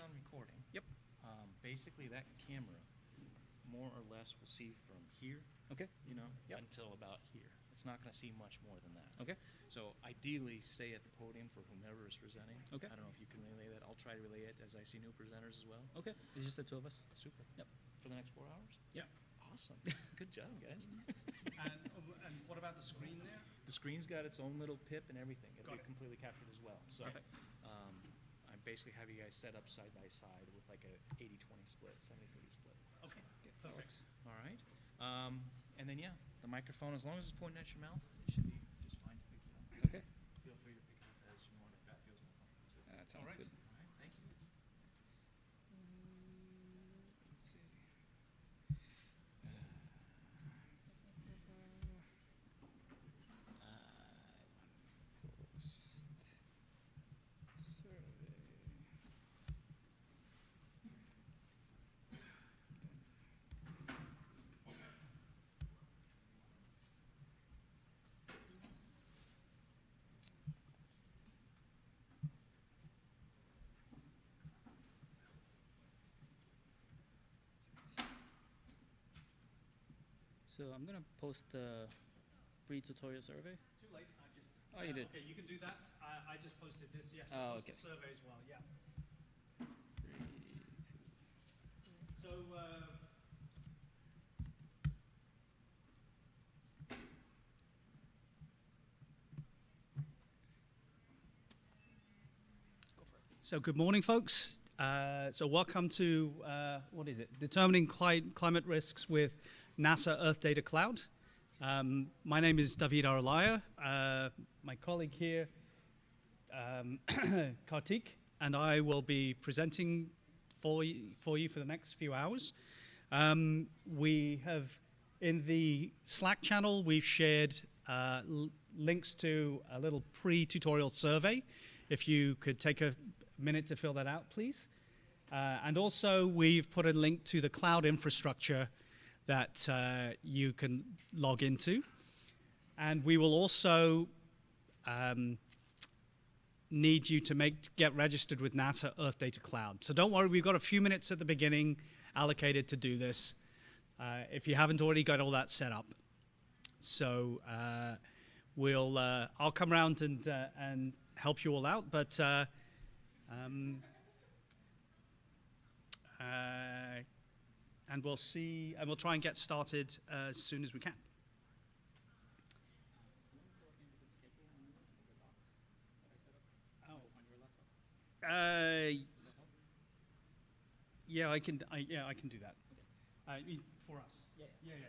on recording. Yep. Basically, that camera, more or less, will see from here, Okay. Yep. until about here. It's not going to see much more than that. Okay. So ideally, stay at the podium for whomever is presenting. Okay. I don't know if you can relay that. I'll try to relay it as I see new presenters as well. Okay. It's just the two of us. Super. Yep. For the next 4 hours? Yeah. Awesome. Good job, guys. And what about the screen there? The screen's got its own little pip and everything. It'll Got be it. completely captured as well. So Perfect. I basically have you guys set up side by side with like a 80-20 split, 70-30 split. Okay, perfect. All right. And then, yeah, the microphone, as long as it's pointing at your mouth, it should be just fine to pick it up. Okay. Feel free to pick it up as you want if that feels more comfortable too. That sounds All right. good. All right, thank you. Let's see. Post survey. So I'm gonna post the pre-tutorial survey. Too late. I just. Oh, you did. Okay, you can do that. I just posted this. You have to Oh, post okay. the survey as well. Yeah. Pre-tu- So. So good morning, folks. So welcome to, what is it? Determining climate risks with NASA Earthdata Cloud. My name is David Aruliah. My colleague here, Kartik, and I will be presenting for you for the next few hours. We have, in the Slack channel, we've shared links to a little pre-tutorial survey. If you could take a minute to fill that out, please. And also, we've put a link to the cloud infrastructure that you can log into. And we will also need you to get registered with NASA Earthdata Cloud. So don't worry, we've got a few minutes at the beginning allocated to do this, if you haven't already got all that set up. So I'll come around and help you all out, but and we'll see, and we'll try and get started as soon as we can. Yeah, I can do that. For us. Yeah. Okay.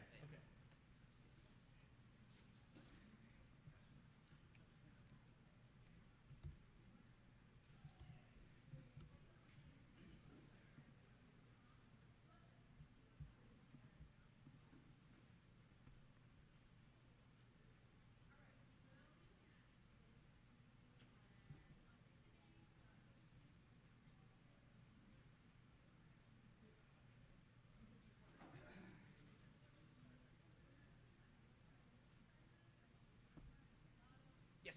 Yes.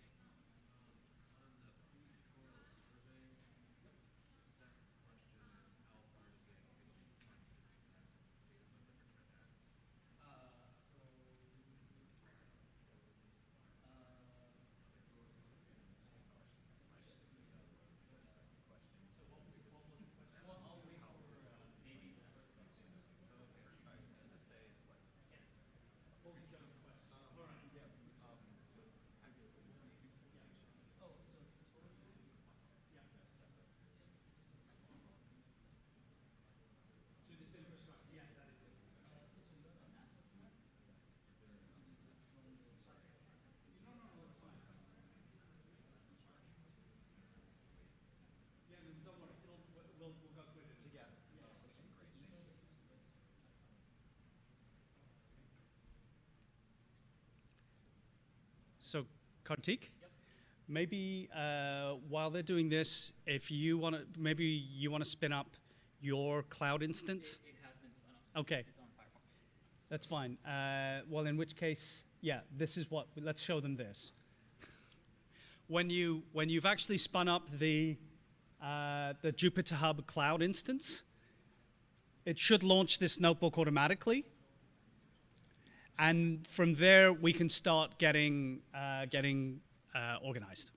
So, Kartik, maybe while they're doing this, if you want to, maybe you want to spin up your cloud instance. It has been spun up. Okay. It's on Firefox. That's fine. Well, in which case, yeah, this is what. Let's show them this. When you've actually spun up the the Jupyter Hub Cloud instance. It should launch this notebook automatically. And from there, we can start getting organized.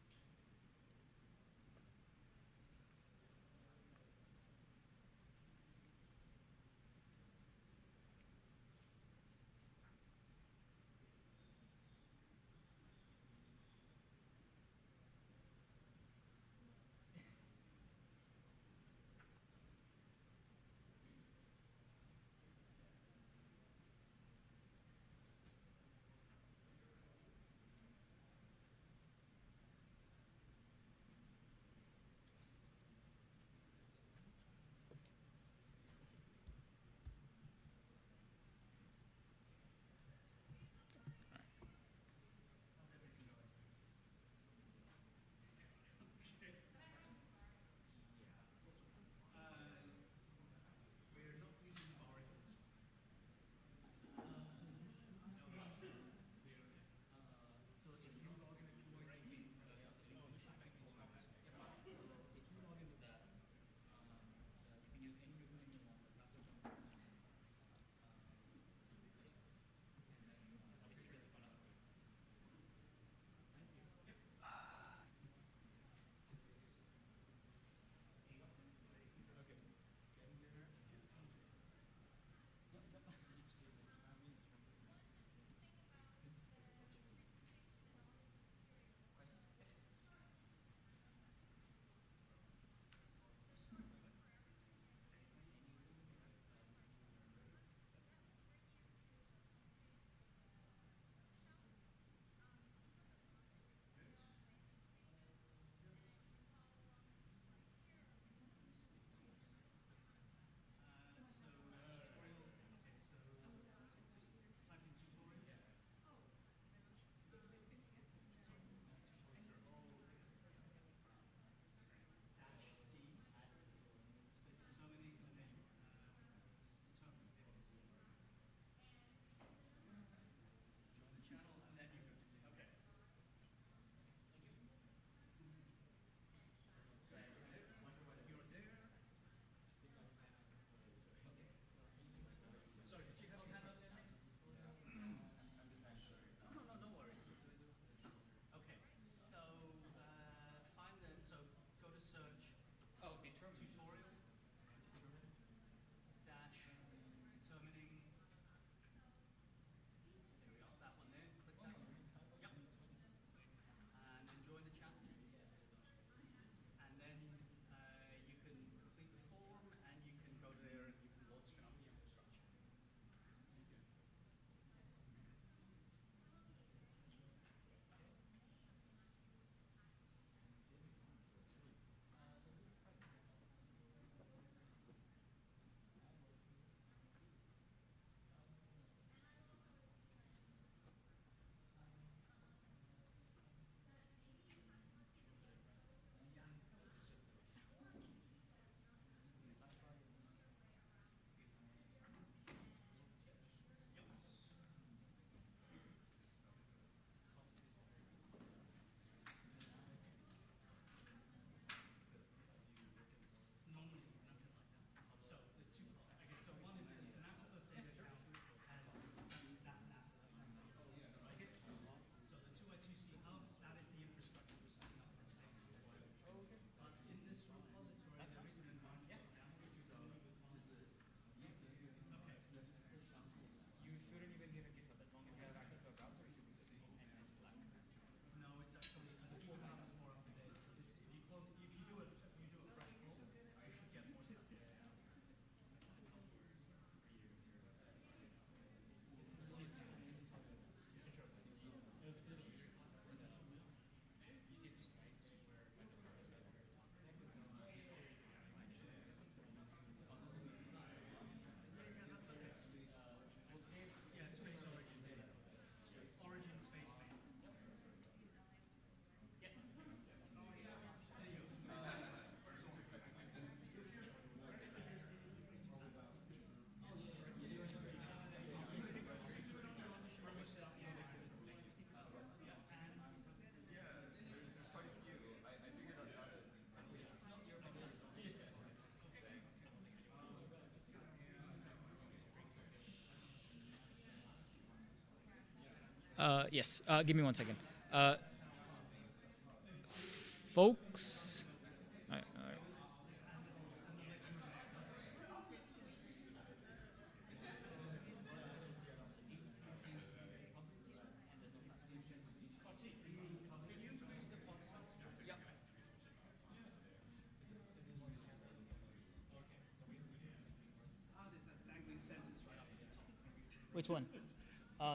Yes. Give me 1 second. Uh, Folks. Alright. Which one?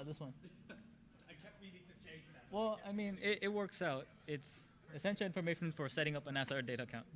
This one. I kept meaning to change that. Well, I mean, it works out. It's essential information for setting up a NASA Earthdata account.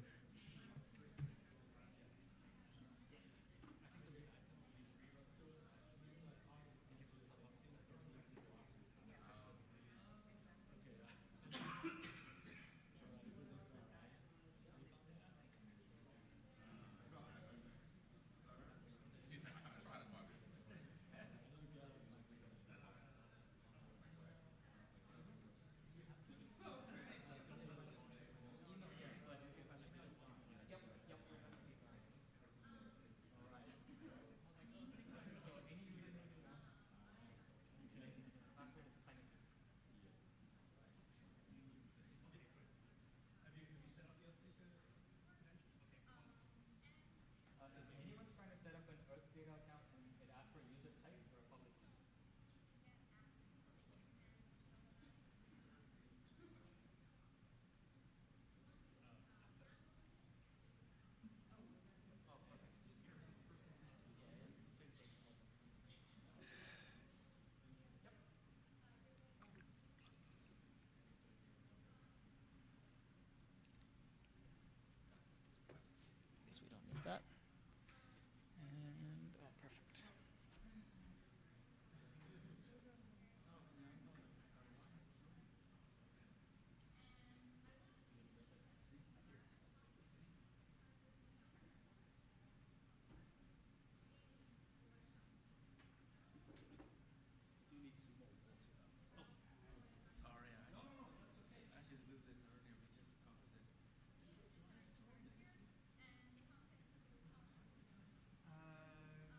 If anyone's trying to set up an Earthdata account and it asks for a user type or a public user. Guess we don't need that. And perfect.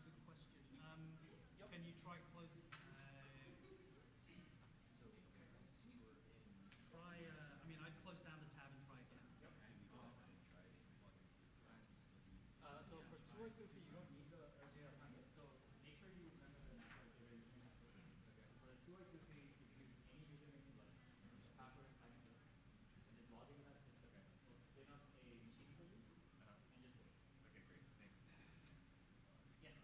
Good question. Can you try close? Try. I mean, I'd close down the tab and try again. So for 202C, you don't need the Earthdata account. So make sure you remember the NASA Earthdata username and password. For the 202C, you can use any username you like. Password is timeless. So just log into that system. We'll spin up a machine for you and just wait. Yes.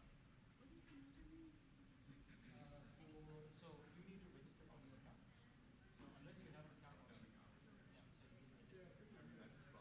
So you need to register a new account. So unless you have an account already, yeah, so you need to register.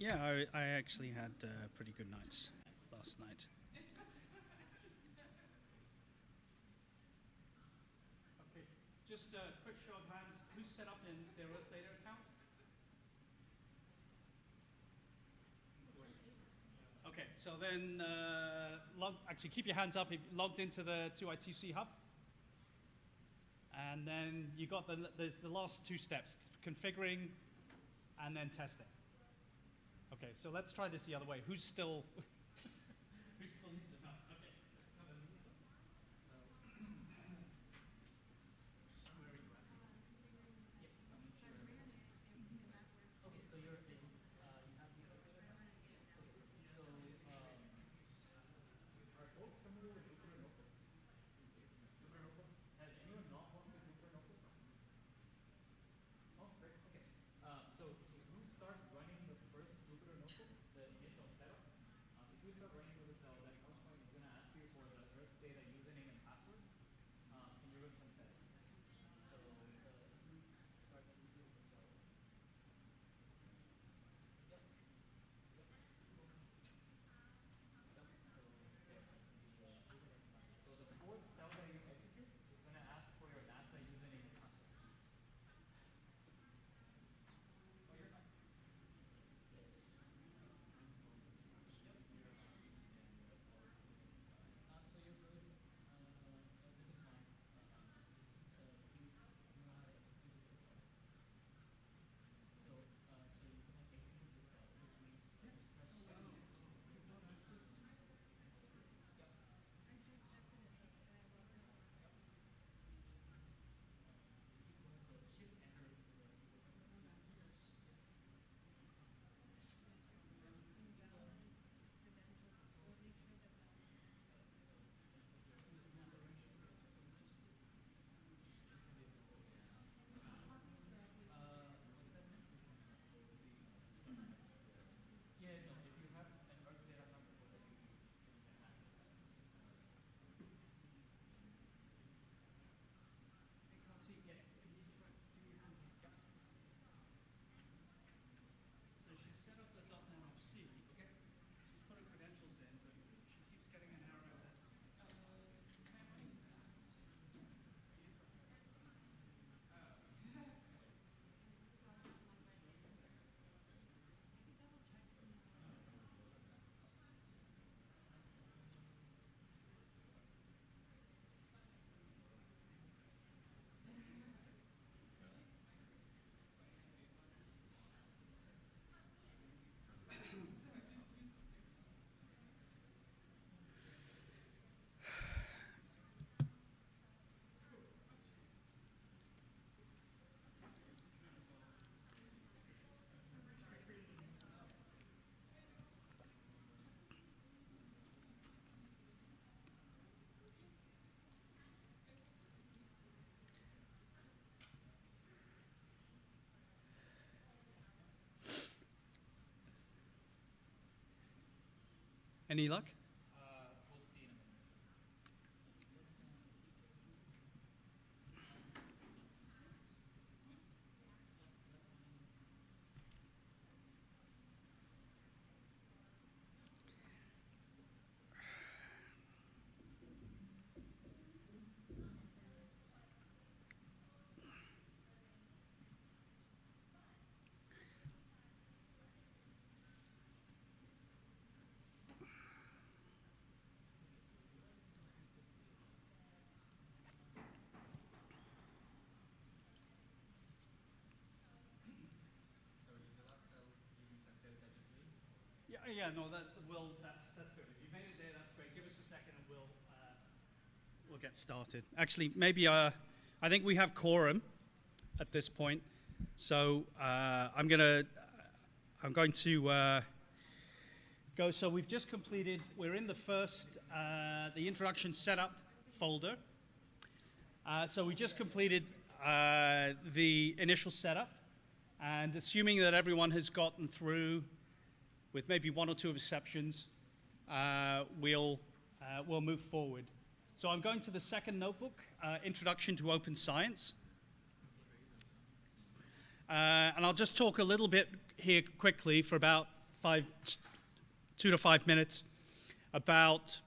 Yeah, I actually had pretty good nights last night. Okay, just a quick show of hands. Who's set up in their Earthdata account? Okay, so then actually keep your hands up if you logged into the 2I2C hub. And then you got there's the last two steps, configuring and then testing. Okay, so let's try this the other way. Who's still who still needs some help? Okay, let's have a look. Where are you at? Yes, I'm sure. Okay, so you're in, you have the Earthdata account? Okay, perfect. So, are folks familiar with Jupyter Notebooks? Jupyter Notebooks? Has anyone not worked with Jupyter Notebooks? Oh, great. Okay. So if you start running the first Jupyter Notebook, the initial setup, if you start running through the cells, at one point it's going to ask you for the Earthdata username and password, and you're going to set it. So if you start executing the cells. Yep. Yep. Cool. Yep. So there, the username and password. So the fourth cell that you execute is going to ask for your NASA username and password. Oh, you're fine. Yes. Yep, you're fine. So you're good. This is mine. You know how to execute the cells. So you can execute the cell, which means you just press shift. Yep. Yep. Just keep going. So shift enter the keyboard. What's that mean? Yeah, no. If you have an Earthdata account before that, you can have it. Yes. Yep. So she's set up the .NFC. Okay. She's put her credentials in, but she keeps getting an error that Any luck? We'll see in a minute. So did the last cell give you success? I just leave? Yeah, no, that's good. If you made it there, that's great. Give us a second and we'll get started. Actually, maybe I think we have quorum at this point, so I'm going to go. So we've just completed. We're in the first the introduction setup folder. So we just completed the initial setup, and assuming that everyone has gotten through with maybe one or two exceptions, we'll move forward. So I'm going to the second notebook, Introduction to Open Science. And I'll just talk a little bit here quickly for about 2 to 5 minutes about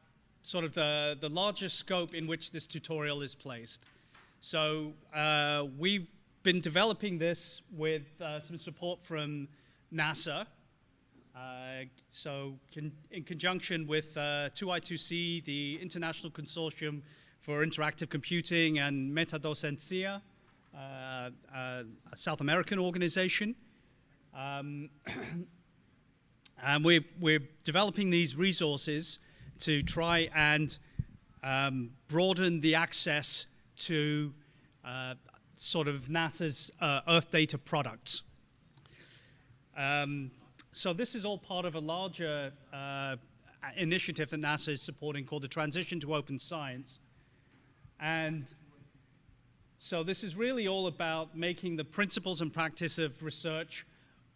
sort of the larger scope in which this tutorial is placed. So we've been developing this with some support from NASA. In conjunction with 2I2C, the International Consortium for Interactive Computing, and Metadocencia, a South American organization. And we're developing these resources to try and broaden the access to sort of NASA's Earthdata products. So this is all part of a larger initiative that NASA is supporting called the Transition to Open Science. And so this is really all about making the principles and practice of research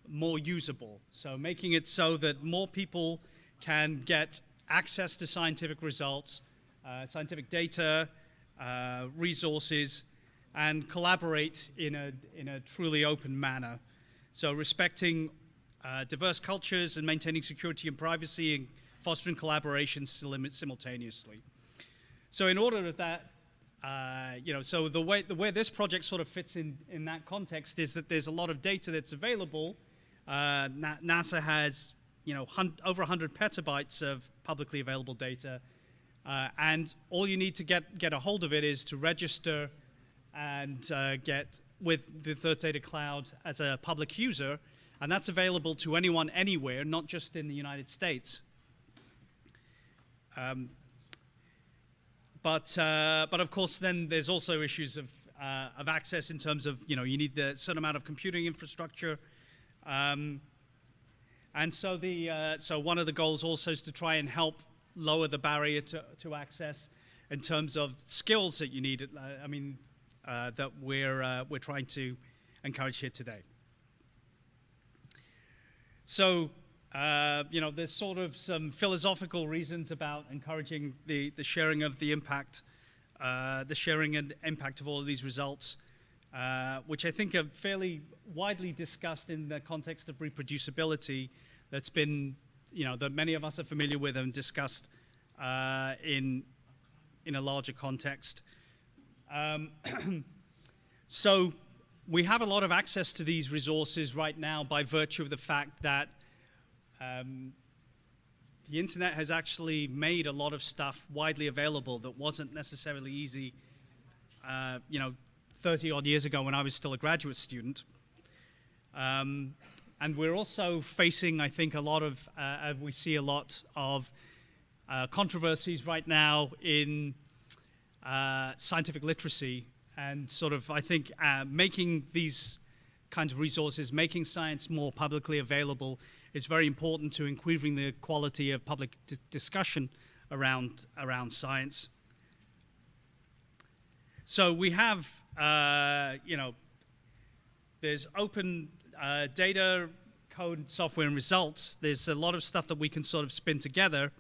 more usable. So making it so that more people can get access to scientific results, scientific data, resources, and collaborate in a truly open manner. So respecting diverse cultures and maintaining security and privacy and fostering collaboration simultaneously. So in order to that, so the way this project sort of fits in that context is that there's a lot of data that's available. NASA has over 100 petabytes of publicly available data, and all you need to get a hold of it is to register and get with the Earthdata Cloud as a public user, and that's available to anyone anywhere, not just in the United States. But of course, then there's also issues of access in terms of you need the certain amount of computing infrastructure, and so one of the goals also is to try and help lower the barrier to access in terms of skills that you need. That we're trying to encourage here today. So, there's sort of some philosophical reasons about encouraging the sharing of the impact, the sharing and impact of all of these results, which I think are fairly widely discussed in the context of reproducibility. That's been, that many of us are familiar with and discussed in a larger context. So we have a lot of access to these resources right now by virtue of the fact that the internet has actually made a lot of stuff widely available that wasn't necessarily easy, 30 odd years ago when I was still a graduate student. And we're also facing, I think, a lot of, we see a lot of controversies right now in scientific literacy, and sort of, I think, making these kinds of resources, making science more publicly available is very important to improving the quality of public discussion around science. So we have, there's open data, code, software, and results. There's a lot of stuff that we can sort of spin together.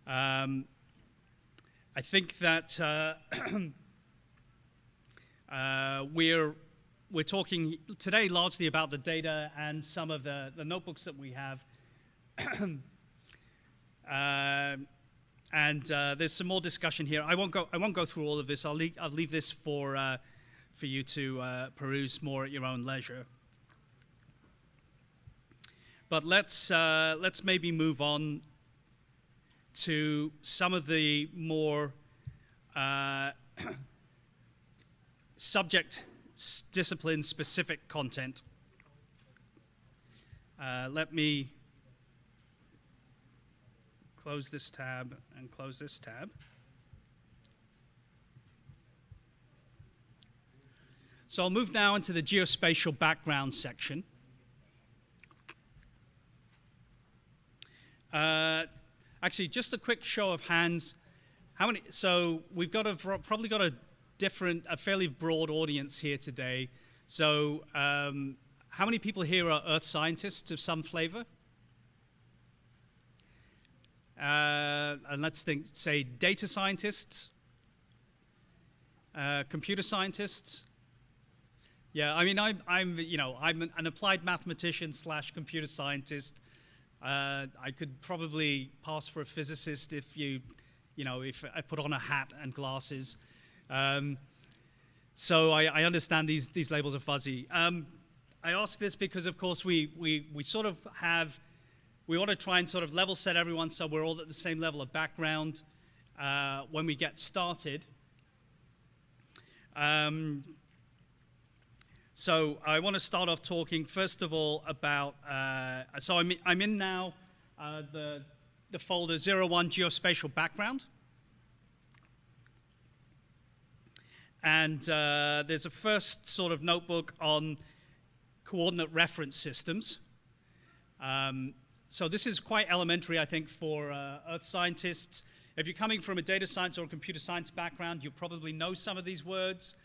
I think that we're talking today largely about the data and some of the notebooks that we have. And there's some more discussion here. I won't go through all of this. I'll leave this for you to peruse more at your own leisure. But let's maybe move on to some of the more subject discipline specific content. Let me close this tab and close this tab. So I'll move now into the geospatial background section. Actually, just a quick show of hands. How many? So we've got probably got a fairly broad audience here today. So how many people here are earth scientists of some flavor? And let's say data scientists, computer scientists. Yeah, I mean, I'm an applied mathematician / computer scientist. I could probably pass for a physicist if if I put on a hat and glasses. So I understand these labels are fuzzy. I ask this because, of course, we sort of we want to try and sort of level set everyone so we're all at the same level of background when we get started. So I want to start off talking, first of all, about, so I'm in now the folder 01 Geospatial Background. And there's a first sort of notebook on coordinate reference systems. So this is quite elementary, I think, for earth scientists. If you're coming from a data science or a computer science background, you probably know some of these words.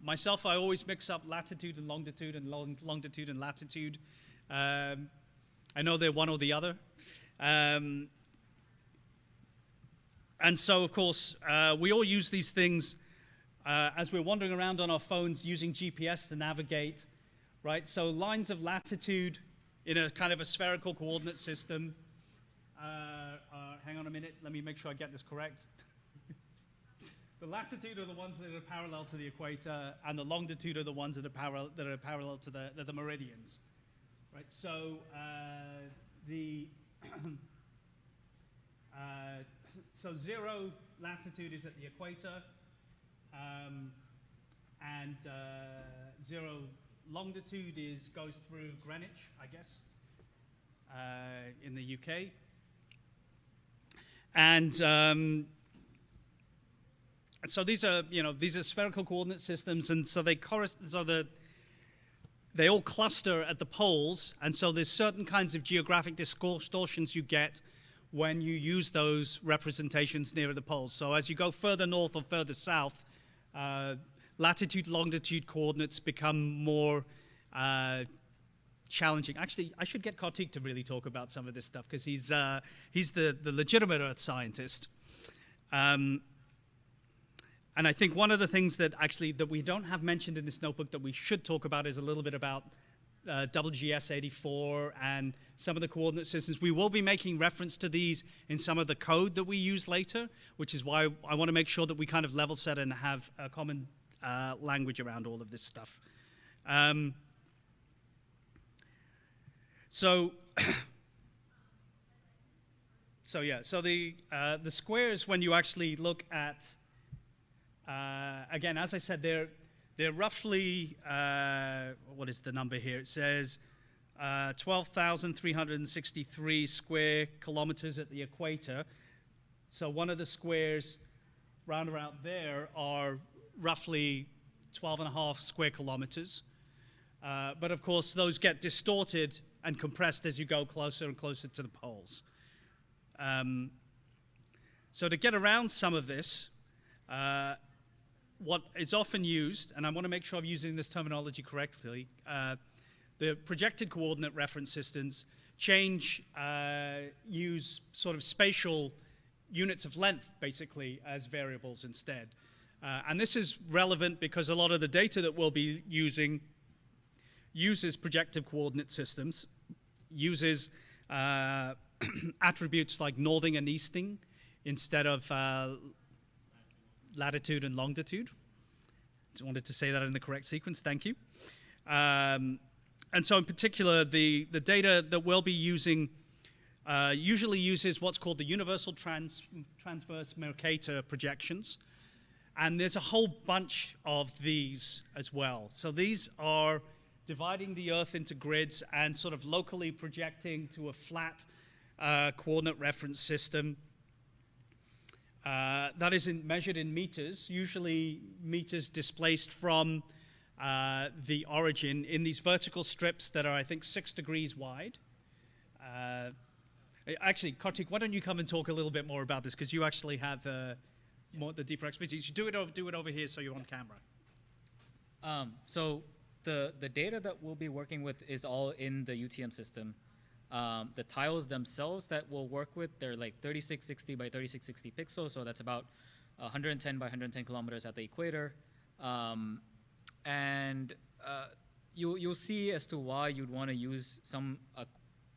Myself, I always mix up latitude and longitude and longitude and latitude. I know they're one or the other. And so, of course, we all use these things as we're wandering around on our phones using GPS to navigate, right? So lines of latitude in a kind of a spherical coordinate system. Hang on a minute, let me make sure I get this correct. The latitude are the ones that are parallel to the equator, and the longitude are the ones that are parallel to the meridians, right? So so 0 latitude is at the equator, and 0 longitude goes through Greenwich, I guess, in the UK, and so these are spherical coordinate systems, and so they all cluster at the poles, and so there's certain kinds of geographic distortions you get when you use those representations near the poles. So as you go further north or further south, latitude, longitude coordinates become more challenging. Actually, I should get Kartik to really talk about some of this stuff because he's the legitimate Earth scientist. And I think one of the things that we don't have mentioned in this notebook that we should talk about is a little bit about WGS84 and some of the coordinate systems. We will be making reference to these in some of the code that we use later, which is why I want to make sure that we kind of level set and have a common language around all of this stuff. So the squares, when you actually look at, again, as I said, they're roughly, what is the number here? It says 12,363 square kilometers at the equator. So one of the squares round about there are roughly 12.5 square kilometers. But of course, those get distorted and compressed as you go closer and closer to the poles. So to get around some of this, what is often used, and I want to make sure I'm using this terminology correctly, the projected coordinate reference systems use sort of spatial units of length, basically, as variables instead. And this is relevant because a lot of the data that we'll be using uses projective coordinate systems, uses attributes like northing and easting instead of latitude and longitude. Just wanted to say that in the correct sequence, thank you. And so in particular, the data that we'll be using usually uses what's called the universal transverse Mercator projections. And there's a whole bunch of these as well. So these are dividing the Earth into grids and sort of locally projecting to a flat coordinate reference system. That is measured in meters, usually meters displaced from the origin in these vertical strips that are, I think, 6 degrees wide. Actually, Kartik, why don't you come and talk a little bit more about this, because you actually have the deeper expertise. You do it over here so you're on camera. So the data that we'll be working with is all in the UTM system. The tiles themselves that we'll work with, they're like 3660 by 3660 pixels, so that's about 110 by 110 kilometers at the equator. And you'll see as to why you'd want to use some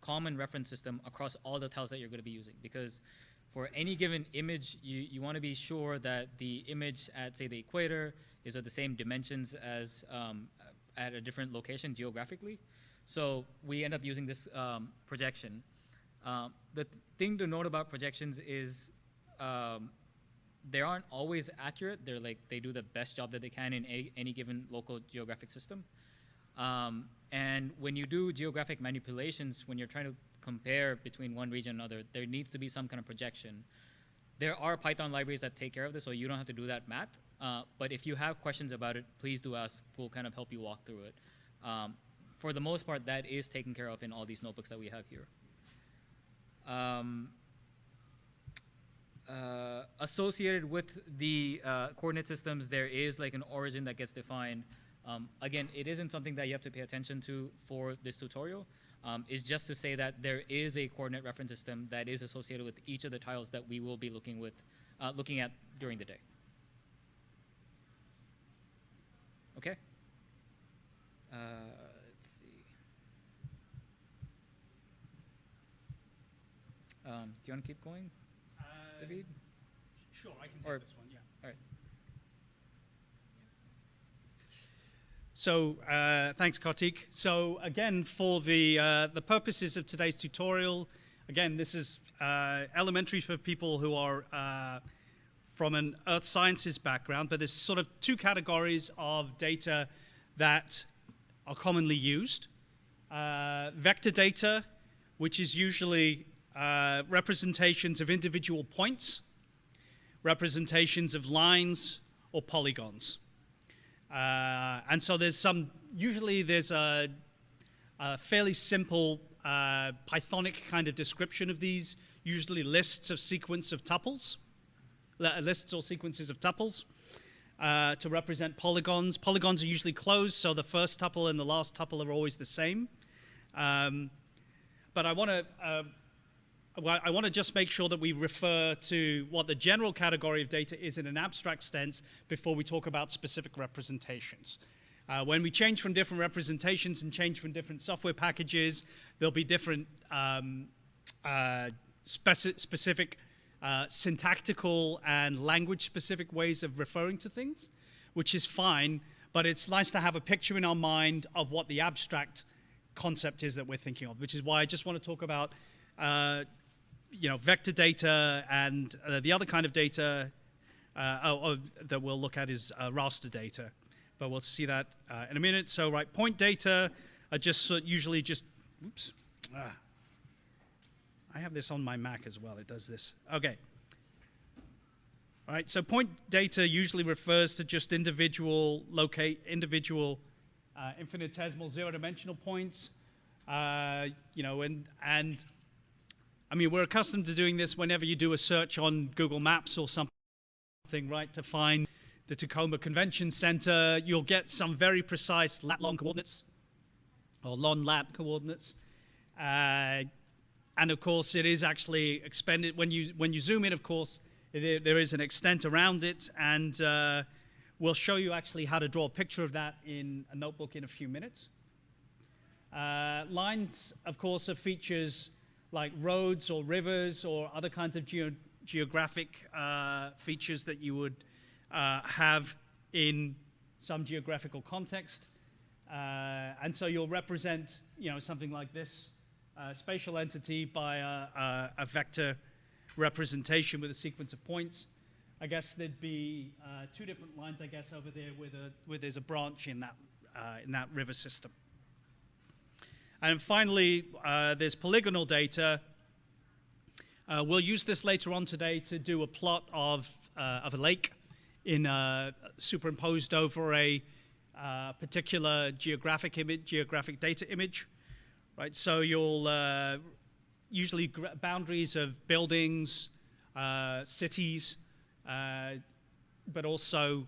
common reference system across all the tiles that you're going to be using, because for any given image, you want to be sure that the image at, say, the equator is of the same dimensions as at a different location geographically. So we end up using this projection. The thing to note about projections is they aren't always accurate. They do the best job that they can in any given local geographic system. And when you do geographic manipulations, when you're trying to compare between one region and another, there needs to be some kind of projection. There are Python libraries that take care of this, so you don't have to do that math. But if you have questions about it, please do ask. We'll kind of help you walk through it. For the most part, that is taken care of in all these notebooks that we have here. Associated with the coordinate systems, there is like an origin that gets defined. Again, it isn't something that you have to pay attention to for this tutorial. It's just to say that there is a coordinate reference system that is associated with each of the tiles that we will be looking at during the day. Okay? Let's see. Do you want to keep going, David? Sure, I can take this one, yeah. All right. So thanks, Kartik. So again, for the purposes of today's tutorial, again, this is elementary for people who are from an earth sciences background, but there's sort of two categories of data that are commonly used. Vector data, which is usually representations of individual points, representations of lines or polygons. And so usually there's a fairly simple Pythonic kind of description of these, usually lists or sequences of tuples to represent polygons. Polygons are usually closed, so the first tuple and the last tuple are always the same. But I want to just make sure that we refer to what the general category of data is in an abstract sense before we talk about specific representations. When we change from different representations and change from different software packages, there'll be different specific syntactical and language-specific ways of referring to things, which is fine, but it's nice to have a picture in our mind of what the abstract concept is that we're thinking of, which is why I just want to talk about vector data, and the other kind of data that we'll look at is raster data. But we'll see that in a minute. So, right, point data are just usually just, oops. I have this on my Mac as well. It does this. Okay. All right, so point data usually refers to just individual infinitesimal zero-dimensional points. And I mean, we're accustomed to doing this whenever you do a search on Google Maps or something, right, to find the Tacoma Convention Center. You'll get some very precise lat-long coordinates or lon-lat coordinates. And of course, it is actually expended. When you zoom in, of course, there is an extent around it, and we'll show you actually how to draw a picture of that in a notebook in a few minutes. Lines, of course, are features like roads or rivers or other kinds of geographic features that you would have in some geographical context. And so you'll represent, something like this spatial entity by a vector representation with a sequence of points. I guess there'd be two different lines, I guess, over there where there's a branch in that river system. And finally, there's polygonal data. We'll use this later on today to do a plot of a lake superimposed over a particular geographic data image. Right, so you'll usually boundaries of buildings, cities, but also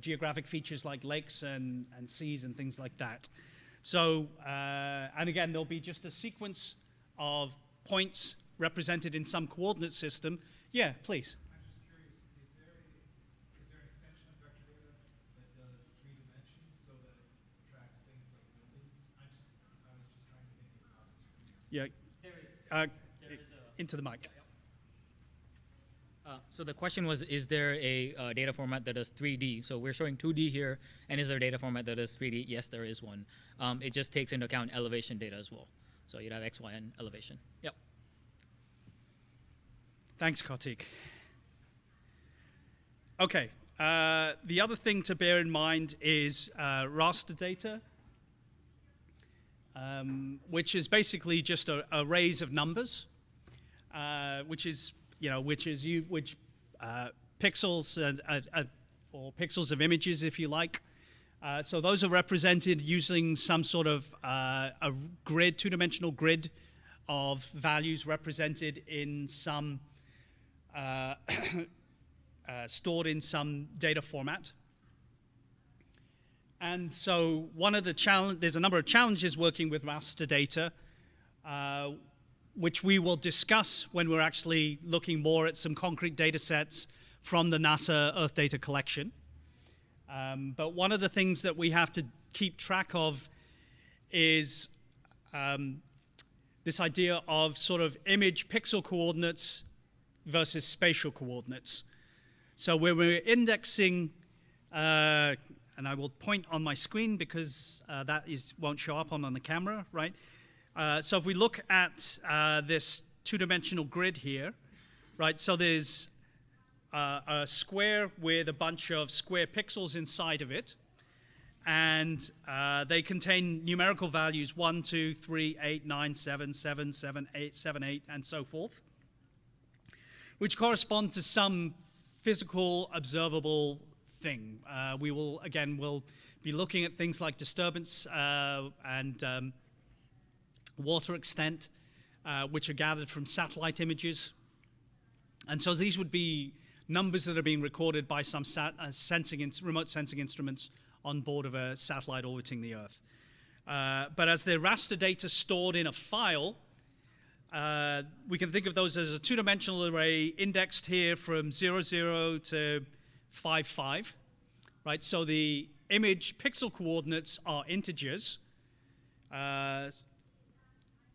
geographic features like lakes and seas and things like that. So, and again, there'll be just a sequence of points represented in some coordinate system. Yeah, please. I'm just curious, is there an extension of vector data that does 3 dimensions so that it tracks things like buildings? I was just trying to think of how to Yeah. Into the mic. So the question was, is there a data format that does 3D? So we're showing 2D here, and is there a data format that does 3D? Yes, there is one. It just takes into account elevation data as well. So you'd have X, Y, and elevation. Yep. Thanks, Kartik. Okay. The other thing to bear in mind is raster data, which is basically just arrays of numbers, which pixels or pixels of images, if you like. So those are represented using some sort of a grid, two-dimensional grid of values represented in some stored in some data format. And so there's a number of challenges working with raster data, which we will discuss when we're actually looking more at some concrete data sets from the NASA Earthdata collection. But one of the things that we have to keep track of is this idea of sort of image pixel coordinates versus spatial coordinates. So when we're indexing, and I will point on my screen because that won't show up on the camera, right? So if we look at this two-dimensional grid here, right? So there's a square with a bunch of square pixels inside of it, and they contain numerical values 1, 2, 3, 8, 9, 7, 7, 7, 8, 7, 8, and so forth, which correspond to some physical, observable thing. We'll be looking at things like disturbance and water extent, which are gathered from satellite images. And so these would be numbers that are being recorded by some remote sensing instruments on board of a satellite orbiting the Earth. But as the raster data stored in a file, we can think of those as a two-dimensional array indexed here from 0, 0 to 5, 5, right? So the image pixel coordinates are integers, but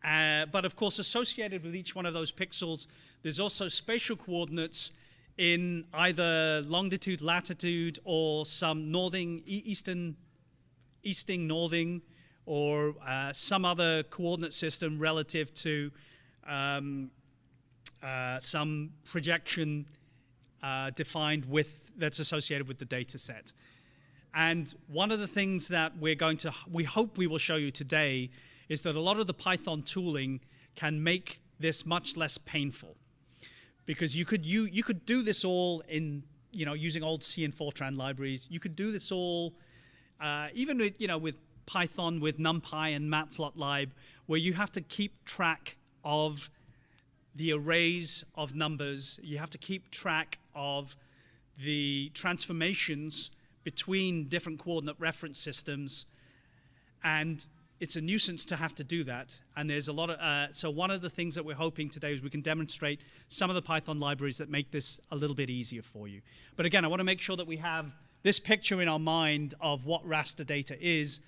of course associated with each one of those pixels, there's also spatial coordinates in either longitude, latitude, or some easting, northing, or some other coordinate system relative to some projection defined that's associated with the data set. And one of the things that we hope we will show you today is that a lot of the Python tooling can make this much less painful, because you could do this all in using old C and Fortran libraries. You could do this all even with Python with NumPy and Matplotlib, where you have to keep track of the arrays of numbers. You have to keep track of the transformations between different coordinate reference systems, and it's a nuisance to have to do that. And there's a lot of so one of the things that we're hoping today is we can demonstrate some of the Python libraries that make this a little bit easier for you. But again, I want to make sure that we have this picture in our mind of what raster data is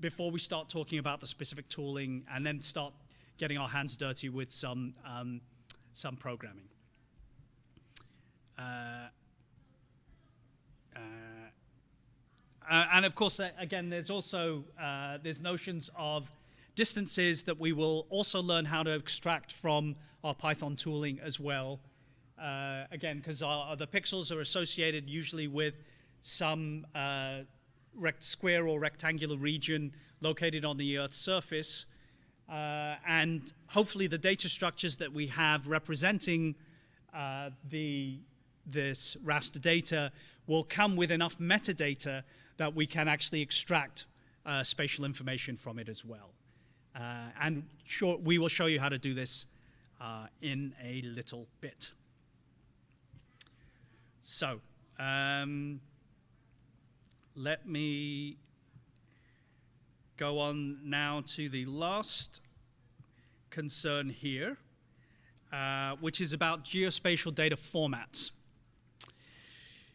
before we start talking about the specific tooling and then start getting our hands dirty with some programming. And of course, again, there's also there's notions of distances that we will also learn how to extract from our Python tooling as well. Again, because the pixels are associated usually with some square or rectangular region located on the Earth's surface. And hopefully the data structures that we have representing this raster data will come with enough metadata that we can actually extract spatial information from it as well. And we will show you how to do this in a little bit. So let me go on now to the last concern here, which is about geospatial data formats.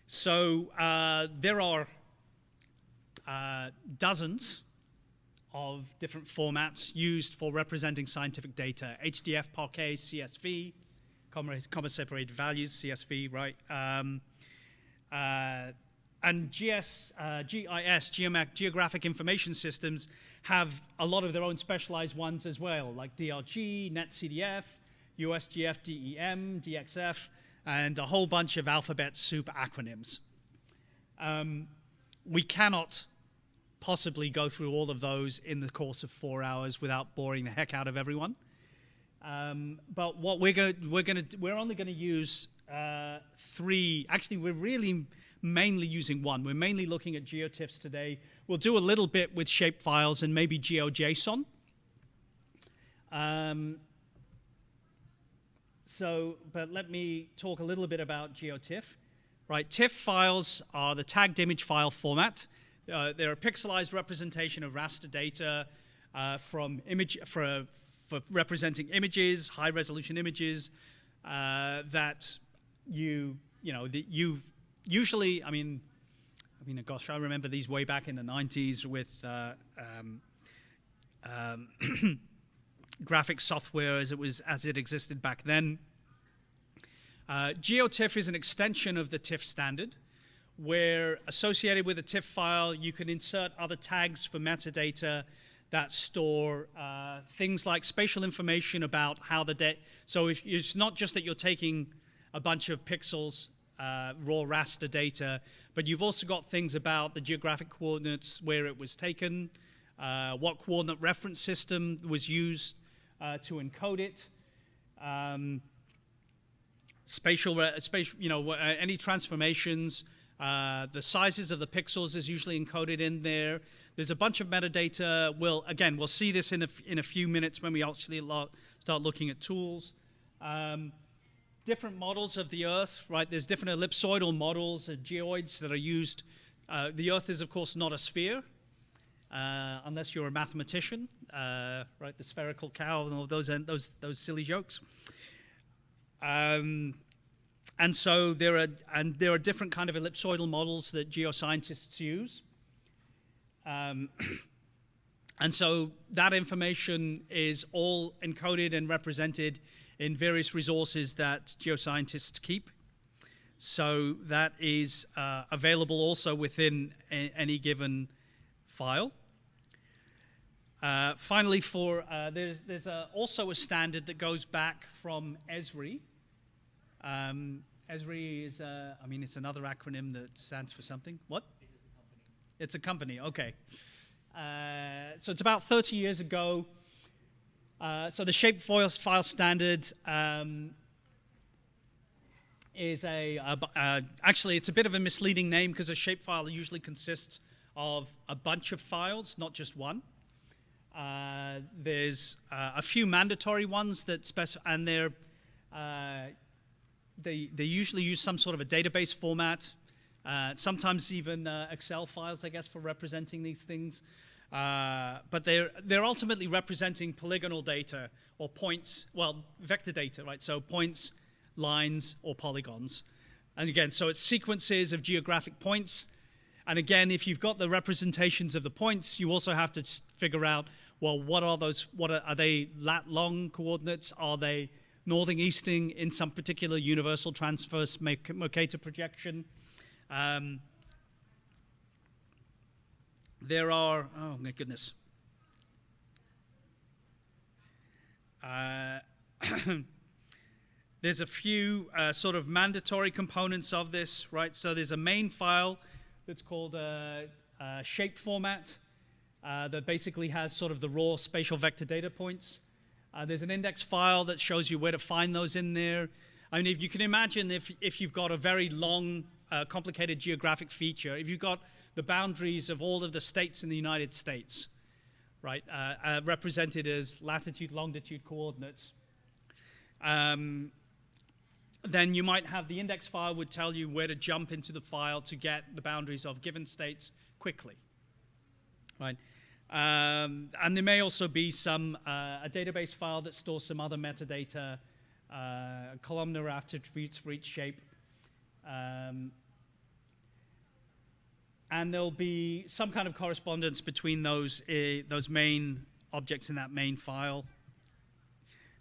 So there are dozens different formats used for representing scientific data. HDF, Parquet, CSV, comma separated values, CSV, right? And GIS, Geographic Information Systems, have a lot of their own specialized ones as well, like DRG, NetCDF, USGF, DEM, DXF, and a whole bunch of alphabet soup acronyms. We cannot possibly go through all of those in the course of 4 hours without boring the heck out of everyone. But what we're only going to use three. Actually, we're really mainly using one. We're mainly looking at GeoTIFFs today. We'll do a little bit with shapefiles and maybe GeoJSON. But let me talk a little bit about GeoTIFF. Right, TIFF files are the tagged image file format. They're a pixelized representation of raster data for representing images, high-resolution images that you usually. I mean, gosh, I remember these way back in the 90s with graphic software as it existed back then. GeoTIFF is an extension of the TIFF standard, where associated with a TIFF file, you can insert other tags for metadata that store things like spatial information about how the data. So it's not just that you're taking a bunch of pixels, raw raster data, but you've also got things about the geographic coordinates, where it was taken, what coordinate reference system was used to encode it. Any transformations, the sizes of the pixels is usually encoded in there. There's a bunch of metadata. We'll see this in a few minutes when we actually start looking at tools. Different models of the Earth, right? There's different ellipsoidal models, geoids that are used. The Earth is, of course, not a sphere, unless you're a mathematician, right? The spherical cow and all those silly jokes. And so there are different kind of ellipsoidal models that geoscientists use. And so that information is all encoded and represented in various resources that geoscientists keep. So that is available also within any given file. Finally, there's also a standard that goes back from Esri. Esri is, it's another acronym that stands for something. What? It's a company, okay. So it's about 30 years ago. So the shapefile standard is actually it's a bit of a misleading name because a shapefile usually consists of a bunch of files, not just one. There's a few mandatory ones that and they usually use some sort of a database format, sometimes even Excel files, I guess, for representing these things. But they're ultimately representing polygonal data or points, vector data, right? So points, lines, or polygons. And again, so it's sequences of geographic points. And again, if you've got the representations of the points, you also have to figure out, what are those? Are they lat-long coordinates? Are they northing, easting in some particular universal transverse Mercator projection? There are, oh my goodness. There's a few sort of mandatory components of this, right? So there's a main file that's called shape format that basically has sort of the raw spatial vector data points. There's an index file that shows you where to find those in there. I mean, if you can imagine if you've got a very long, complicated geographic feature, if you've got the boundaries of all of the states in the United States, right, represented as latitude, longitude coordinates, then you might have the index file would tell you where to jump into the file to get the boundaries of given states quickly, right? And there may also be a database file that stores some other metadata, columnar attributes for each shape. and there'll be some kind of correspondence between those main objects in that main file.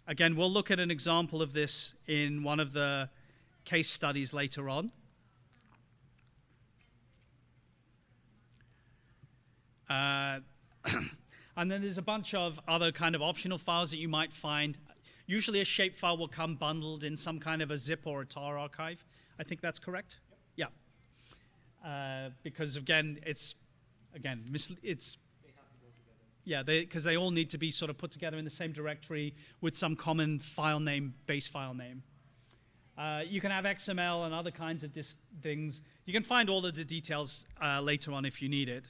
Again, we'll look at an example of this in one of the case studies later on. And then there's a bunch of other kind of optional files that you might find. Usually a shapefile will come bundled in some kind of a zip or a tar archive. I think that's correct? Yep. Yeah. Because again, it's yeah, because they all need to be sort of put together in the same directory with some common file name, base file name. You can have XML and other kinds of things. You can find all of the details later on if you need it.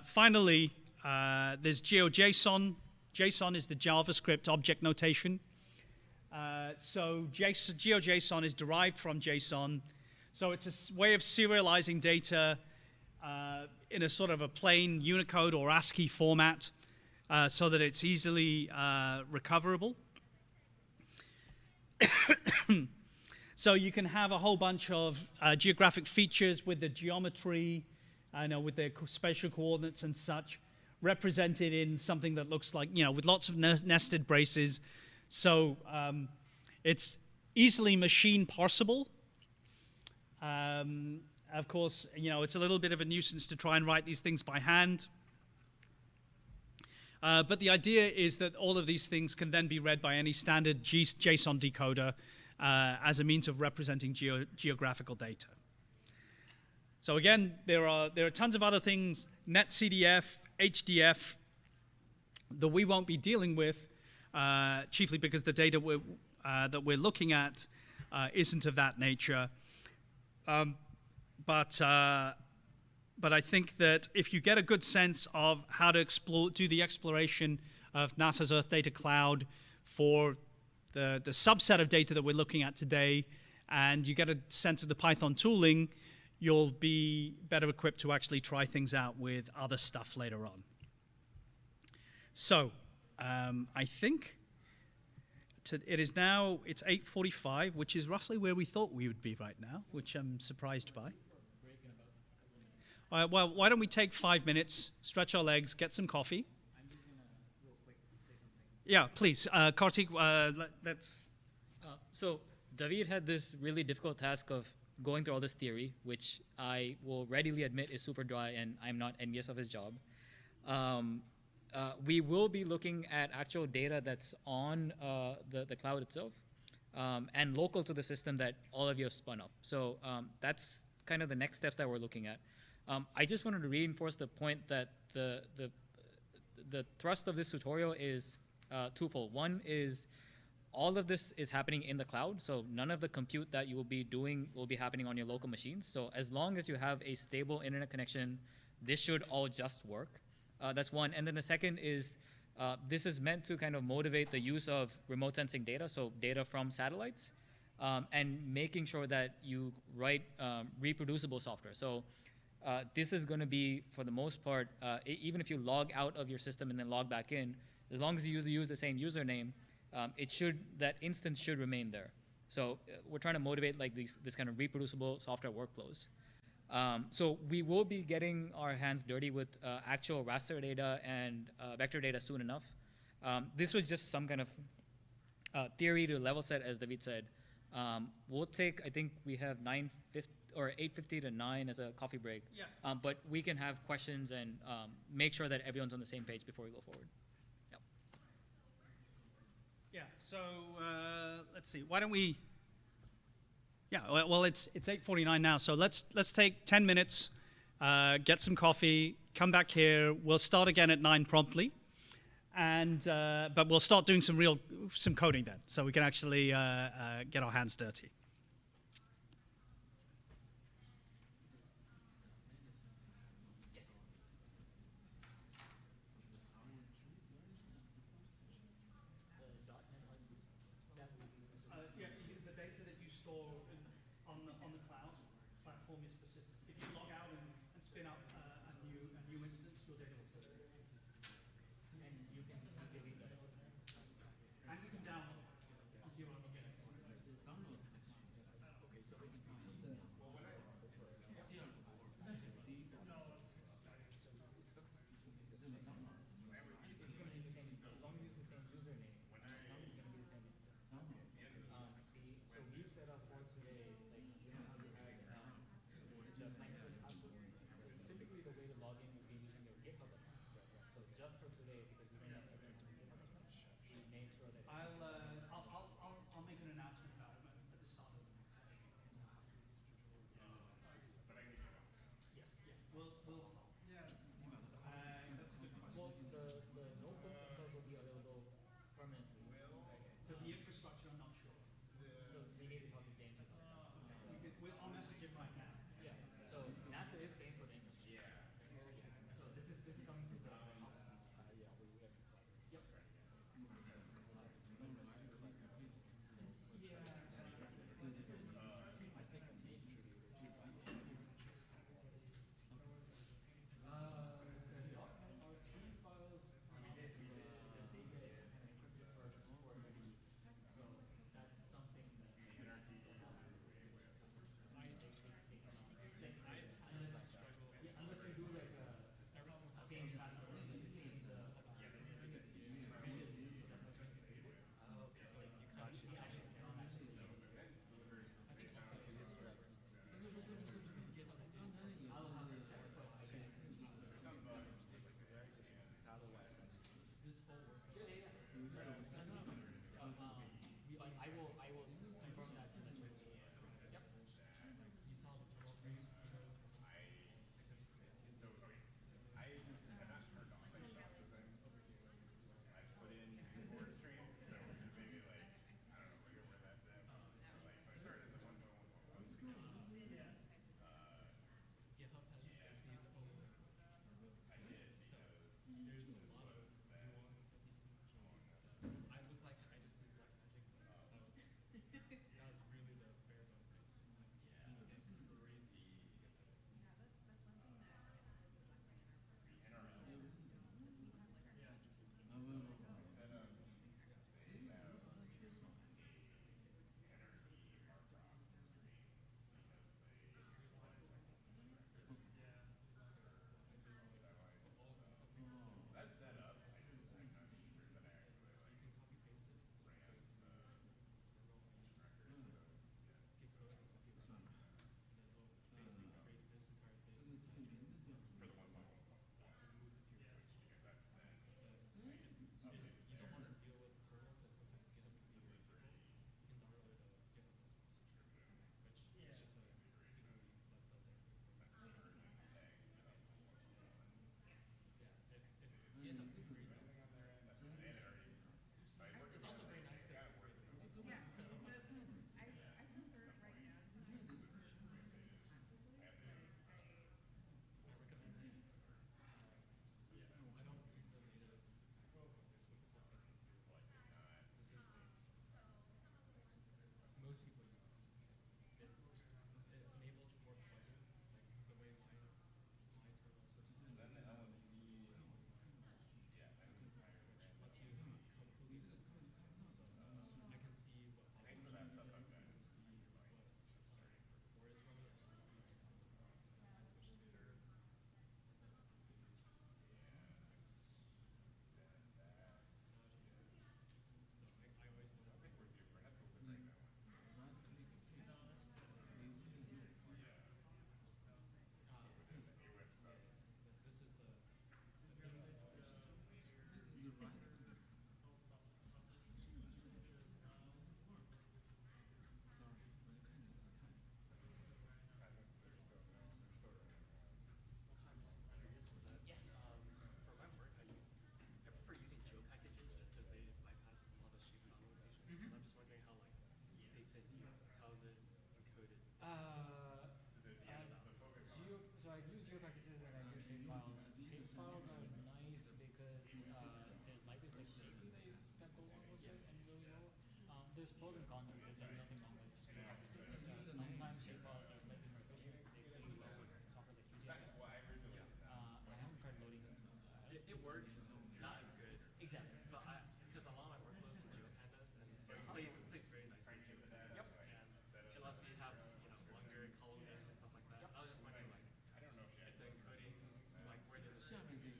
Finally, there's GeoJSON. JSON is the JavaScript object notation. So GeoJSON is derived from JSON. So it's a way of serializing data in a sort of a plain Unicode or ASCII format so that it's easily recoverable. So you can have a whole bunch of geographic features with the geometry, with the spatial coordinates and such, represented in something that looks like, with lots of nested braces. So it's easily machine parsable. Of course, it's a little bit of a nuisance to try and write these things by hand. But the idea is that all of these things can then be read by any standard JSON decoder as a means of representing geographical data. So again, there are tons of other things, NetCDF, HDF, that we won't be dealing with, chiefly because the data that we're looking at isn't of that nature. But I think that if you get a good sense of how to do the exploration of NASA's Earthdata Cloud for the subset of data that we're looking at today, and you get a sense of the Python tooling, you'll be better equipped to actually try things out with other stuff later on. So I think it's 8:45, which is roughly where we thought we would be right now, which I'm surprised by. Well, why don't we take 5 minutes, stretch our legs, get some coffee. I'm just going to real quick say something. Yeah, please. Kartik, let's... So David had this really difficult task of going through all this theory, which I will readily admit is super dry, and I'm not envious of his job. We will be looking at actual data that's on the cloud itself and local to the system that all of you have spun up. So that's kind of the next steps that we're looking at. I just wanted to reinforce the point that the thrust of this tutorial is twofold. One is all of this is happening in the cloud, so none of the compute that you will be doing will be happening on your local machines. So as long as you have a stable internet connection, this should all just work. That's one. And then the second is this is meant to kind of motivate the use of remote sensing data, so data from satellites, and making sure that you write reproducible software. So this is going to be, for the most part, even if you log out of your system and then log back in, as long as you use the same username, that instance should remain there. So we're trying to motivate like this kind of reproducible software workflows. So we will be getting our hands dirty with actual raster data and vector data soon enough. This was just some kind of theory to level set, as David said. We'll take, I think we have 8:50 to 9 as a coffee break. Yeah. But we can have questions and make sure that everyone's on the same page before we go forward. Yep. Yeah, so let's see. Why don't we... Yeah, well, it's 8:49 now, so let's take 10 minutes, get some coffee, come back here. We'll start again at 9 promptly, and but we'll start doing some coding then, so we can actually get our hands dirty. The data that you store on the cloud platform is persistent. If you log out and spin up a new instance, your data will still stay. And you can delete that. And you can download onto your own again. Okay, so I'll make an announcement about it at the start of the next session. But I need to know. Yes, yeah. We'll Yeah. that's a good question. Well, the notebooks themselves will be available permanently. But the infrastructure, I'm not sure. So we need to talk to James about that. I'll message him right now. Yeah. So NASA is paying for the infrastructure. Yeah. So this is coming through the house. Yep. Our C files, they get kind of encrypted first before everything. So That's something that unless you do like change password, change the I will confirm that to the church. Yep. I have not turned on my shop design. I put in keyboard streams, so maybe like, I don't know, look at where that's at. Like, so I started as a 1.1.1 speaker. GitHub has its own. I did because There's a this lot of was that nuance of these things. I just need black magic. That was really the bare bones basic. It's crazy. set up because they have a energy markup screen because they that's set up. I'm not sure that I actually like You can copy paste this. ran the records of those yet. Git code and copy that. And then so basic create this entire thing. For the 1.1.1. Move it to your personal. Because that's then If you don't want to deal with the kernel, because sometimes GitHub can be very difficult, you can download a GitHub license, which is just a GUI that does everything for you. Yeah, if GitHub's a great tool. It's also very nice because it's really easy. Yeah, I prefer it right now. I recommend it. I don't use the native. There's something called Python 2. This is most people use this. It enables more plugins, like the way my terminal system is. Then the LNC, which lets you completely customize. So I can see what Thanks for that stuff I I've can got. see what where it's running. I can see I switch to I always know that. we're different. I think we're different now. This is the thing that Yes, for my work, I prefer using geo packages just because they bypass a lot of shapefile limitations. And I'm just wondering how like they fit here. How is it encoded? So I use geo packages and I use shapefiles. Shapefiles are nice because there's libraries like Shape that go along with it and really well. There's pros and cons to it. There's nothing wrong with geo packages. Sometimes shapefiles are slightly more efficient. They play well with software like UGS. I haven't tried loading them. It works, not as good. Exactly. But because a lot of my workflows in GeoPandas and it plays very nicely with GeoPandas. Yep. And unless we have longer column names and stuff like that. I was just wondering like if the encoding like where does it fit? Because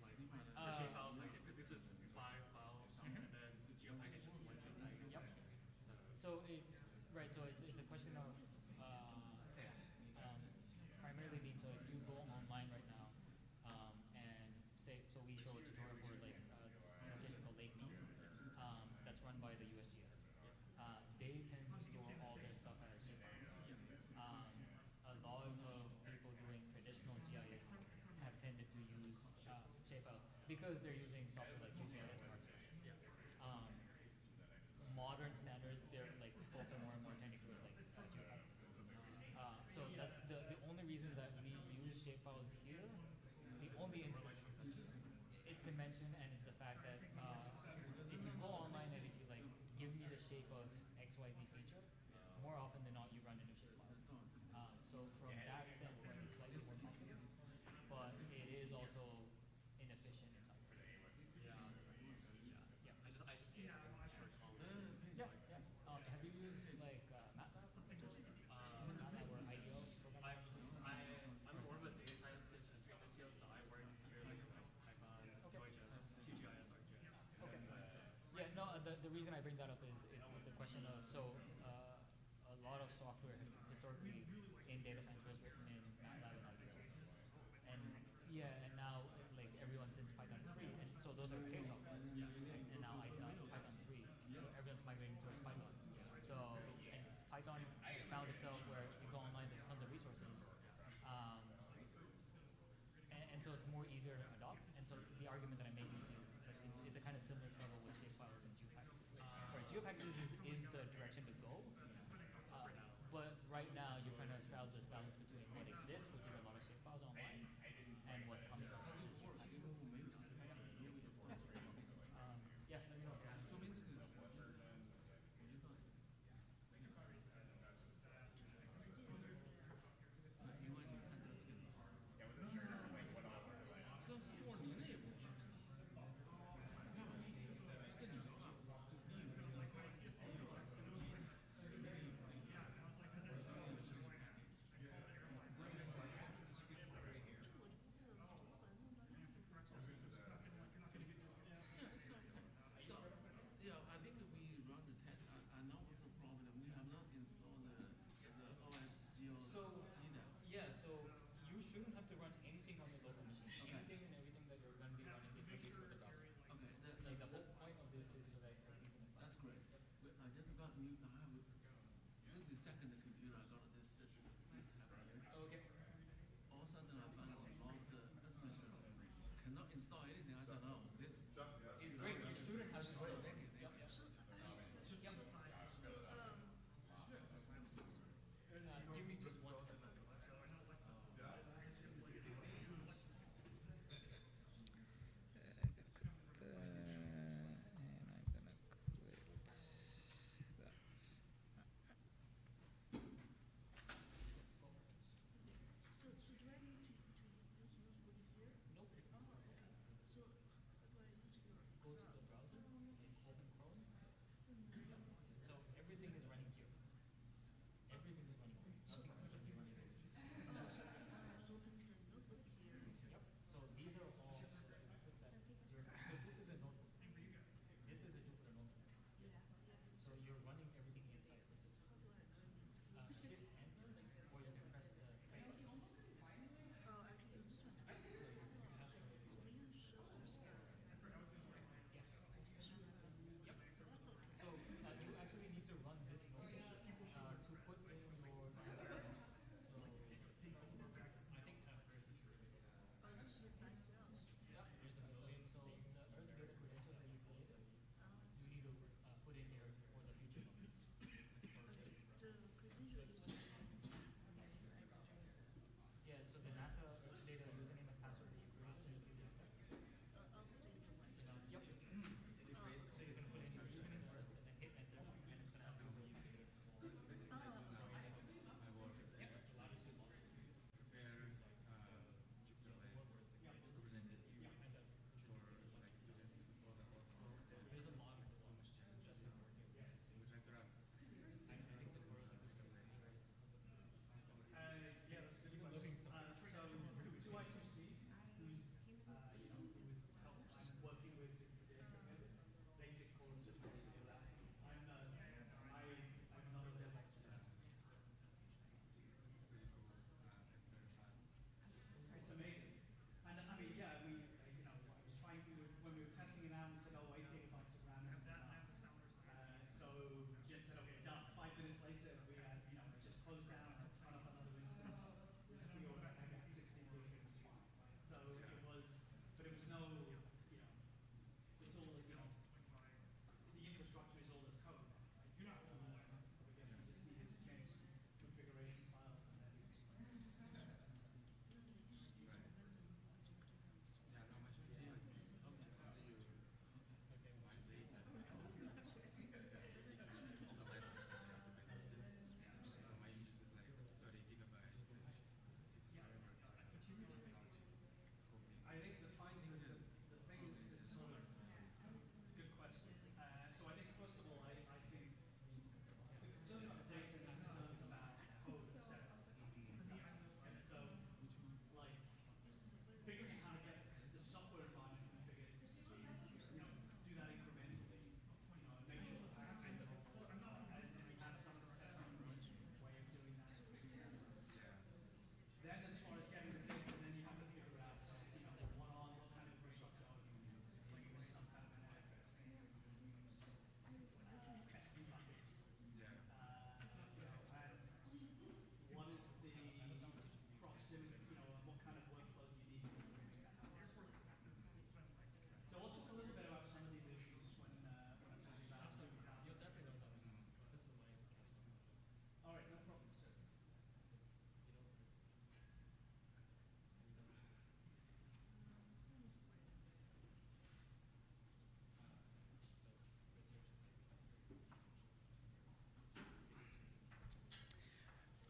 like for shapefiles like it produces 5 files and then GeoPackage is 1 JPEG. Yep. So it's a question of primarily being so if you go online right now and say so we show a tutorial for like an application called Lake Me that's run by because they're using software like QGIS and ArcGIS. Modern standards, they're like folks are more and more tending towards like GeoPack. So that's the only reason that we use shapefiles here. The only it's convention and it's the fact that if you go online and if you like give me the shape of XYZ feature, more often than not you run into shapefile. So from that standpoint, it's slightly more complicated, but it is also inefficient in some ways. Yeah. Yeah. I just hate having short columns. Yeah, yeah. Have you used like MATLAB? MATLAB or IDEO programming? I'm more of a data scientist in this field, so I work purely with like Python, QGIS, ArcGIS. Okay. Yeah, no, the reason I bring that up is it's a question of, so a lot of software historically in data science was written in MATLAB and IDEO. And yeah, and now like everyone since Python is free, and so those are K software. And now Python is free, so everyone's migrating towards Python. So and Python found itself where you go online, there's tons of resources. And so it's more easier to adopt. And so the argument that I'm making is like it's a kind of similar struggle with shapefiles and geopackages. Where geopackages is the direction to go. But right now you're trying to straddle this balance between what exists, which is a lot of shapefiles online, and what's coming up, which is geopackages. Yeah, let me know.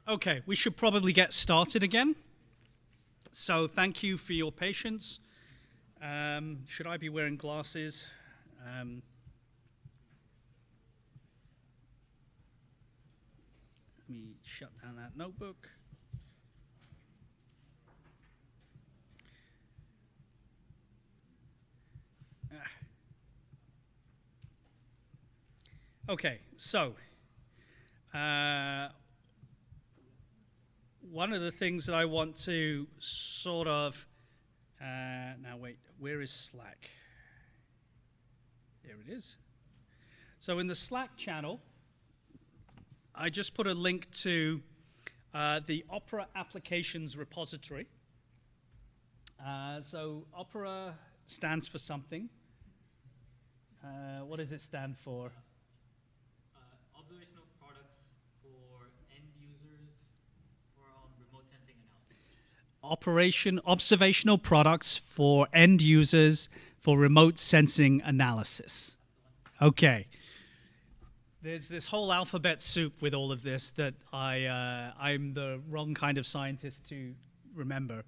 Okay, we should probably get started again. So thank you for your patience. Should I be wearing glasses? Let me shut down that notebook. Okay, so one of the things that I want to sort of, now wait, where is Slack? There it is. So in the Slack channel, I just put a link to the Opera applications repository. So Opera stands for something. What does it stand for? Observational products for end users for remote sensing analysis. Observational products for end users for remote sensing analysis. Okay. There's this whole alphabet soup with all of this that I'm the wrong kind of scientist to remember.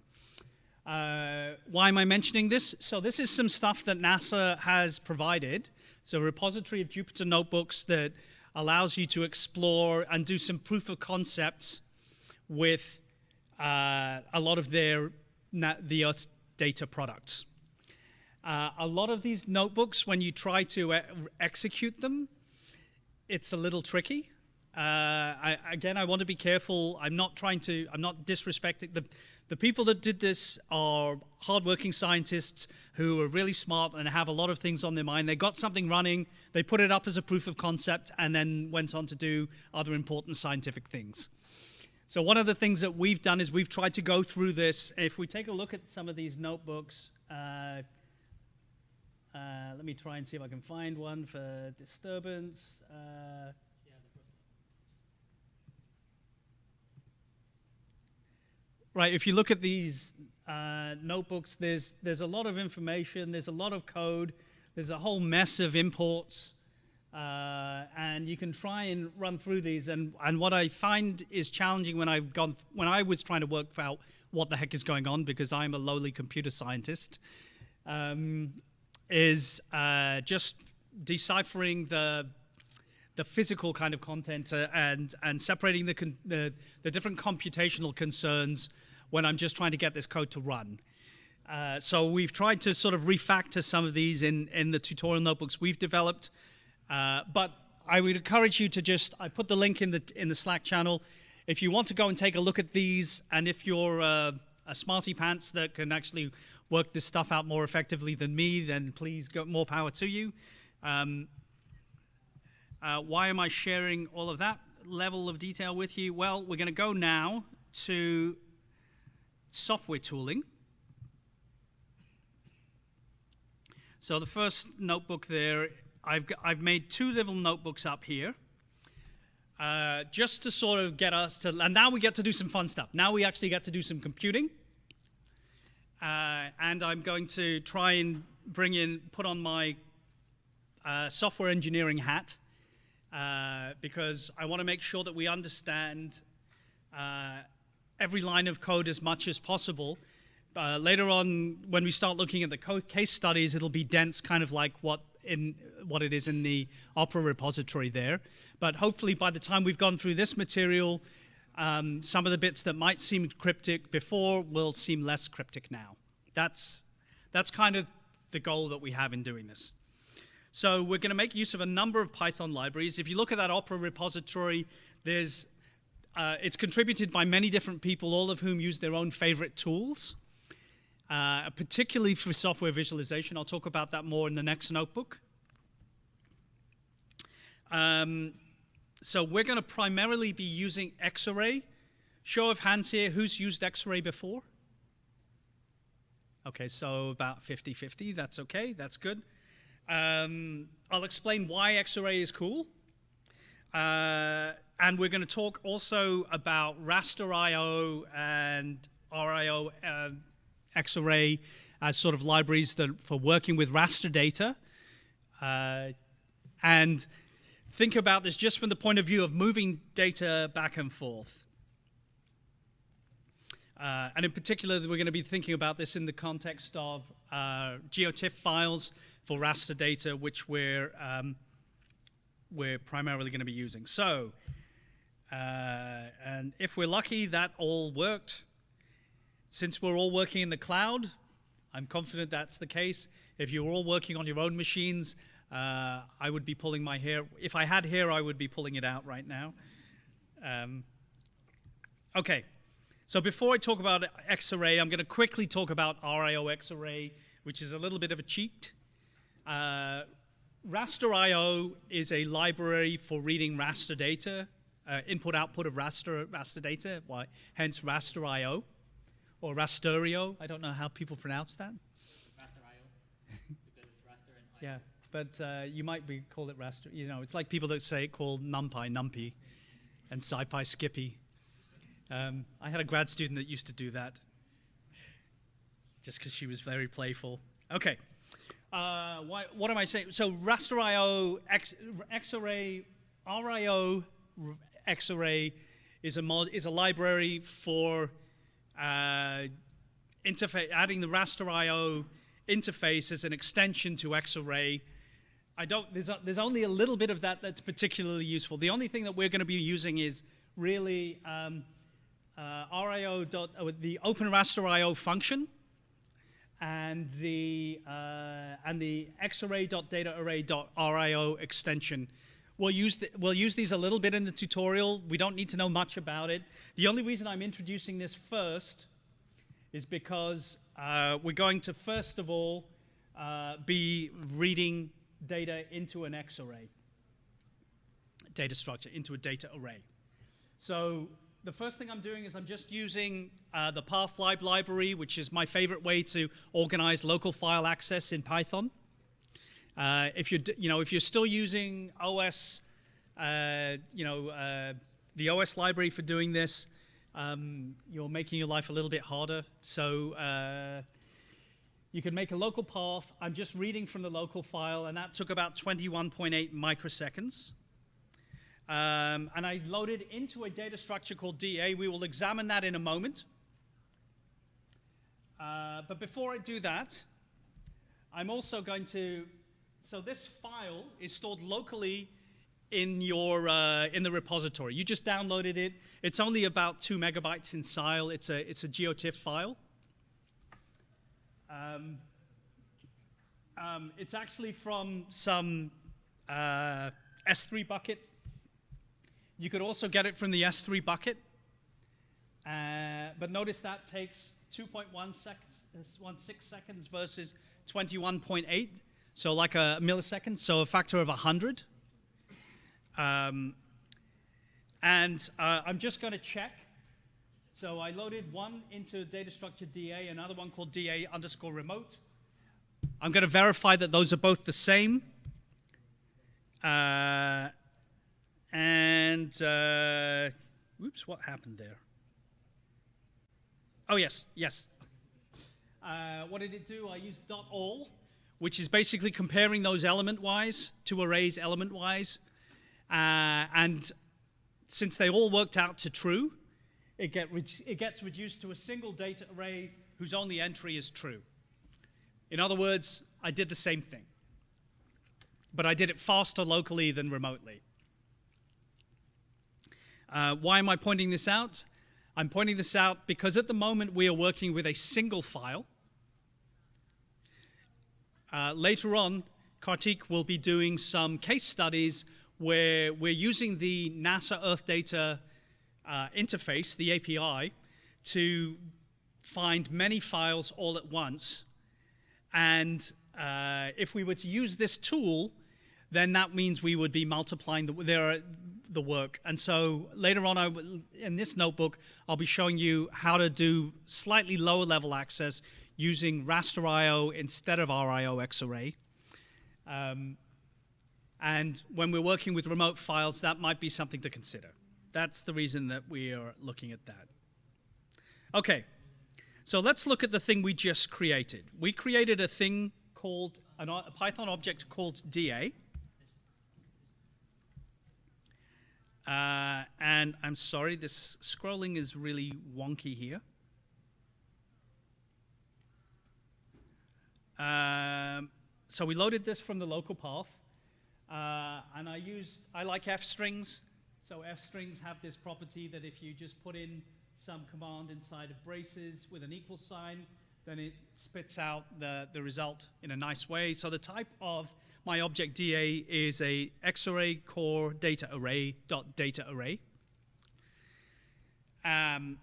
Why am I mentioning this? So this is some stuff that NASA has provided. It's a repository of Jupyter notebooks that allows you to explore and do some proof of concepts with a lot of the Earthdata products. A lot of these notebooks, when you try to execute them, it's a little tricky. Again, I want to be careful. I'm not disrespecting the people that did this are hardworking scientists who are really smart and have a lot of things on their mind. They got something running, they put it up as a proof of concept, and then went on to do other important scientific things. So one of the things that we've done is we've tried to go through this. If we take a look at some of these notebooks, let me try and see if I can find one for disturbance. Right, if you look at these notebooks, there's a lot of information, there's a lot of code, there's a whole mess of imports, and you can try and run through these. And what I find is challenging when I was trying to work out what the heck is going on, because I'm a lowly computer scientist, is just deciphering the physical kind of content and separating the different computational concerns when I'm just trying to get this code to run. So we've tried to sort of refactor some of these in the tutorial notebooks we've developed. But I would encourage you to I put the link in the Slack channel. If you want to go and take a look at these, and if you're a smarty pants that can actually work this stuff out more effectively than me, then please go, more power to you. Why am I sharing all of that level of detail with you? Well, we're going to go now to software tooling. So the first notebook there, I've made two little notebooks up here, just to sort of get us to, and now we get to do some fun stuff. Now we actually get to do some computing. And I'm going to try and put on my software engineering hat, because I want to make sure that we understand every line of code as much as possible. Later on, when we start looking at the case studies, it'll be dense, kind of like what it is in the Opera repository there. But hopefully by the time we've gone through this material, some of the bits that might seem cryptic before will seem less cryptic now. That's kind of the goal that we have in doing this. So we're going to make use of a number of Python libraries. If you look at that Opera repository, it's contributed by many different people, all of whom use their own favorite tools, particularly for software visualization. I'll talk about that more in the next notebook. So we're going to primarily be using Xarray. Show of hands here, who's used Xarray before? Okay, so about 50-50, that's okay, that's good. I'll explain why Xarray is cool. And we're going to talk also about raster IO and RIO Xarray as sort of libraries for working with raster data. And think about this just from the point of view of moving data back and forth. And in particular, we're going to be thinking about this in the context of GeoTIFF files for raster data, which we're primarily going to be using. So, and if we're lucky, that all worked. Since we're all working in the cloud, I'm confident that's the case. If you're all working on your own machines, I would be pulling my hair. If I had hair, I would be pulling it out right now. Okay, so before I talk about Xarray, I'm going to quickly talk about RIO Xarray, which is a little bit of a cheat. Raster.io is a library for reading raster data, input-output of raster data, hence Raster.io, or Rasterio. I don't know how people pronounce that. Raster.io, because it's raster and Yeah, but you might call it raster. You know, it's like people that say it called NumPy, Numpy, and SciPy, Skippy. I had a grad student that used to do that, just because she was very playful. Okay, what am I saying? So Raster.io, Xarray, RIO Xarray is a library for adding the Raster.io interface as an extension to Xarray. There's only a little bit of that that's particularly useful. The only thing that we're going to be using is really the Open Raster.io function and the Xarray.dataarray.rio extension. We'll use these a little bit in the tutorial. We don't need to know much about it. The only reason I'm introducing this first is because we're going to first of all be reading data into an Xarray data structure, into a data array. So the first thing I'm doing is I'm just using the pathlib library, which is my favorite way to organize local file access in Python. If you're still using OS, the OS library for doing this, you're making your life a little bit harder. So you can make a local path. I'm just reading from the local file, and that took about 21.8 microseconds. And I loaded into a data structure called DA. We will examine that in a moment. But before I do that, I'm also going to, so this file is stored locally in the repository. You just downloaded it. It's only about 2 megabytes in style. It's a GeoTIFF file. It's actually from some S3 bucket. You could also get it from the S3 bucket, but notice that takes 2.16 seconds versus 21.8, so like a millisecond, so a factor of 100. And I'm just going to check. So I loaded one into data structure DA, another one called DA_remote. I'm going to verify that those are both the same. Oops, what happened there? Oh, yes. What did it do? I used .all, which is basically comparing those element-wise to arrays element-wise. And since they all worked out to true, it gets reduced to a single data array whose only entry is true. In other words, I did the same thing, but I did it faster locally than remotely. Why am I pointing this out? I'm pointing this out because at the moment we are working with a single file. Later on, Kartik will be doing some case studies where we're using the NASA Earthdata interface, the API, to find many files all at once. And if we were to use this tool, then that means we would be multiplying the work. And so later on, in this notebook, I'll be showing you how to do slightly lower level access using Raster.io instead of RIO Xarray. And when we're working with remote files, that might be something to consider. That's the reason that we are looking at that. Okay, so let's look at the thing we just created. We created a thing called, a Python object called DA. And I'm sorry, this scrolling is really wonky here. So we loaded this from the local path, and I like f strings. So f strings have this property that if you just put in some command inside of braces with an equal sign, then it spits out the result in a nice way. So the type of my object DA is a xarray core data array dot data array. And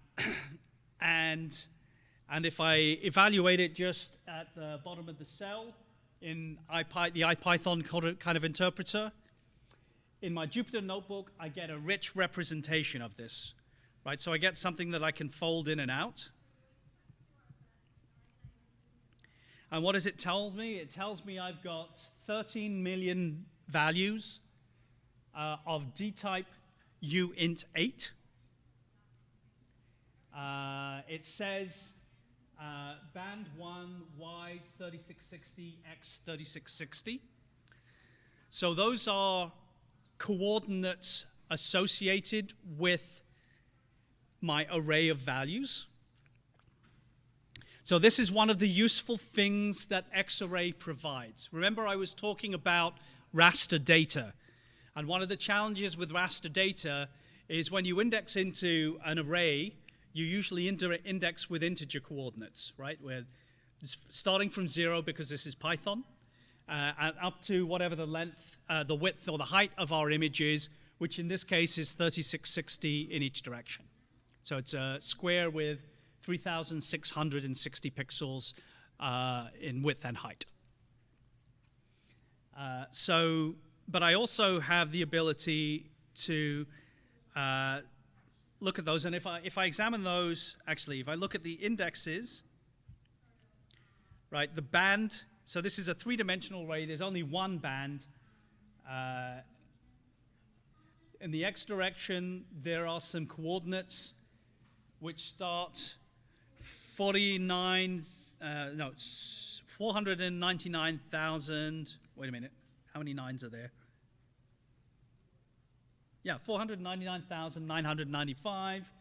if I evaluate it just at the bottom of the cell in the IPython kind of interpreter, in my Jupyter notebook, I get a rich representation of this, right? So I get something that I can fold in and out. And what does it tell me? It tells me I've got 13 million values of D-type uint8. It says band 1 Y3660 X3660. So those are coordinates associated with my array of values. So this is one of the useful things that Xarray provides. Remember, I was talking about raster data. And one of the challenges with raster data is when you index into an array, you usually index with integer coordinates, right? Where starting from 0, because this is Python, and up to whatever the length, the width or the height of our image is, which in this case is 3660 in each direction. So it's a square with 3,660 pixels in width and height. But I also have the ability to look at those, and if I examine those, actually, if I look at the indexes, right, the band, so this is a three-dimensional array, there's only one band. In the x direction, there are some coordinates which start 499,000, wait a minute, how many nines are there? Yeah, 499,995,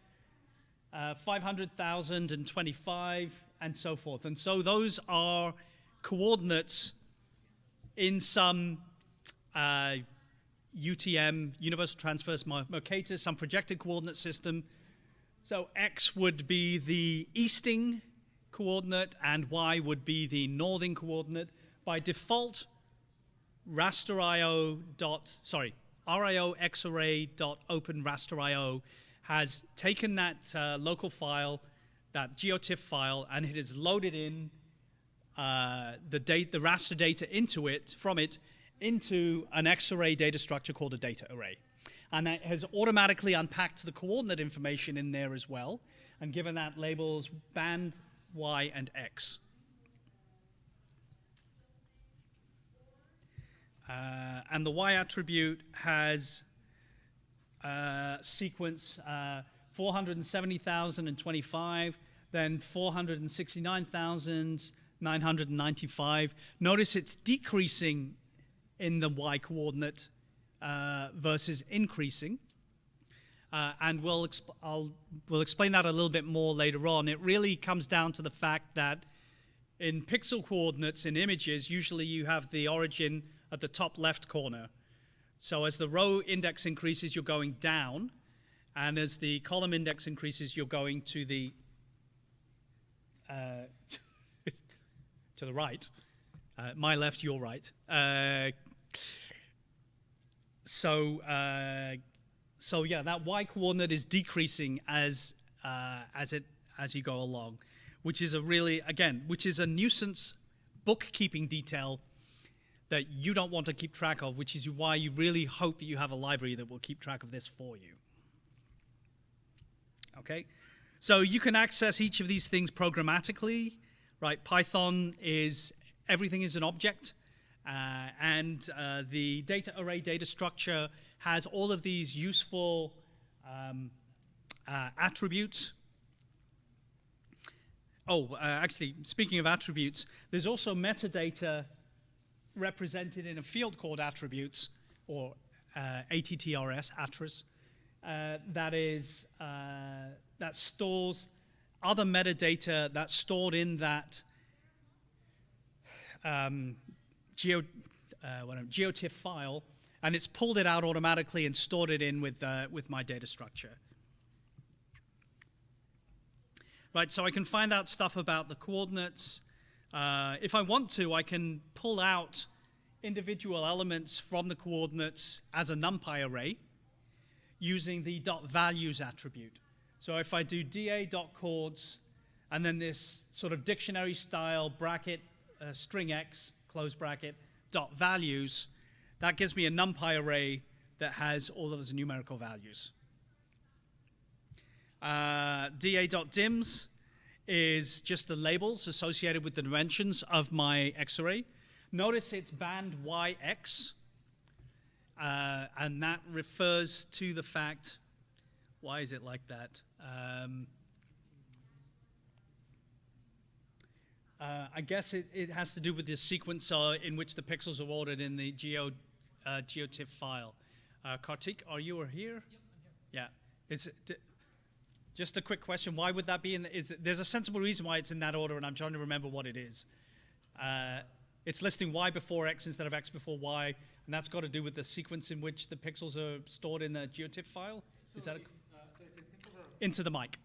500,025, and so forth. And so those are coordinates in some UTM, Universal Transverse Mercator, some projected coordinate system. So X would be the easting coordinate and Y would be the northing coordinate. By default, RIO_xarray.openRasterIO has taken that local file, that geotiff file, and it has loaded in the raster data from it into an Xarray data structure called a data array. And that has automatically unpacked the coordinate information in there as well, and given that labels band, Y, and X. And the Y attribute has sequence 470,025, then 469,995. Notice it's decreasing in the Y coordinate versus increasing. And we'll explain that a little bit more later on. It really comes down to the fact that in pixel coordinates in images, usually you have the origin at the top left corner. So as the row index increases, you're going down. And as the column index increases, you're going to the to the right. My left, your right. So yeah, that Y coordinate is decreasing as you go along, which is a nuisance bookkeeping detail that you don't want to keep track of, which is why you really hope that you have a library that will keep track of this for you. Okay, so you can access each of these things programmatically, right? Python is everything is an object. And the data array data structure has all of these useful attributes. Actually, speaking of attributes, there's also metadata represented in a field called attributes, or ATTRS, attributes, that stores other metadata that's stored in that GeoTIFF file, and it's pulled it out automatically and stored it in with my data structure. Right, so I can find out stuff about the coordinates. If I want to, I can pull out individual elements from the coordinates as a NumPy array using the .values attribute. So if I do da.chords and then this sort of dictionary style bracket string x close bracket .values, that gives me a NumPy array that has all of those numerical values. da.dims is just the labels associated with the dimensions of my X array. Notice it's band YX, and that refers to the fact, why is it like that? I guess it has to do with the sequence in which the pixels are ordered in the GeoTIFF file. Kartik, are you here? Yep, I'm here. Yeah. Just a quick question, why would that be in there's a sensible reason why it's in that order, and I'm trying to remember what it is. It's listing Y before X instead of X before Y, and that's got to do with the sequence in which the pixels are stored in the GeoTIFF file? So Is that if the pixels are into the mic?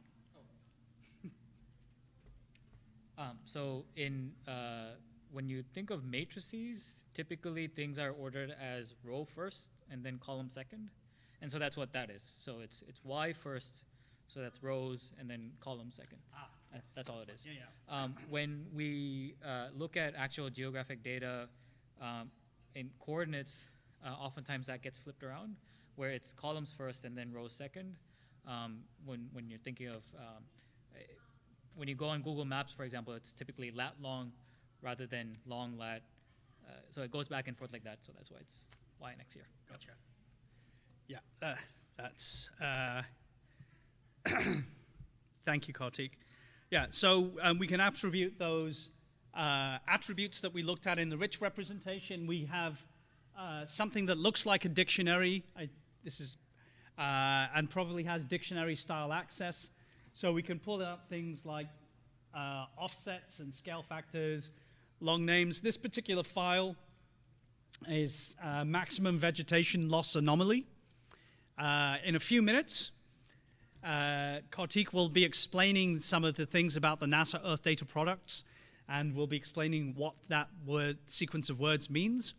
So when you think of matrices, typically things are ordered as row first and then column second, and so that's what that is. So it's Y first, so that's rows, and then column second. That's all it is. Yeah. When we look at actual geographic data in coordinates, oftentimes that gets flipped around, where it's columns first and then rows second. When you're thinking of, when you go on Google Maps, for example, it's typically lat long rather than long lat. So it goes back and forth like that, so that's why it's Y and X here. Gotcha. Yeah, that's... Thank you, Kartik. Yeah, so we can attribute those attributes that we looked at in the rich representation. We have something that looks like a dictionary. And probably has dictionary style access. So we can pull out things like offsets and scale factors, long names. This particular file is maximum vegetation loss anomaly. In a few minutes, Kartik will be explaining some of the things about the NASA Earthdata products, and we'll be explaining what that sequence of words means.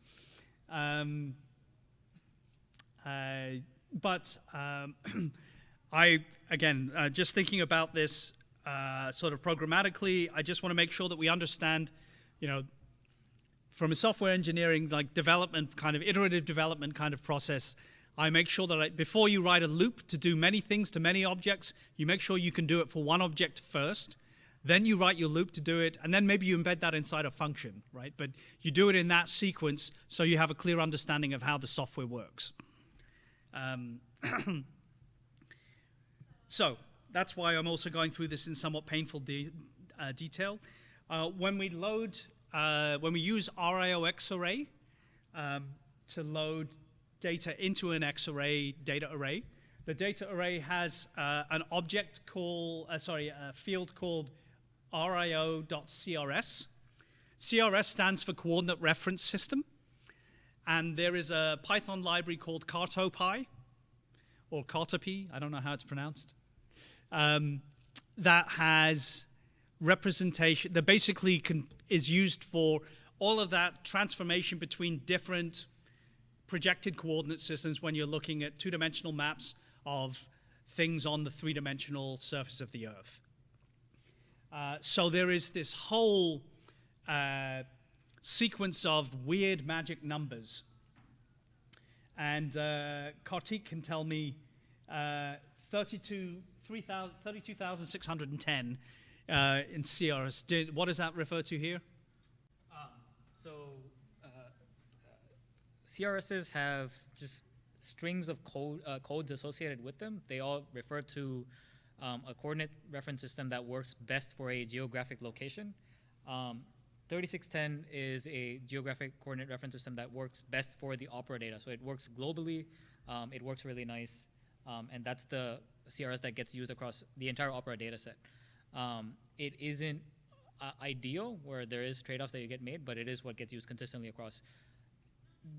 Just thinking about this sort of programmatically, I just want to make sure that we understand, from a software engineering development kind of iterative development kind of process, I make sure that before you write a loop to do many things to many objects, you make sure you can do it for one object first, then you write your loop to do it, and then maybe you embed that inside a function, right? But you do it in that sequence so you have a clear understanding of how the software works. So that's why I'm also going through this in somewhat painful detail. When we use RIO-X array to load data into an X array data array, the data array has an object called, a field called rio.crs. CRS stands for Coordinate Reference System, and there is a Python library called CartoPy, or Cartopy, I don't know how it's pronounced, that has representation, that basically is used for all of that transformation between different projected coordinate systems when you're looking at two-dimensional maps of things on the three-dimensional surface of the Earth. So there is this whole sequence of weird magic numbers. And Kartik can tell me 32,610 in CRS. What does that refer to here? CRSs have just strings of codes associated with them. They all refer to a coordinate reference system that works best for a geographic location. 3610 is a geographic coordinate reference system that works best for the opera data. So it works globally, it works really nice, and that's the CRS that gets used across the entire opera data set. It isn't ideal, where there is trade-offs that you get made, but it is what gets used consistently across.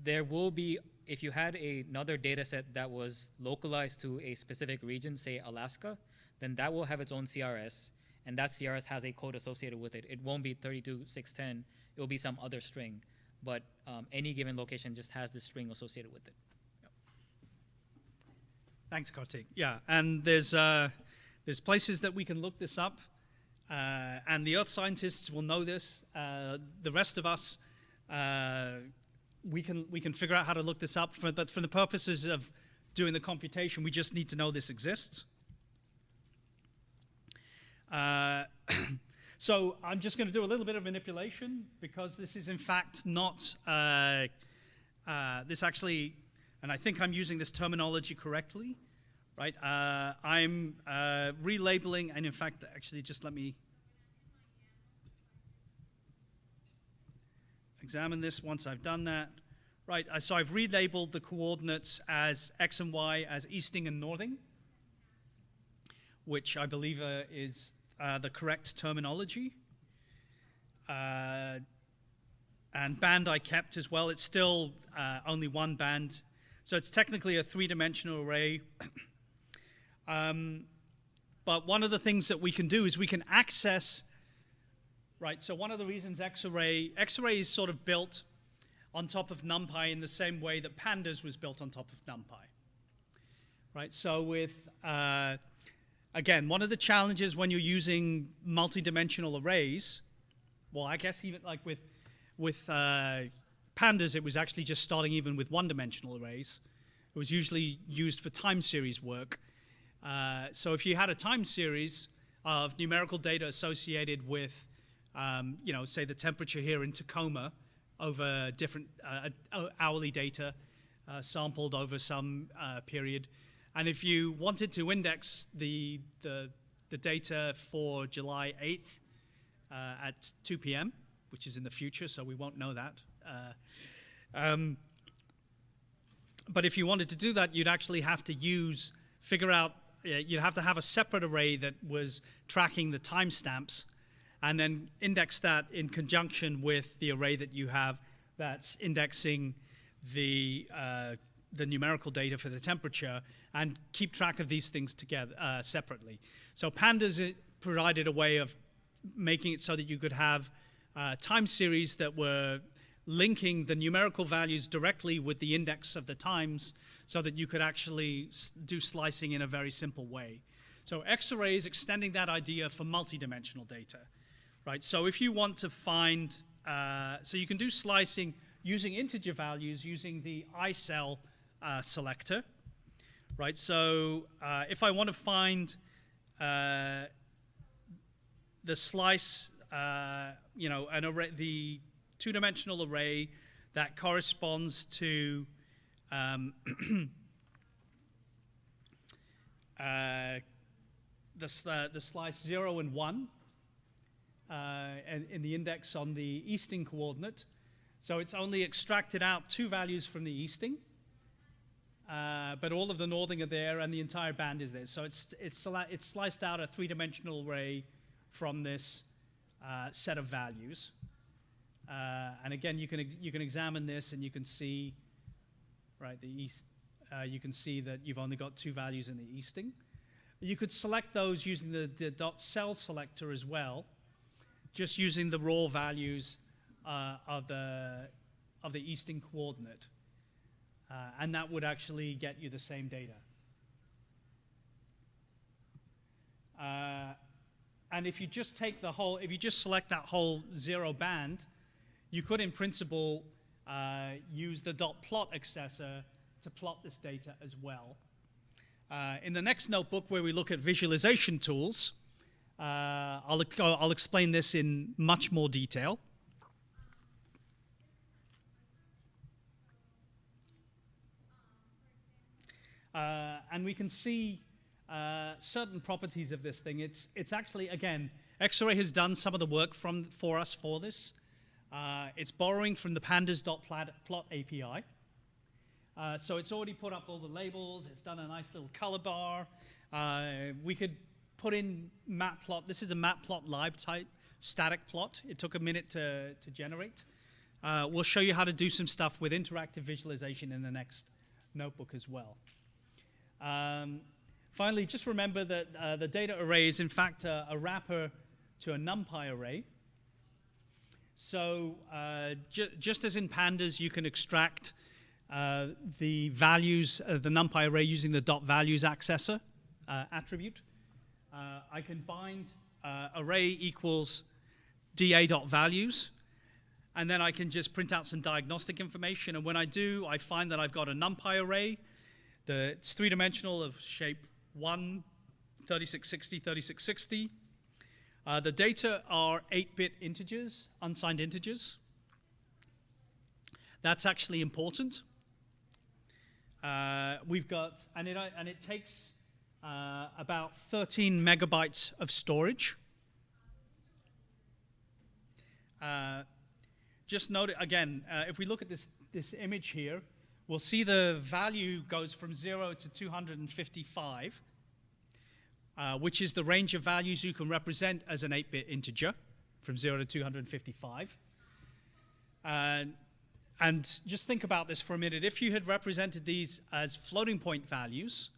There will be, if you had another data set that was localized to a specific region, say Alaska, then that will have its own CRS, and that CRS has a code associated with it. It won't be 32610, it will be some other string, but any given location just has this string associated with it. Thanks, Kartik. Yeah, and there's places that we can look this up, and the Earth scientists will know this. The rest of us, we can figure out how to look this up, but for the purposes of doing the computation, we just need to know this exists. So I'm just going to do a little bit of manipulation, because this is in fact not, this actually, and I think I'm using this terminology correctly, right? I'm relabeling, and in fact, actually just let me examine this once I've done that. Right, so I've relabeled the coordinates as x and y as easting and northing, which I believe is the correct terminology. And band I kept as well. It's still only one band. So it's technically a three-dimensional array. But one of the things that we can do is we can access, right, so one of the reasons X-array is sort of built on top of NumPy in the same way that Pandas was built on top of NumPy. Right, so with, again, one of the challenges when you're using multi-dimensional arrays, well, I guess even like with Pandas, it was actually just starting even with one-dimensional arrays. It was usually used for time series work. So if you had a time series of numerical data associated with, you know, say the temperature here in Tacoma, over different hourly data sampled over some period. And if you wanted to index the data for July 8th at 2 p.m., which is in the future, so we won't know that. But if you wanted to do that, you'd actually have to figure out, you'd have to have a separate array that was tracking the timestamps, and then index that in conjunction with the array that you have that's indexing the numerical data for the temperature, and keep track of these things together separately. So Pandas provided a way of making it so that you could have time series that were linking the numerical values directly with the index of the times, so that you could actually do slicing in a very simple way. So X-array is extending that idea for multidimensional data. Right, so if you want to find, so you can do slicing using integer values using the iCell selector, right? So if I want to find the slice, you know, an array, the two-dimensional array that corresponds to the slice 0 and 1, and in the index on the easting coordinate. So it's only extracted out two values from the easting, but all of the northing are there and the entire band is there. So it's sliced out a three-dimensional array from this set of values. And again, you can examine this and you can see, right, you can see that you've only got two values in the easting. You could select those using the .cell selector as well, just using the raw values of the easting coordinate, and that would actually get you the same data. And if you just take if you just select that whole 0 band, you could, in principle, use the .plot accessor to plot this data as well. In the next notebook, where we look at visualization tools, I'll explain this in much more detail. And we can see certain properties of this thing. It's actually, again, X-Array has done some of the work for us for this. It's borrowing from the pandas.plot API. So it's already put up all the labels. It's done a nice little color bar. We could put in matplot. This is a matplot live type, static plot. It took a minute to generate. We'll show you how to do some stuff with interactive visualization in the next notebook as well. Finally, just remember that the data array is in fact a wrapper to a NumPy array. So just as in pandas, you can extract the values of the NumPy array using the .values accessor attribute. I can bind array equals da.values, and then I can just print out some diagnostic information. And when I do, I find that I've got a NumPy array. It's three-dimensional of shape 1, 3660, 3660. The data are 8-bit integers, unsigned integers. That's actually important. We've got, and it takes about 13 megabytes of storage. Just note it again, if we look at this image here, we'll see the value goes from 0 to 255, which is the range of values you can represent as an 8-bit integer, from 0 to 255. And just think about this for a minute. If you had represented these as floating point values,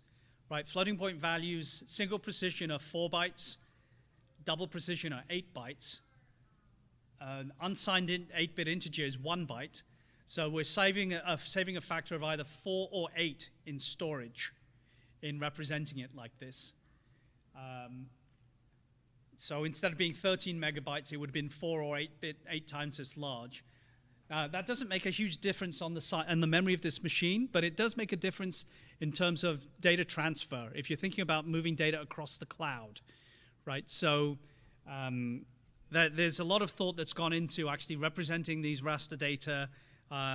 right? Floating point values, single precision are 4 bytes, double precision are 8 bytes. An unsigned 8-bit integer is 1 byte. So we're saving a factor of either 4 or 8 in storage in representing it like this. So instead of being 13 megabytes, it would have been 4 or 8 times as large. That doesn't make a huge difference on the memory of this machine, but it does make a difference in terms of data transfer, if you're thinking about moving data across the cloud, right? So there's a lot of thought that's gone into actually representing these raster data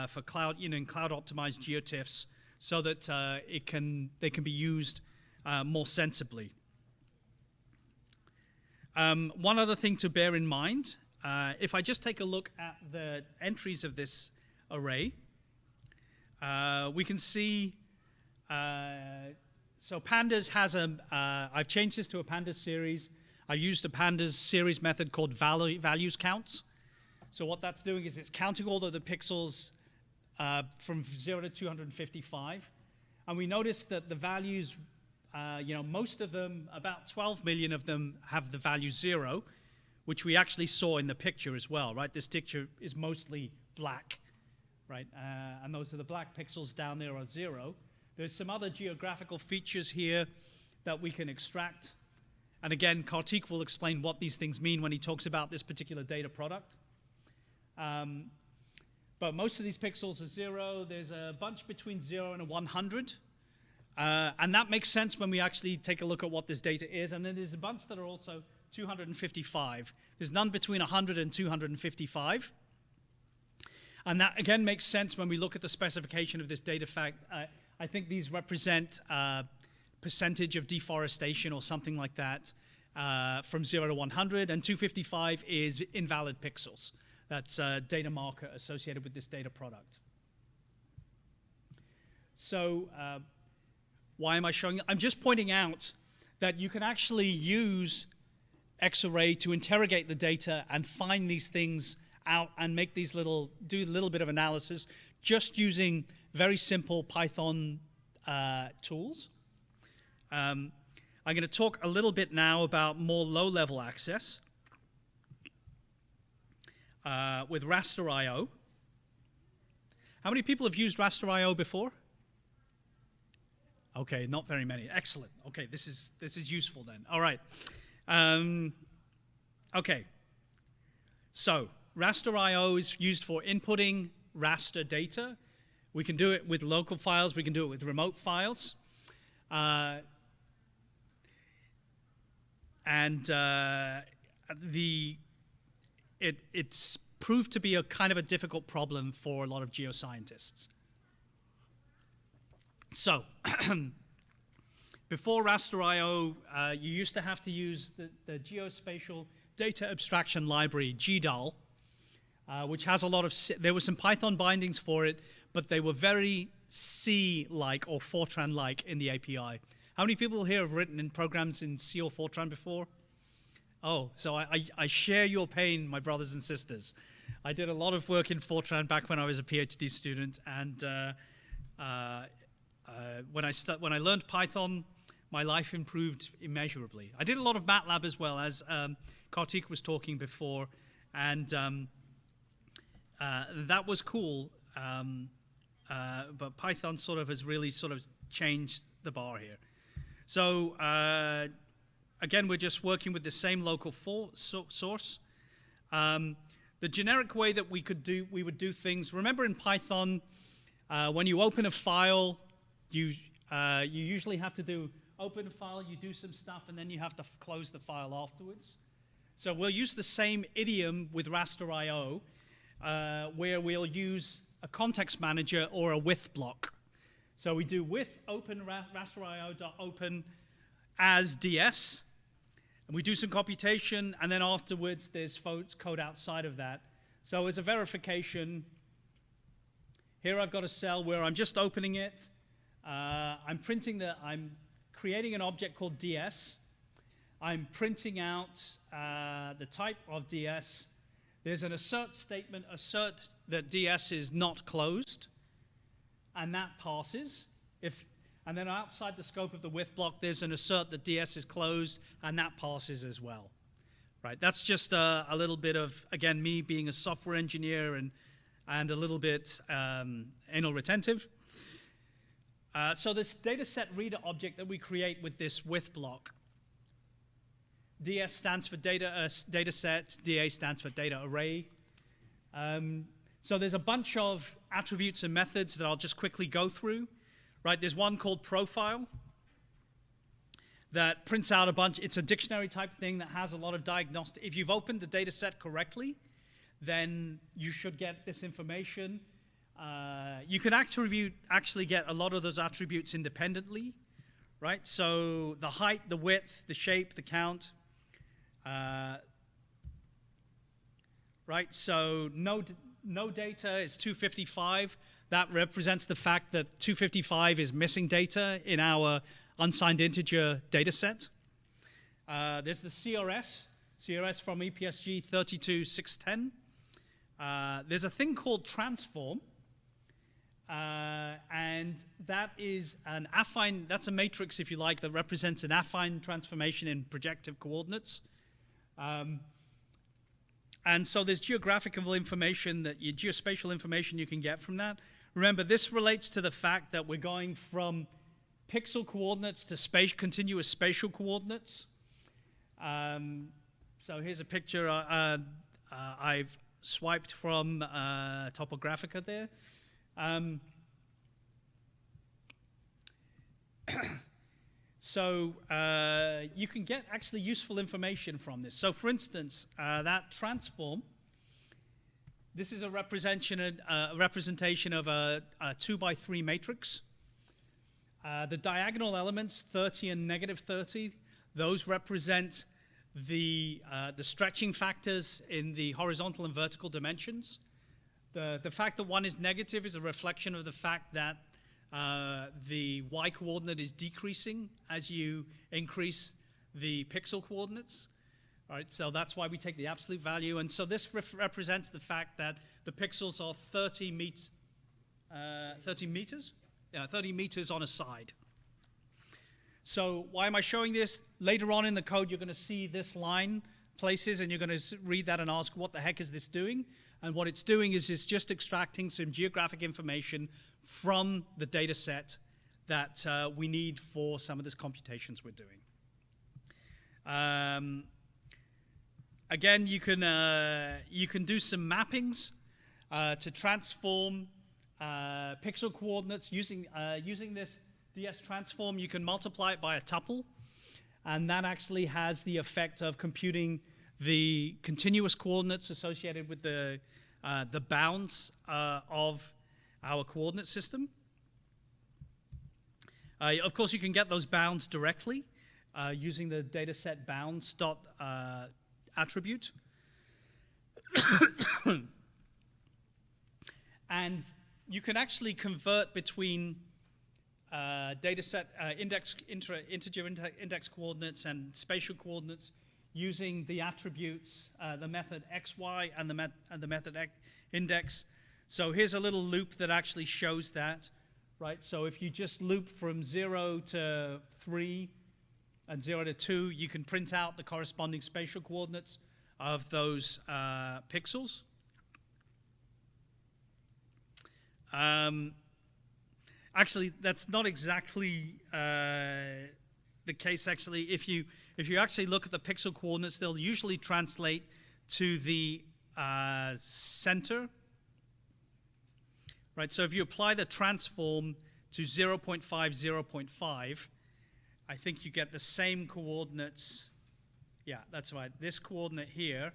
for cloud, in cloud-optimized GeoTIFFs, so that they can be used more sensibly. One other thing to bear in mind, if I just take a look at the entries of this array, we can see, so pandas has I've changed this to a pandas series. I've used a pandas series method called values counts. So what that's doing is it's counting all of the pixels from 0 to 255. And we notice that the values, most of them, about 12 million of them have the value 0, which we actually saw in the picture as well, right? This picture is mostly black, right? And those are the black pixels down there are 0. There's some other geographical features here that we can extract. And again, Kartik will explain what these things mean when he talks about this particular data product. But most of these pixels are 0. There's a bunch between 0 and 100. And that makes sense when we actually take a look at what this data is. And then there's a bunch that are also 255. There's none between 100 and 255. And that, again, makes sense when we look at the specification of this data fact. I think these represent percentage of deforestation or something like that from 0 to 100. And 255 is invalid pixels. That's a data marker associated with this data product. So why am I showing it? I'm just pointing out that you can actually use Xarray to interrogate the data and find these things out and make these do a little bit of analysis just using very simple Python tools. I'm going to talk a little bit now about more low-level access with Raster.io. How many people have used Raster.io before? Okay, not very many. Excellent. Okay, this is useful then. All right. Okay. So Raster.io is used for inputting raster data. We can do it with local files. We can do it with remote files. It's proved to be a kind of a difficult problem for a lot of geoscientists. So, before Raster.io, you used to have to use the Geospatial Data Abstraction Library, GDAL, which has a lot of, there were some Python bindings for it, but they were very C-like or Fortran-like in the API. How many people here have written in programs in C or Fortran before? Oh, so I share your pain, my brothers and sisters. I did a lot of work in Fortran back when I was a PhD student, and when I learned Python, my life improved immeasurably. I did a lot of MATLAB as well, as Kartik was talking before, and that was cool. But Python sort of has really sort of changed the bar here. So again, we're just working with the same local source. The generic way that we would do things. Remember in Python, when you open a file, you usually have to open a file, you do some stuff, and then you have to close the file afterwards. So we'll use the same idiom with raster.io, where we'll use a context manager or a with block. So we do with open raster.io.open as ds, and we do some computation, and then afterwards there's code outside of that. So as a verification, here I've got a cell where I'm just opening it. I'm creating an object called ds. I'm printing out the type of ds. There's an assert statement, assert that ds is not closed, and that passes. And then outside the scope of the with block, there's an assert that ds is closed, and that passes as well. Right? That's just a little bit of, again, me being a software engineer and a little bit anal retentive. So this dataset reader object that we create with this with block, DS stands for dataset, DA stands for data array. So there's a bunch of attributes and methods that I'll just quickly go through. Right, there's one called profile that prints out a bunch. It's a dictionary type thing that has a lot of diagnostic. If you've opened the dataset correctly, then you should get this information. You can actually get a lot of those attributes independently, right? So the height, the width, the shape, the count. Right, so no data is 255. That represents the fact that 255 is missing data in our unsigned integer data set. There's the CRS from EPSG 32610. There's a thing called transform, and that is an affine, that's a matrix, if you like, that represents an affine transformation in projective coordinates. And so there's geographical information, geospatial information you can get from that. Remember, this relates to the fact that we're going from pixel coordinates to continuous spatial coordinates. So here's a picture I've swiped from Topographica there. So you can get actually useful information from this. So for instance, that transform, this is a representation of a 2x3 matrix. The diagonal elements, 30 and negative 30, those represent the stretching factors in the horizontal and vertical dimensions. The fact that one is negative is a reflection of the fact that the y coordinate is decreasing as you increase the pixel coordinates. All right, so that's why we take the absolute value. And so this represents the fact that the pixels are 30 meters? Yeah, 30 meters on a side. So why am I showing this? Later on in the code, you're going to see this line places, and you're going to read that and ask, what the heck is this doing? And what it's doing is it's just extracting some geographic information from the data set that we need for some of these computations we're doing. Again, you can do some mappings to transform pixel coordinates using this DS transform. You can multiply it by a tuple, and that actually has the effect of computing the continuous coordinates associated with the bounds of our coordinate system. Of course, you can get those bounds directly using the dataset bounds attribute. And you can actually convert between dataset integer index coordinates and spatial coordinates using the attributes, the method xy and the method index. So here's a little loop that actually shows that, right? So if you just loop from 0 to 3 and 0 to 2, you can print out the corresponding spatial coordinates of those pixels. Actually, that's not exactly the case. Actually, if you actually look at the pixel coordinates, they'll usually translate to the center. Right. So if you apply the transform to 0.5, 0.5, I think you get the same coordinates. Yeah, that's right. This coordinate here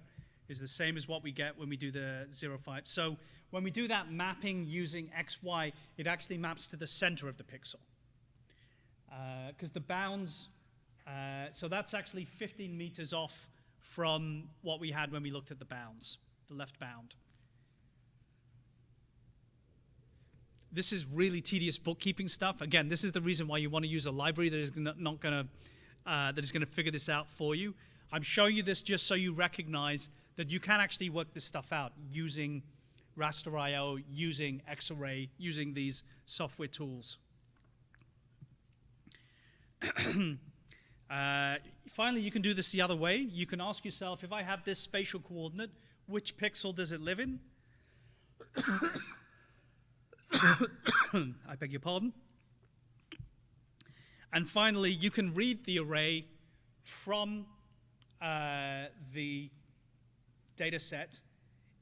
is the same as what we get when we do the 0.5. So when we do that mapping using xy, it actually maps to the center of the pixel. Because the bounds, so that's actually 15 meters off from what we had when we looked at the bounds, the left bound. This is really tedious bookkeeping stuff. Again, this is the reason why you want to use a library that is not going to that is going to figure this out for you. I'm showing you this just so you recognize that you can actually work this stuff out using raster.io, using Xarray, using these software tools. Finally, you can do this the other way. You can ask yourself, if I have this spatial coordinate, which pixel does it live in? I beg your pardon. And finally, you can read the array from the data set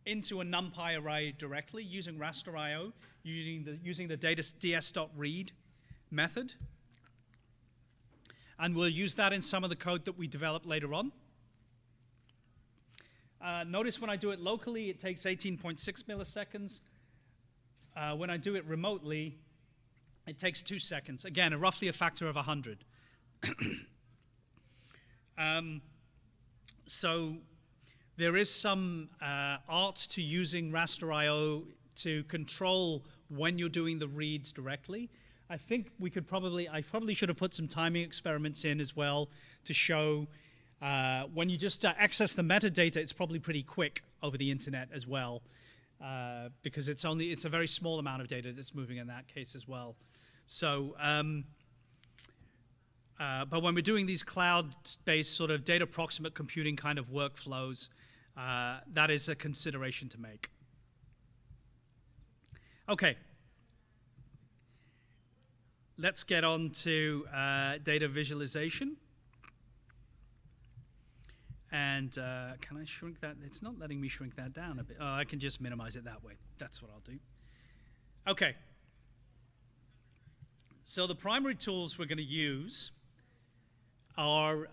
into a NumPy array directly using raster.io, using the ds.read method. And we'll use that in some of the code that we develop later on. Notice when I do it locally, it takes 18.6 milliseconds. When I do it remotely, it takes 2 seconds. Again, roughly a factor of 100. So there is some art to using raster.io to control when you're doing the reads directly. I think I probably should have put some timing experiments in as well to show when you just access the metadata, it's probably pretty quick over the internet as well. Because it's a very small amount of data that's moving in that case as well. So, but when we're doing these cloud-based sort of data proximate computing kind of workflows, that is a consideration to make. Okay. Let's get on to data visualization. And can I shrink that? It's not letting me shrink that down a bit. Oh, I can just minimize it that way. That's what I'll do. Okay. So the primary tools we're going to use are,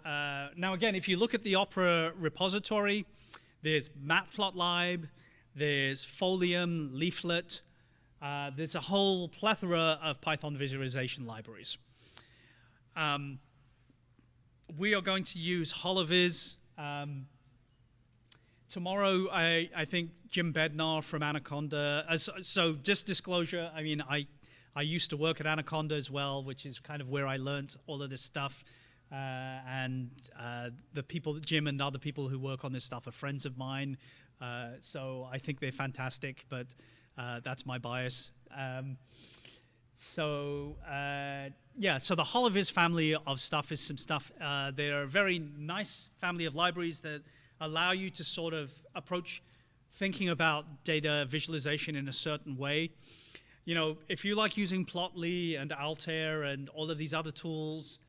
now again, if you look at the Opera repository, there's Matplotlib, there's Folium, Leaflet, there's a whole plethora of Python visualization libraries. We are going to use Holoviz. Tomorrow, I think Jim Bednar from Anaconda. So just disclosure, I mean, I used to work at Anaconda as well, which is kind of where I learned all of this stuff. And the people, Jim and other people who work on this stuff are friends of mine. So I think they're fantastic, but that's my bias. So the Holoviz family of stuff is some stuff. They're a very nice family of libraries that allow you to sort of approach thinking about data visualization in a certain way. You know, if you like using Plotly and Altair and all of these other tools,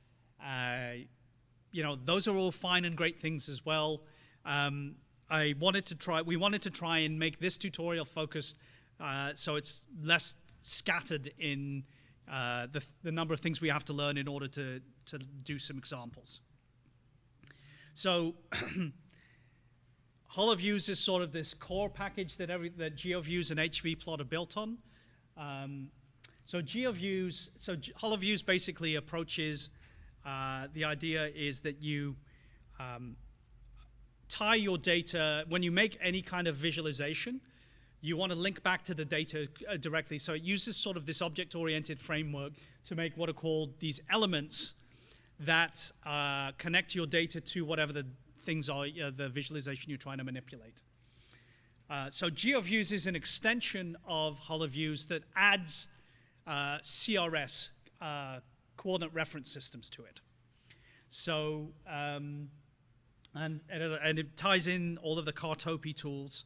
you know, those are all fine and great things as well. We wanted to try and make this tutorial focused so it's less scattered in the number of things we have to learn in order to do some examples. So Holoviews is sort of this core package that GeoViews and HVplot are built on. Holoviews basically approaches, the idea is that you tie your data, when you make any kind of visualization, you want to link back to the data directly. So it uses sort of this object-oriented framework to make what are called these elements that connect your data to whatever the things are, the visualization you're trying to manipulate. So GeoViews is an extension of HoloViews that adds CRS, coordinate reference systems, to it. So, and it ties in all of the Cartopy tools.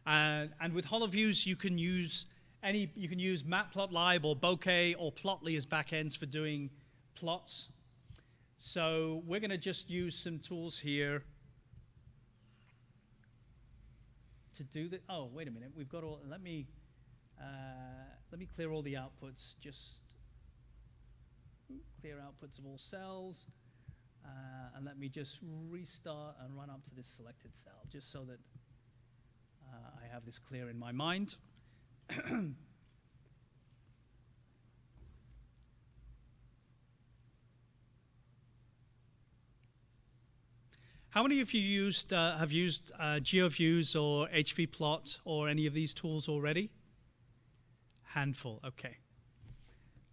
And with HoloViews, you can use Matplotlib or Bokeh or Plotly as backends for doing plots. So we're going to just use some tools here to do that. Oh, wait a minute. We've got all. Let me clear all the outputs. Just clear outputs of all cells, and let me just restart and run up to this selected cell, just so that I have this clear in my mind. How many of you have used GeoViews or HVPlot or any of these tools already? Handful, okay.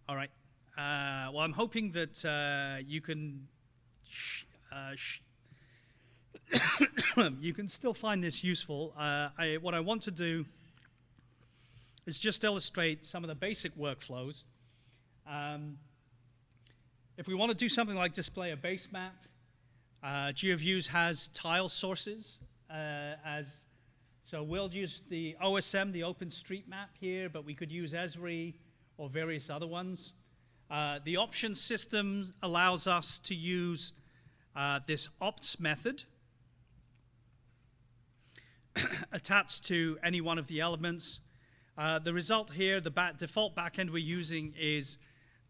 All right. Well, I'm hoping that you can you can still find this useful. What I want to do is just illustrate some of the basic workflows. If we want to do something like display a base map, GeoViews has tile sources so we'll use the OSM, the OpenStreetMap here, but we could use Esri or various other ones. The option system allows us to use this opts method attached to any one of the elements. The result here, the default backend we're using is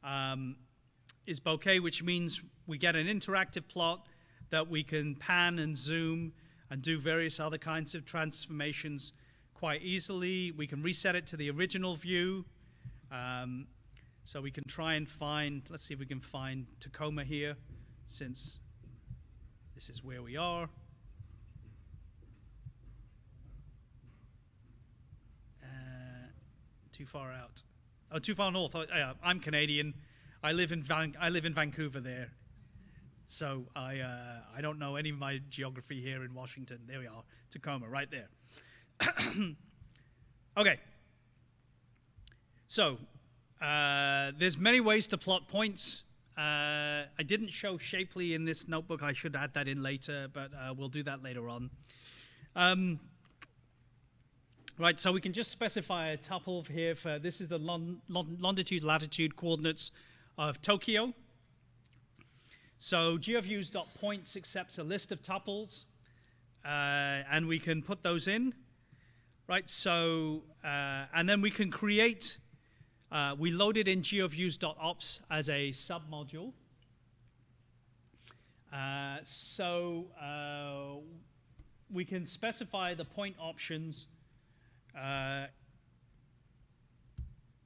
Bokeh, which means we get an interactive plot that we can pan and zoom and do various other kinds of transformations quite easily. We can reset it to the original view. So we can try and find, let's see if we can find Tacoma here, since this is where we are. Too far out. Oh, too far north. Oh, yeah, I'm Canadian. I live in Vancouver there. So I don't know any of my geography here in Washington. There we are, Tacoma, right there. Okay. So there's many ways to plot points. I didn't show Shapely in this notebook. I should add that in later, but we'll do that later on. Right, so we can just specify a tuple here for, this is the longitude, latitude coordinates of Tokyo. So geoviews.points accepts a list of tuples, and we can put those in, right? So, and then we can create, we load it in geoviews.ops as a submodule. We can specify the point options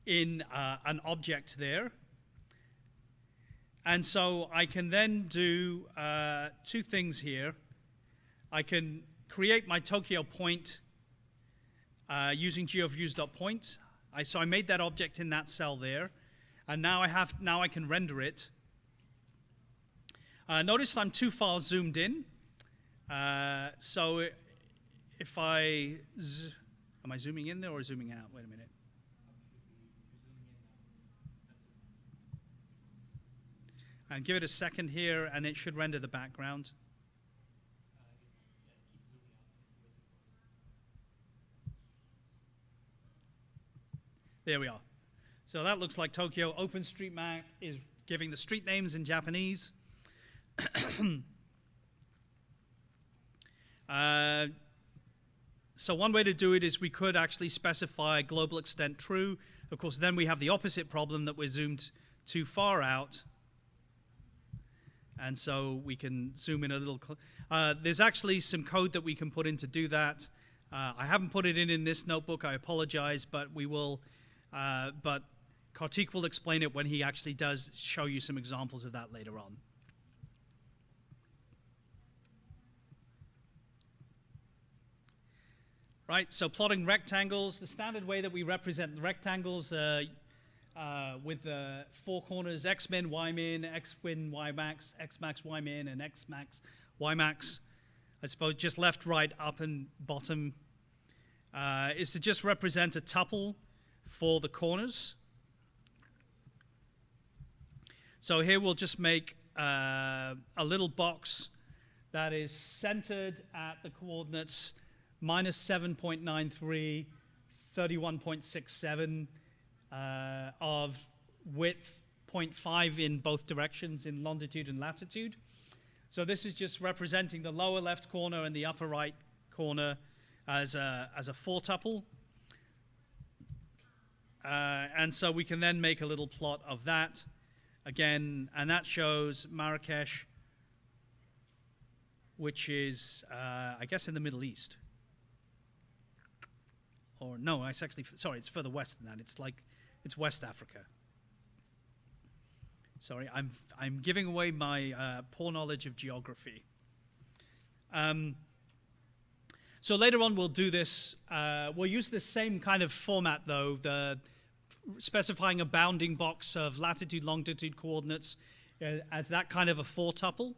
in an object there. And so I can then do two things here. I can create my Tokyo point using geoviews.point. So I made that object in that cell there, and now I can render it. Notice I'm too far zoomed in. So if I am I zooming in there or zooming out? Wait a minute. And give it a second here, and it should render the background. There we are. So that looks like Tokyo. OpenStreetMap is giving the street names in Japanese. So one way to do it is we could actually specify global extent true. Of course, then we have the opposite problem that we're zoomed too far out. And so we can zoom in a little. There's actually some code that we can put in to do that. I haven't put it in this notebook. I apologize, but we will. But Kartik will explain it when he actually does show you some examples of that later on. Right, so plotting rectangles, the standard way that we represent the rectangles with four corners, xmin, ymin, xwin, ymax, xmax, ymin, and xmax, ymax. I suppose just left, right, up, and bottom, is to just represent a tuple for the corners. So here we'll just make a little box that is centered at the coordinates minus 7.93, 31.67 of width 0.5 in both directions in longitude and latitude. So this is just representing the lower left corner and the upper right corner as a 4-tuple. And so we can then make a little plot of that again, and that shows Marrakesh, which is, I guess, in the Middle East. Or no, it's actually, sorry, it's further west than that. It's West Africa. Sorry, I'm giving away my poor knowledge of geography. So later on we'll do this. We'll use the same kind of format though, specifying a bounding box of latitude, longitude coordinates as that kind of a 4-tuple.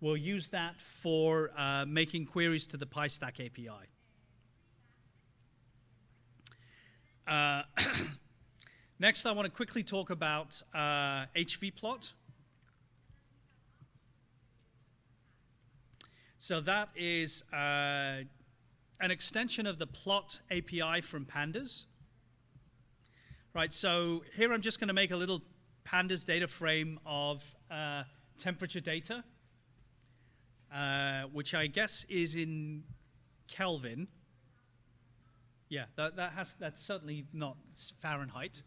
We'll use that for making queries to the PyStack API. Next, I want to quickly talk about hvplot. So that is an extension of the plot API from Pandas. Right, so here I'm just going to make a little Pandas data frame of temperature data, which I guess is in Kelvin. Yeah, that's certainly not Fahrenheit.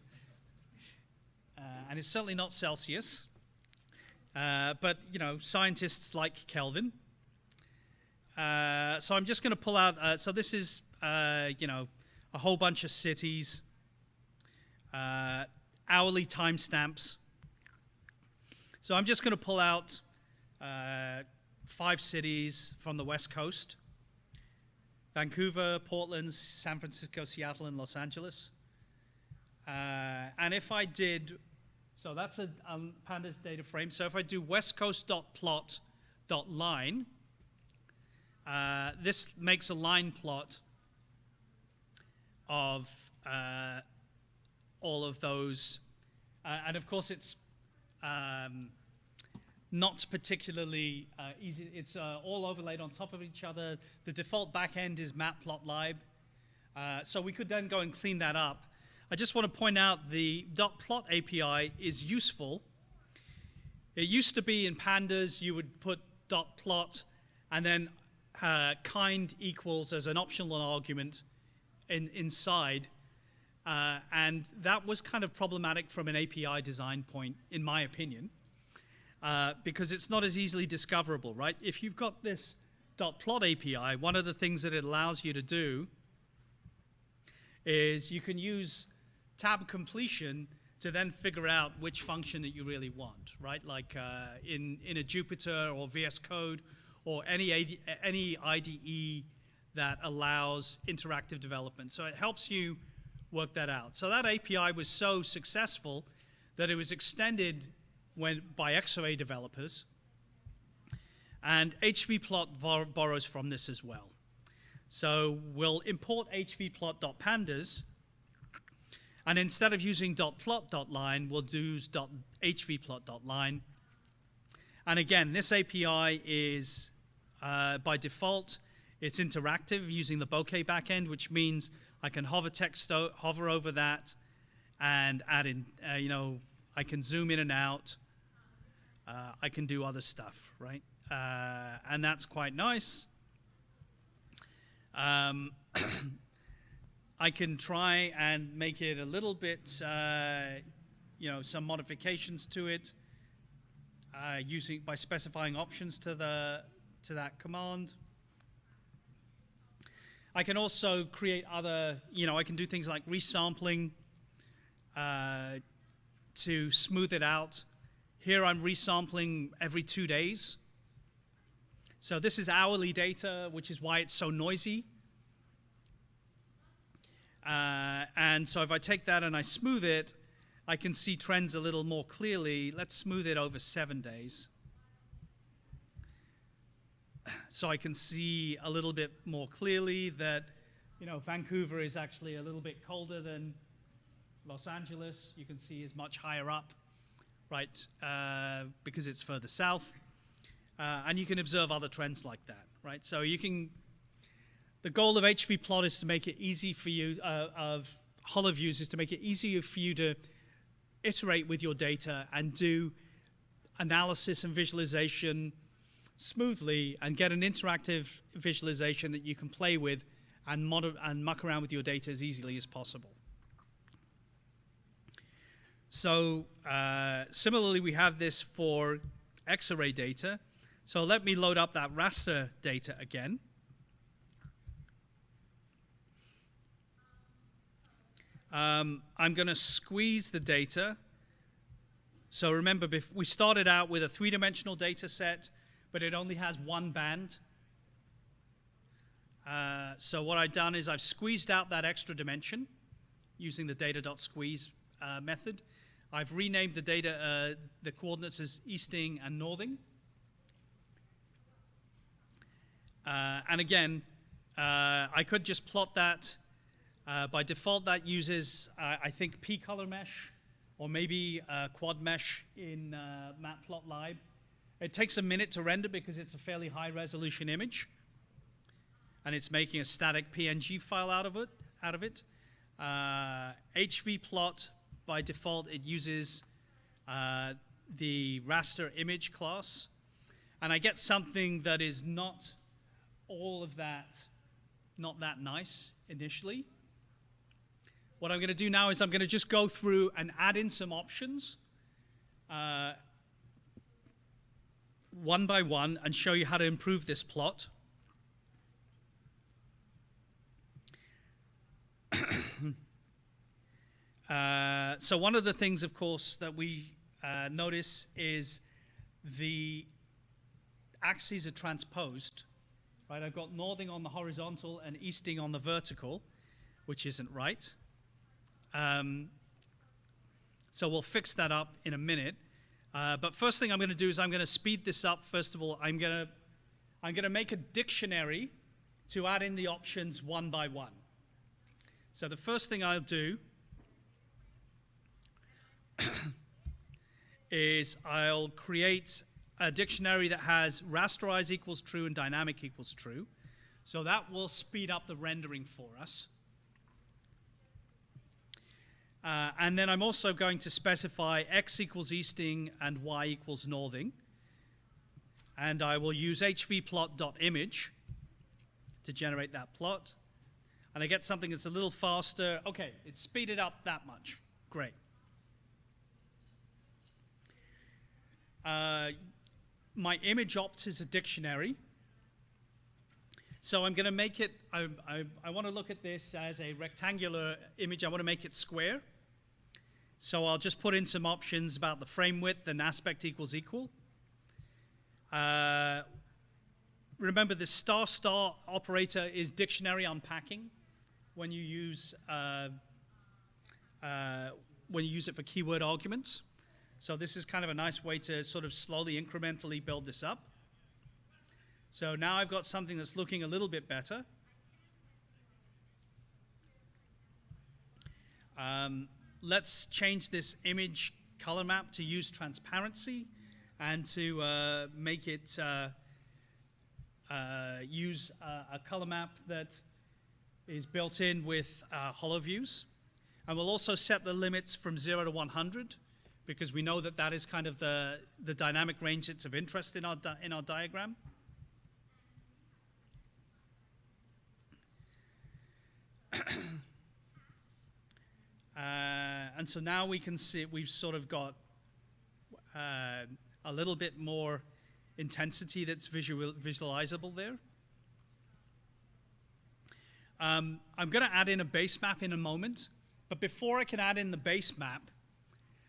And it's certainly not Celsius. But, you know, scientists like Kelvin. So I'm just going to pull out, so this is, you know, a whole bunch of cities, hourly timestamps. So I'm just going to pull out 5 cities from the West Coast: Vancouver, Portland, San Francisco, Seattle, and Los Angeles. And if I did, so that's a Pandas data frame. So if I do westcoast.plot.line, this makes a line plot of all of those. And of course, it's not particularly easy. It's all overlaid on top of each other. The default backend is matplotlib. So we could then go and clean that up. I just want to point out the .plot API is useful. It used to be in Pandas, you would put .plot and then kind equals as an optional argument inside. And that was kind of problematic from an API design point, in my opinion, because it's not as easily discoverable, right? If you've got this .plot API, one of the things that it allows you to do is you can use tab completion to then figure out which function that you really want, right? Like in a Jupyter or VS Code or any IDE that allows interactive development. So it helps you work that out. So that API was so successful that it was extended by X-ray developers, and hvplot borrows from this as well. So we'll import hvplot.pandas, and instead of using .plot.line, we'll use .hvplot.line. And again, this API is, by default, it's interactive using the bokeh backend, which means I can hover over that and add in, you know, I can zoom in and out. I can do other stuff, right? And that's quite nice. I can try and make it a little bit, you know, some modifications to it by specifying options to that command. I can also create other, you know, I can do things like resampling to smooth it out. Here I'm resampling every 2 days. So this is hourly data, which is why it's so noisy. And so if I take that and I smooth it, I can see trends a little more clearly. Let's smooth it over 7 days. so I can see a little bit more clearly that, you know, Vancouver is actually a little bit colder than Los Angeles. You can see is much higher up, right, because it's further south. And you can observe other trends like that, right? So you can, the goal of HVplot is to make it easy for you, of HoloViews is to make it easier for you to iterate with your data and do analysis and visualization smoothly and get an interactive visualization that you can play with and muck around with your data as easily as possible. So similarly, we have this for X-array data. So let me load up that raster data again. I'm going to squeeze the data. So remember, we started out with a three-dimensional data set, but it only has one band. So what I've done is I've squeezed out that extra dimension using the data.squeeze method. I've renamed the data, the coordinates as easting and northing. And again, I could just plot that. By default, that uses, I think, p-color mesh, or maybe quad mesh in Matplotlib. It takes a minute to render because it's a fairly high-resolution image, and it's making a static PNG file out of it. HVplot, by default, it uses the raster image class, and I get something that is not all of that, not that nice initially. What I'm going to do now is I'm going to just go through and add in some options one by one and show you how to improve this plot. So one of the things, of course, that we notice is the axes are transposed. Right, I've got northing on the horizontal and easting on the vertical, which isn't right. So we'll fix that up in a minute. But first thing I'm going to do is I'm going to speed this up. First of all, I'm going to make a dictionary to add in the options one by one. So the first thing I'll do is I'll create a dictionary that has rasterize equals true and dynamic equals true. So that will speed up the rendering for us. And then I'm also going to specify x equals easting and y equals northing. And I will use hvplot.image to generate that plot. And I get something that's a little faster. Okay, it's speeded up that much. Great. My image opt is a dictionary. So I'm going to make it, I want to look at this as a rectangular image. I want to make it square. So I'll just put in some options about the frame width and aspect equals equal. Remember, the star operator is dictionary unpacking when you use it for keyword arguments. So this is kind of a nice way to sort of slowly, incrementally build this up. So now I've got something that's looking a little bit better. Let's change this image color map to use transparency and to make it use a color map that is built in with HoloViews. And we'll also set the limits from 0 to 100 because we know that that is kind of the dynamic range that's of interest in our diagram. And so now we can see we've sort of got a little bit more intensity that's visualizable there. I'm going to add in a base map in a moment, but before I can add in the base map,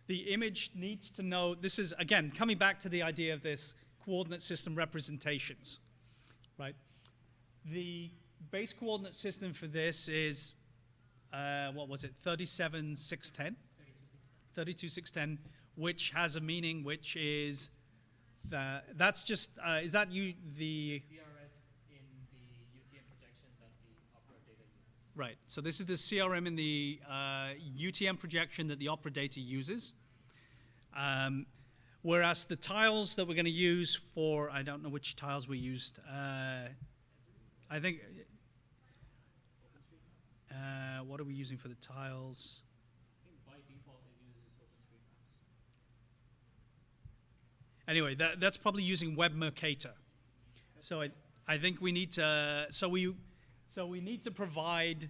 the image needs to know, this is, again, coming back to the idea of this coordinate system representations, right? The base coordinate system for this is, what was it, 37610? 32610, which has a meaning which is, that's just, is that you, the... CRS Right. So this is the CRM in the UTM projection that the opera data uses. Whereas the tiles that we're going to use for, I don't know which tiles we used. I think, what are we using for the tiles? I think by default it uses OpenStreetMaps. Anyway, that's probably using Web Mercator. So I think we need to, so we need to provide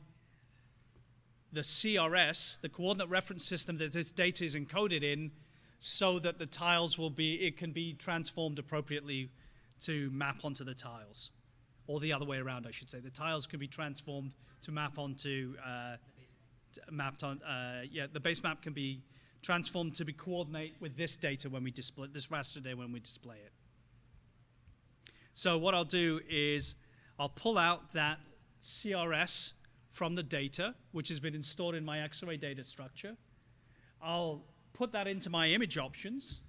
the CRS, the coordinate reference system that this data is encoded in, so that the tiles will be, it can be transformed appropriately to map onto the tiles. Or the other way around, I should say. The tiles can be transformed to map onto, the base map can be transformed to be coordinate with this data when we display, this raster data when we display it. So what I'll do is I'll pull out that CRS from the data, which has been installed in my X-ray data structure. I'll put that into my image options.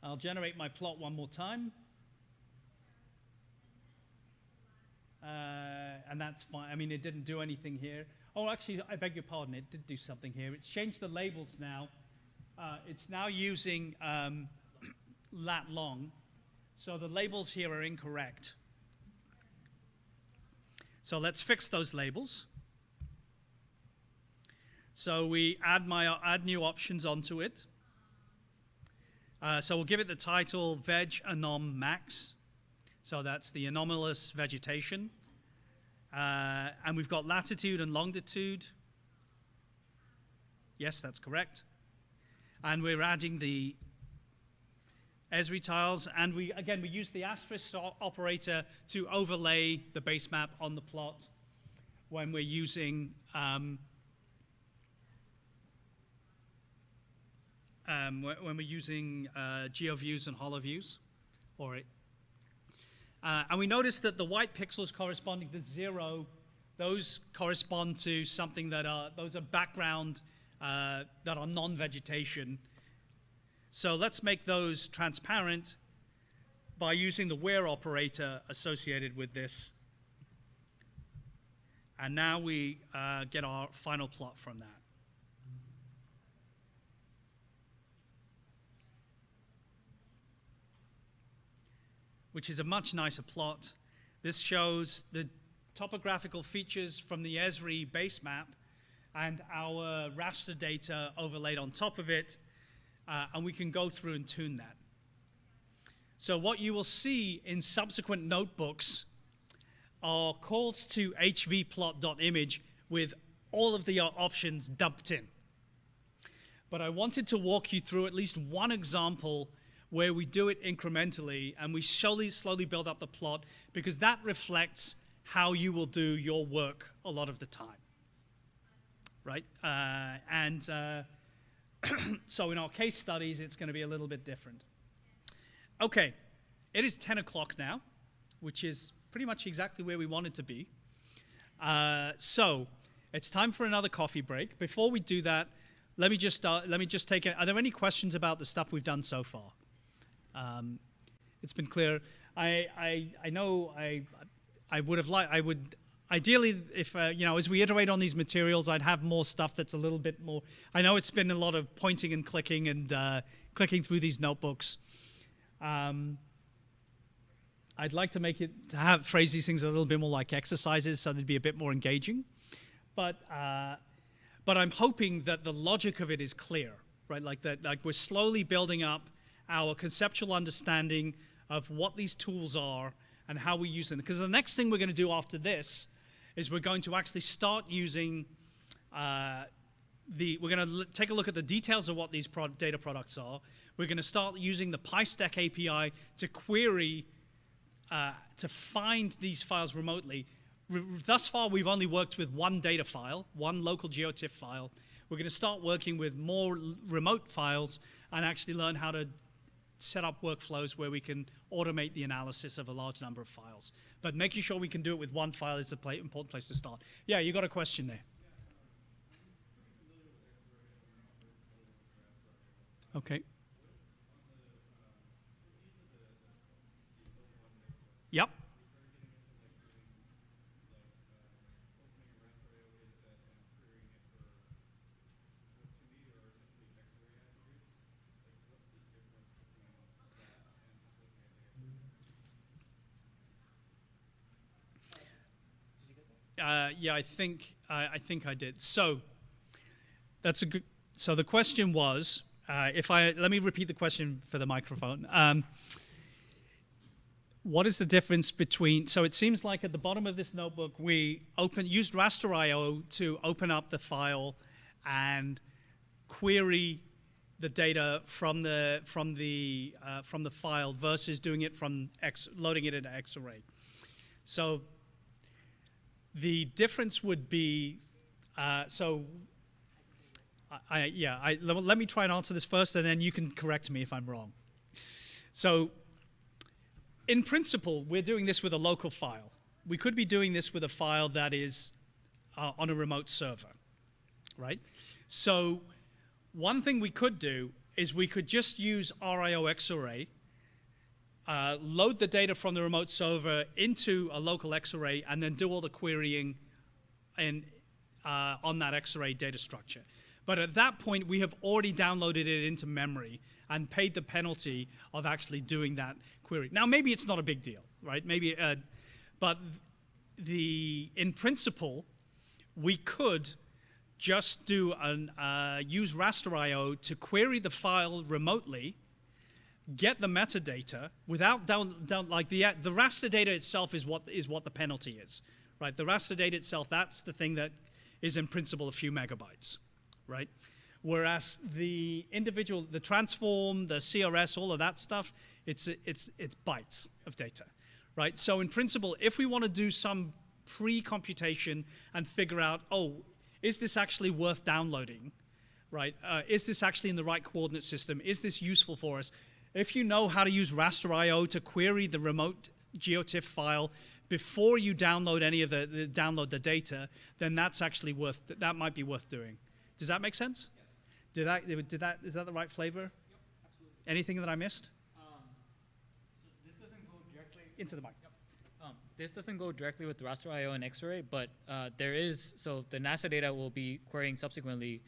I'll generate my plot one more time. And that's fine. I mean, it didn't do anything here. Oh, actually, I beg your pardon. It did do something here. It's changed the labels now. It's now using lat long. So the labels here are incorrect. So let's fix those labels. So we add new options onto it. So we'll give it the title Veg Anom Max. So that's the anomalous vegetation. And we've got latitude and longitude. Yes, that's correct. And we're adding the Esri tiles, and we use the asterisk operator to overlay the base map on the plot when we're using GeoViews and HoloViews. And we notice that the white pixels corresponding to 0, those correspond to something those are background that are non-vegetation. So let's make those transparent by using the where operator associated with this. And now we get our final plot from that. Which is a much nicer plot. This shows the topographical features from the Esri base map and our raster data overlaid on top of it. And we can go through and tune that. So what you will see in subsequent notebooks are calls to hvplot.image with all of the options dumped in. But I wanted to walk you through at least one example where we do it incrementally and we slowly build up the plot, because that reflects how you will do your work a lot of the time, right? So in our case studies, it's going to be a little bit different. Okay, it is 10 o'clock now, which is pretty much exactly where we wanted to be. So it's time for another coffee break. Before we do that, let me just take it. Are there any questions about the stuff we've done so far? It's been clear. I know I would ideally, if as we iterate on these materials, I'd have more stuff that's a little bit more. I know it's been a lot of pointing and clicking and clicking through these notebooks. I'd like to phrase these things a little bit more like exercises, so they'd be a bit more engaging. But I'm hoping that the logic of it is clear, right? Like we're slowly building up our conceptual understanding of what these tools are and how we use them. Because the next thing we're going to do after this is we're going to actually start using we're going to take a look at the details of what these data products are. We're going to start using the PyStack API to query, to find these files remotely. Thus far, we've only worked with one data file, one local GeoTIFF file. We're going to start working with more remote files and actually learn how to set up workflows where we can automate the analysis of a large number of files. But making sure we can do it with one file is the important place to start. Yeah, you got a question there. Okay. Yep. Yeah, I think I did. So that's a good. So the question was, let me repeat the question for the microphone. What is the difference between? So it seems like at the bottom of this notebook, we used raster IO to open up the file and query the data from the file versus doing it from loading it into Xarray. So the difference would be, let me try and answer this first, and then you can correct me if I'm wrong. So in principle, we're doing this with a local file. We could be doing this with a file that is on a remote server, right? So one thing we could do is we could just use RIO Xarray, load the data from the remote server into a local Xarray, and then do all the querying on that Xarray data structure. But at that point, we have already downloaded it into memory and paid the penalty of actually doing that query. Now, maybe it's not a big deal, right? Maybe, but in principle, we could just use raster IO to query the file remotely, get the metadata without the raster data itself is what the penalty is, right? The raster data itself, that's the thing that is in principle a few megabytes, right? Whereas the transform, the CRS, all of that stuff, it's bytes of data, right? So in principle, if we want to do some pre-computation and figure out, is this actually worth downloading, right? Is this actually in the right coordinate system? Is this useful for us? If you know how to use raster IO to query the remote GeoTIFF file before you download any of the data, then that's actually that might be worth doing. Does that make sense? Is that the right flavor? Yep, absolutely. Anything that I missed? So this doesn't go directly into the mic. Yep. This doesn't go directly with raster IO and Xarray, but so the NASA data will be querying subsequently.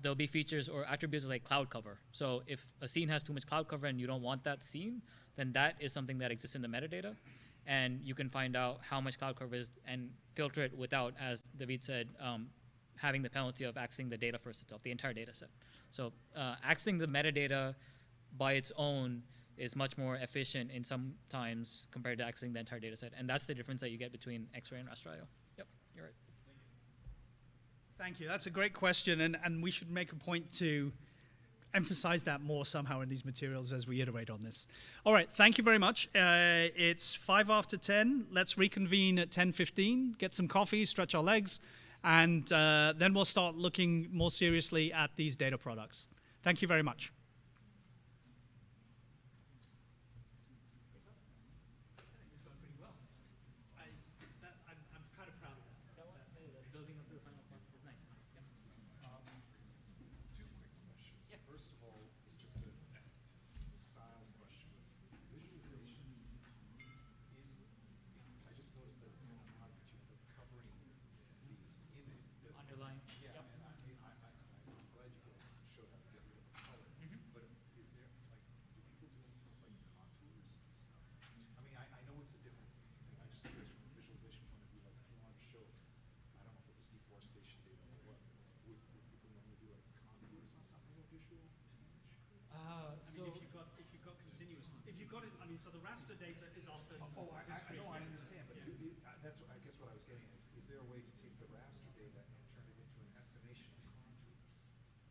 There'll be features or attributes like cloud cover. So if a scene has too much cloud cover and you don't want that scene, then that is something that exists in the metadata. And you can find out how much cloud cover is and filter it without, as David said, having the penalty of accessing the data first itself, the entire data set. So accessing the metadata by its own is much more efficient in some times compared to accessing the entire data set. And that's the difference that you get between Xarray and raster IO. Yep, you're right. Thank you. That's a great question, and we should make a point to emphasize that more somehow in these materials as we iterate on this. All right, thank you very much. It's 5 after 10. Let's reconvene at 10:15, get some coffee, stretch our legs, and then we'll start looking more seriously at these data products. Thank you very much. Building up to the final part is nice. Yep. Two quick questions. First of all, it's just a style question. Visualization is, I just noticed that it's kind of odd that you're covering the image. Underlying. Yeah, Yep. and I'm glad you guys showed how to get rid of the color. But is there, do people do like contours and stuff? I mean, I know it's a different thing. I'm just curious from a visualization point of view, like if you wanted to show, I don't know if it was deforestation data or what, would people normally do like contours on top of a visual image? I mean, if you've got continuous, if you've got it, I mean, so the raster data is often discrete. I understand, but that's I guess what I was getting at is there a way to take the raster data and turn it into an estimation of contours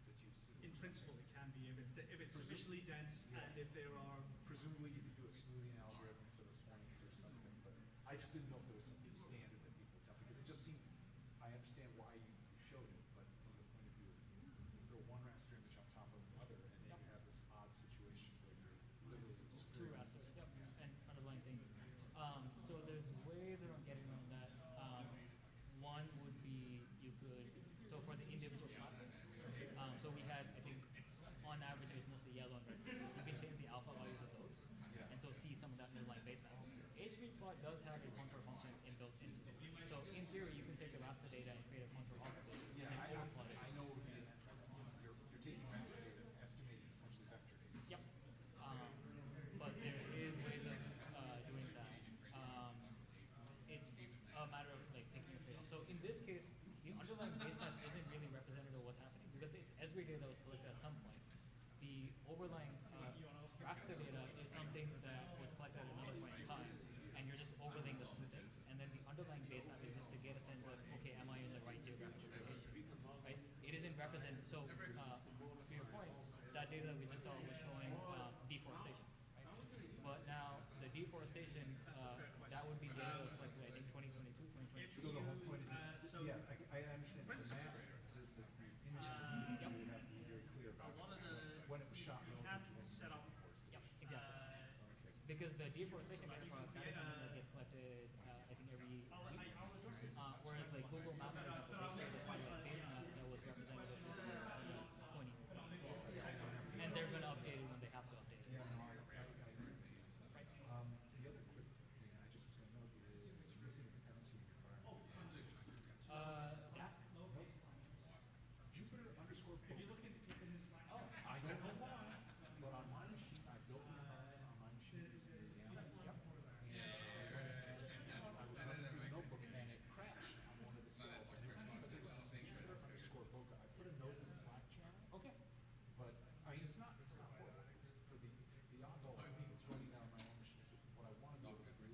that you see? In principle, it can be if it's sufficiently dense and if there are. Presumably you could do a smoothing algorithm for the points or something, but I just didn't know if there was something standard that people have done, because it just seemed, I understand why you showed it, but from the point of view of you throw one raster image on top of another, and then you have this odd situation where you're literally Two obscuring. rasters, yep, and underlying things. So there's ways around getting around that. One would be so for the individual classes, so we had, I think, on average it was mostly yellow and red. You can change the alpha values of those, and so see some of that underlying base map. HV plot does have a contour function inbuilt into it. So in theory, you can take the raster data and create a contour offset and then overplot it. I know you're taking raster data and estimating essentially vector data. Yep. But there is ways of doing that. It's a matter of like thinking of it every data that was collected at some point. The overlying raster data is something that was collected at another point in time, and you're just overlaying those two things. And then the underlying base map is just to get a sense of, okay, am I in the right geographical location, right? It isn't represent. So to your point, that data that we just saw was showing deforestation, right? But now the deforestation, that would be data that was collected, I think, 2022, 2023. So the whole point is, yeah, I understand. The map says that the images you would have to be very clear about when it was shot. Set up. Yep, exactly. Because the deforestation data product, that is something that gets collected, I think, every week. Whereas like Google Maps, for example, they created a base map that was representative of the pointing. And they're going to update it when they have to update it. Yeah, no, I agree. Right. The other quick thing I just was going to note is missing dependency environment. Dask? Jupyter underscore post. If you look in this slide, I don't know why, but on my machine, I built an environment on my machine using the YAML. Yep. And I was running through the notebook and it crashed on one of the cells. And it was because it was missing Jupyter underscore Boca. I put a note in the Slack channel. Okay. But I mean, it's not horrible. It's for the oddball. I mean, it's running on my own machine. So what I want to be able to do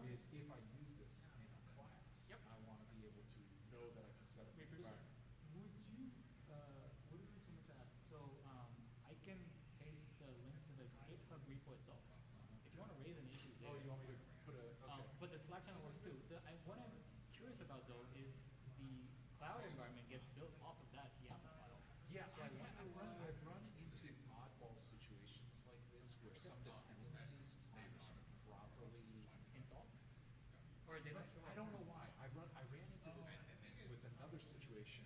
is if I use this in a class, I want to be able to know that I can set up the environment. Would you, wouldn't be too much to ask. So I can paste the link to the GitHub repo itself. If you want to raise an issue there. Oh, you want me to put a, okay. But the Slack channel works too. What I'm curious about though is the cloud environment gets built off of that YAML file. Yeah, I've run into oddball situations like this where some dependencies aren't properly Installed? Or they don't show I up? don't know why. I ran into this with another situation.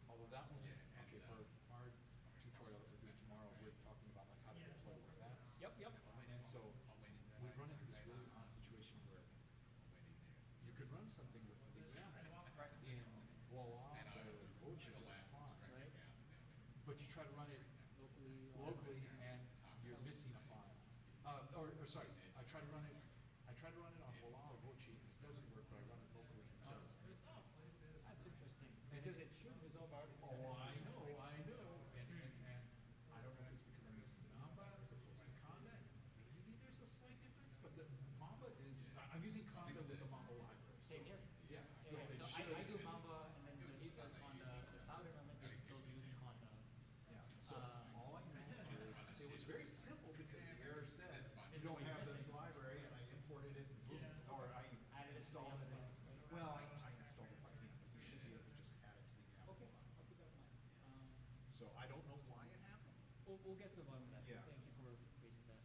Although that one, okay, for our tutorial that we're doing tomorrow, we're talking about like how to deploy that's. Yep. And so we've run into this really odd situation where you could run something with the YAML in Voila or Loto just fine, right? But you try to run it locally and you're missing a file. Or sorry, I try to run it on Voila or Voci, it doesn't work, but I run it locally and it does. That's interesting. Because it should resolve our Oh, I know. And I don't know if it's because I'm using Mamba as opposed to Conda. Maybe there's a slight difference, but the Mamba is, I'm using Conda with the Mamba library. Same here. Yeah, So it I should- do Mamba and then the default Conda. The cloud environment gets built using Conda. Yeah, so all I know is, it was very simple because the error said, you don't have this library, and I imported it, and moved it, or I installed it. Well, I installed it by hand, but you should be able to just add it to the YAML. Okay, I'll keep that in mind. So I don't know why it happened. We'll get to the bottom of that. Yeah. Thank you for raising that.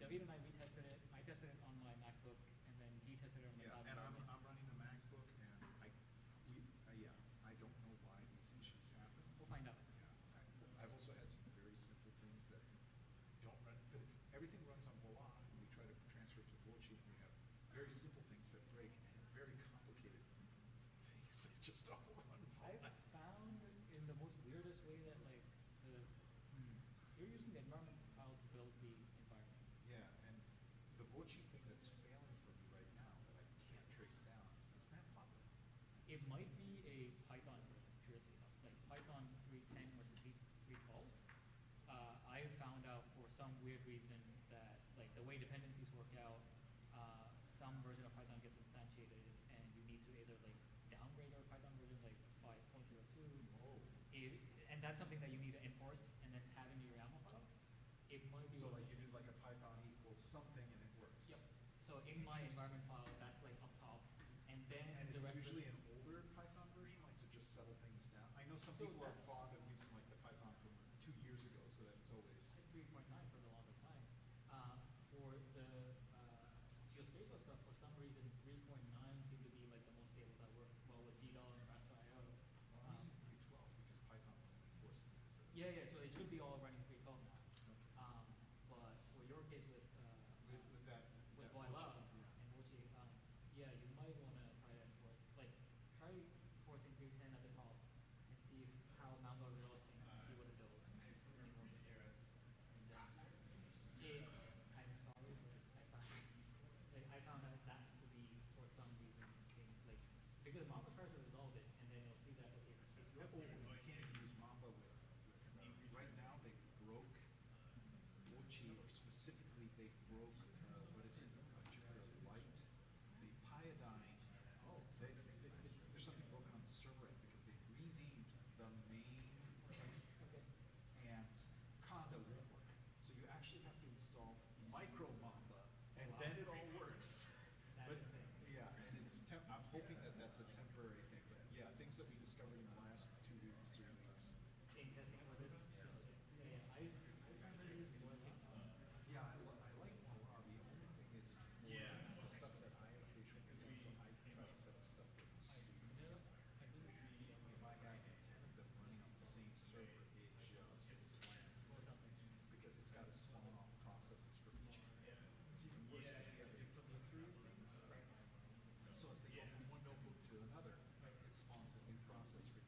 David and I, we tested it. I tested it on my MacBook, and then he tested it on the Yeah, cloud and environment. I'm running a MacBook, and I don't know why these issues happen. We'll find out. Yeah, I've also had some very simple things that don't run. Everything runs on Voila, and we try to transfer it to Voci, and we have very simple things that break, and very complicated things that just all run I've fine. found in the most weirdest way that you're using the environment file to build the environment. Yeah, and the Voci thing that's failing for me right now that I can't trace down is Matplotlib. It might be a Python version, curiously enough, like Python 3.10 versus 3.12. I found out for some weird reason that like the way dependencies work out, some version of Python gets instantiated, and you need to either like downgrade your Python version like by 0.02. And that's something that you need to enforce and then have in your YAML file. It might be So one like of you those do things. like a Python equals something and it works. Yep. So in my environment file, that's like up top, and then And the is it rest usually of an older Python version, like to just settle things down? I know some So people are that's- fond of using like the Python from 2 years ago, so that it's always. 3.9 for the longest time. For the geospatial stuff, for some reason, 3.9 seemed to be like the most stable that worked well with GDAL and Raster.io. Well, I'm using 3.12 because Python wasn't enforcing it. So. Yeah, so it should be all running 3.12 now. Okay. But for your case with With that. with that Voila function, and Mochi, yeah, you might want to try to enforce, like, try forcing 3.10 at the top and see how Mamba results things and see what it does. And then, I'm sorry, but I found Ochi, or specifically they broke, what is it, Jupiter Light, the Pyodine, there's something broken on the server end because they renamed the main and Conda won't work. So you actually have to install Micro Mamba, and then it all works. But yeah, and I'm hoping that that's a temporary thing. But yeah, things that we discovered in the last 2 weeks, 3 weeks. In testing for this. I've never used working. Yeah, I like Voila. The only thing is for the stuff that I occasionally do, so I try to set up stuff with students. If I have 10 of them running on the same server, it just slams because it's got to spawn off processes for each. It's even worse if we have a click-through things. So as they go from one notebook to another, it spawns a new process for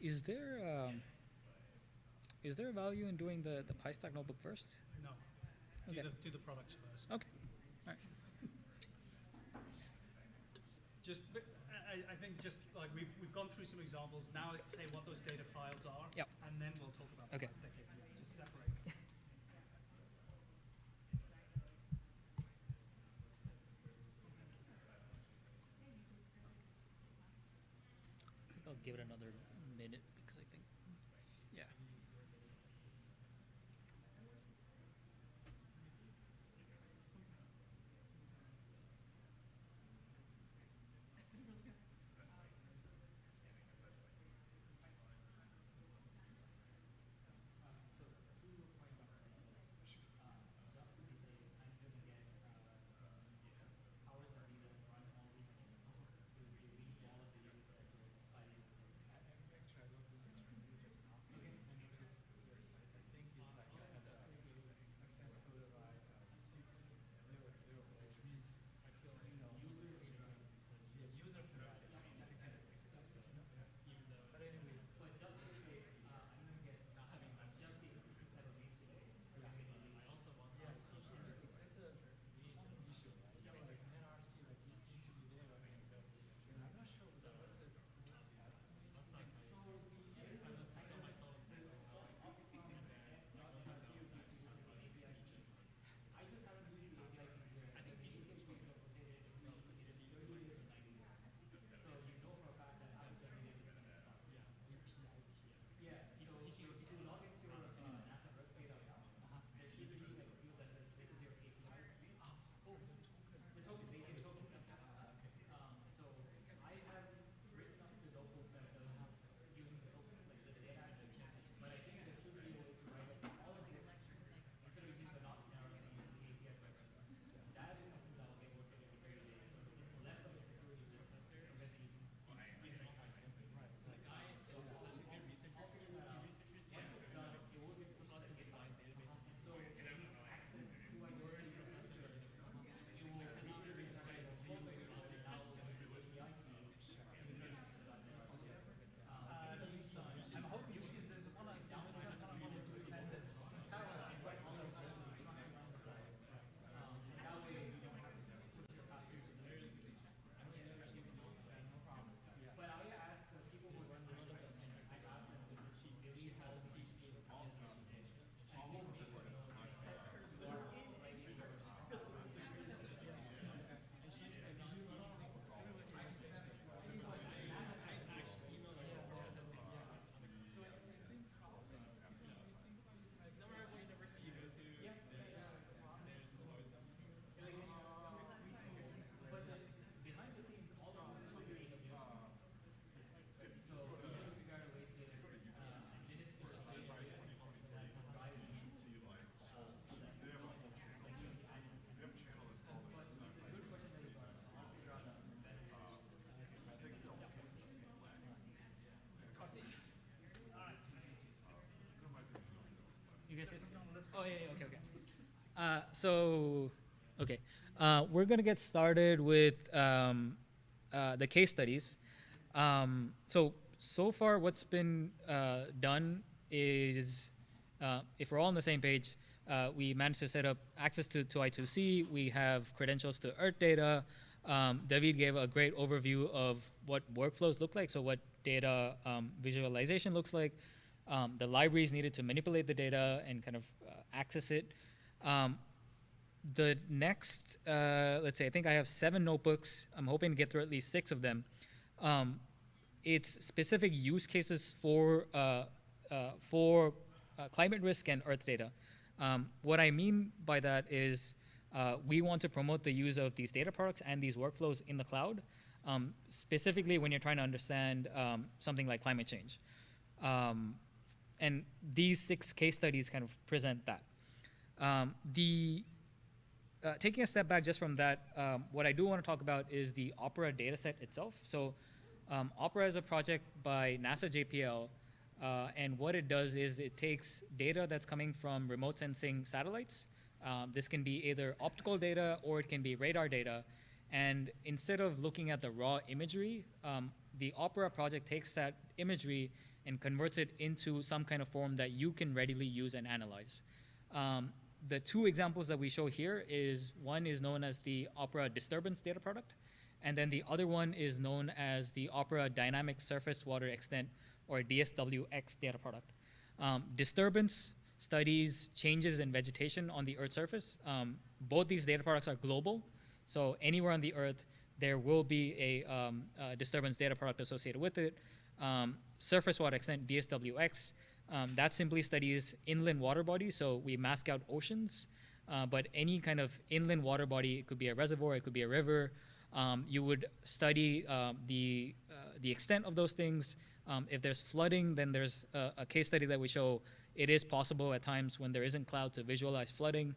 Is there is there a value in doing the PyStack notebook first? No. Okay. Do the products first. Okay. All right. I think just like we've gone through some examples. Now let's say what those data files are. Yep. And then we'll talk about Okay. the PyStack API. Just separate. I think I'll give it another minute because I think, yeah. I'm hoping to because there's one I kind of wanted to attend it in parallel, right? You guys oh, yeah, okay, okay. Okay. We're going to get started with the case studies. So far what's been done is, if we're all on the same page, we managed to set up access to I2C. We have credentials to Earthdata. David gave a great overview of what workflows look like, so what data visualization looks like, the libraries needed to manipulate the data and kind of access it. The next, let's say, I think I have 7 notebooks. I'm hoping to get through at least 6 of them. It's specific use cases for climate risk and Earthdata. What I mean by that is we want to promote the use of these data products and these workflows in the cloud, specifically when you're trying to understand something like climate change. And these 6 case studies kind of present that. Taking a step back just from that, what I do want to talk about is the Opera dataset itself. So Opera is a project by NASA JPL, and what it does is it takes data that's coming from remote sensing satellites. This can be either optical data or it can be radar data. And instead of looking at the raw imagery, the Opera project takes that imagery and converts it into some kind of form that you can readily use and analyze. The two examples that we show here is one is known as the Opera disturbance data product, and then the other one is known as the Opera dynamic surface water extent, or DSWX data product. Disturbance studies changes in vegetation on the Earth's surface. Both these data products are global, so anywhere on the Earth there will be a disturbance data product associated with it. Surface water extent, DSWX, that simply studies inland water bodies, so we mask out oceans, but any kind of inland water body, it could be a reservoir, it could be a river, you would study the extent of those things. If there's flooding, then there's a case study that we show it is possible at times when there isn't cloud to visualize flooding.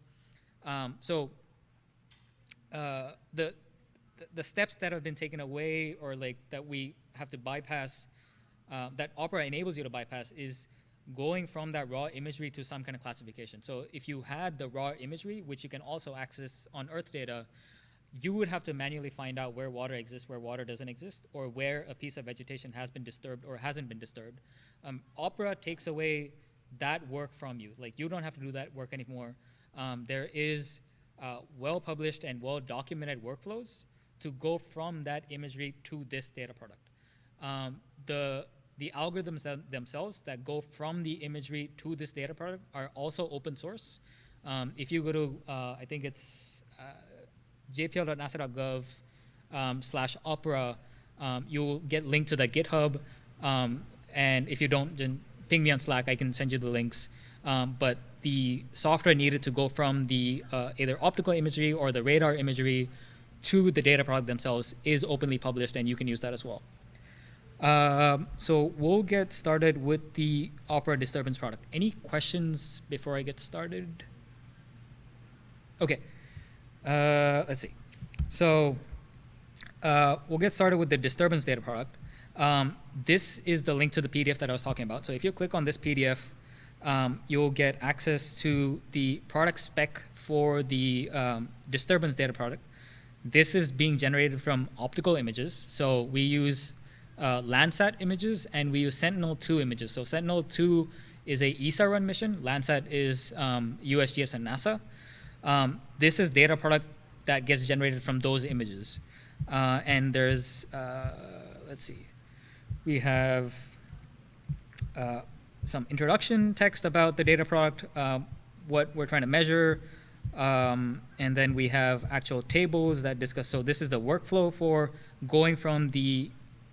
The steps that have been taken away, or like that we have to bypass, that Opera enables you to bypass, is going from that raw imagery to some kind of classification. So if you had the raw imagery, which you can also access on Earthdata, you would have to manually find out where water exists, where water doesn't exist, or where a piece of vegetation has been disturbed or hasn't been disturbed. Opera takes away that work from you. Like, you don't have to do that work anymore. There is well-published and well-documented workflows to go from that imagery to this data product. The algorithms themselves that go from the imagery to this data product are also open source. If you go to, I think it's jpl.nasa.gov/opera, you'll get linked to the GitHub. And if you don't, then ping me on Slack, I can send you the links. But the software needed to go from the either optical imagery or the radar imagery to the data product themselves is openly published, and you can use that as well. So we'll get started with the Opera disturbance product. Any questions before I get started? Okay, let's see. So we'll get started with the disturbance data product. This is the link to the PDF that I was talking about. So if you click on this PDF, you'll get access to the product spec for the disturbance data product. This is being generated from optical images. So we use Landsat images, and we use Sentinel-2 images. So Sentinel-2 is a ESA run mission. Landsat is USGS and NASA. This is data product that gets generated from those images. And there's, let's see, we have some introduction text about the data product, what we're trying to measure, and then we have actual tables that discuss. So this is the workflow for going from the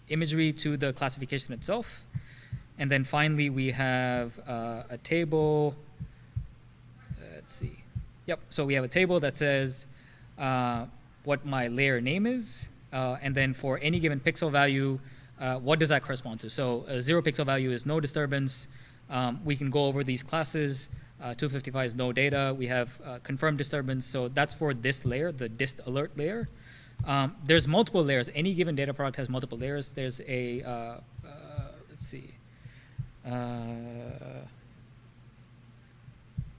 imagery to the classification itself. And then finally, we have a table. Let's see. Yep, so we have a table that says what my layer name is, and then for any given pixel value, what does that correspond to? So a 0 pixel value is no disturbance. We can go over these classes. 255 is no data. We have confirmed disturbance. So that's for this layer, the dist alert layer. There's multiple layers. Any given data product has multiple layers. There's a, let's see.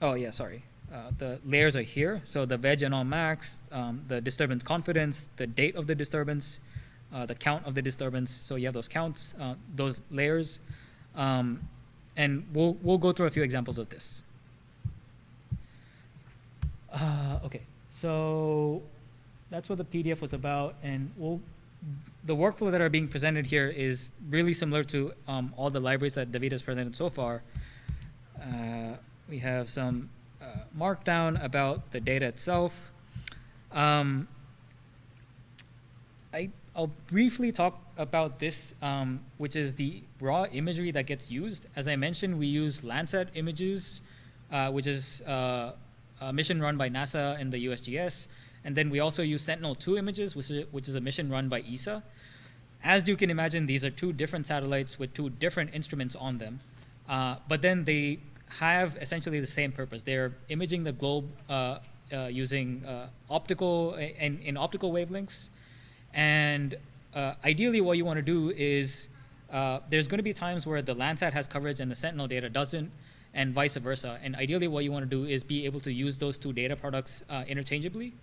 Oh yeah, sorry. The layers are here. So the veg and all max, the disturbance confidence, the date of the disturbance, the count of the disturbance. So you have those counts, those layers. And we'll go through a few examples of this. Okay, so that's what the PDF was about, and the workflow that are being presented here is really similar to all the libraries that David has presented so far. We have some markdown about the data itself. I'll briefly talk about this, which is the raw imagery that gets used. As I mentioned, we use Landsat images, which is a mission run by NASA and the USGS. And then we also use Sentinel-2 images, which is a mission run by ESA. As you can imagine, these are two different satellites with two different instruments on them. But then they have essentially the same purpose. They're imaging the globe using optical and in optical wavelengths. And ideally what you want to do is, there's going to be times where the Landsat has coverage and the Sentinel data doesn't, and vice versa. And ideally what you want to do is be able to use those two data products interchangeably.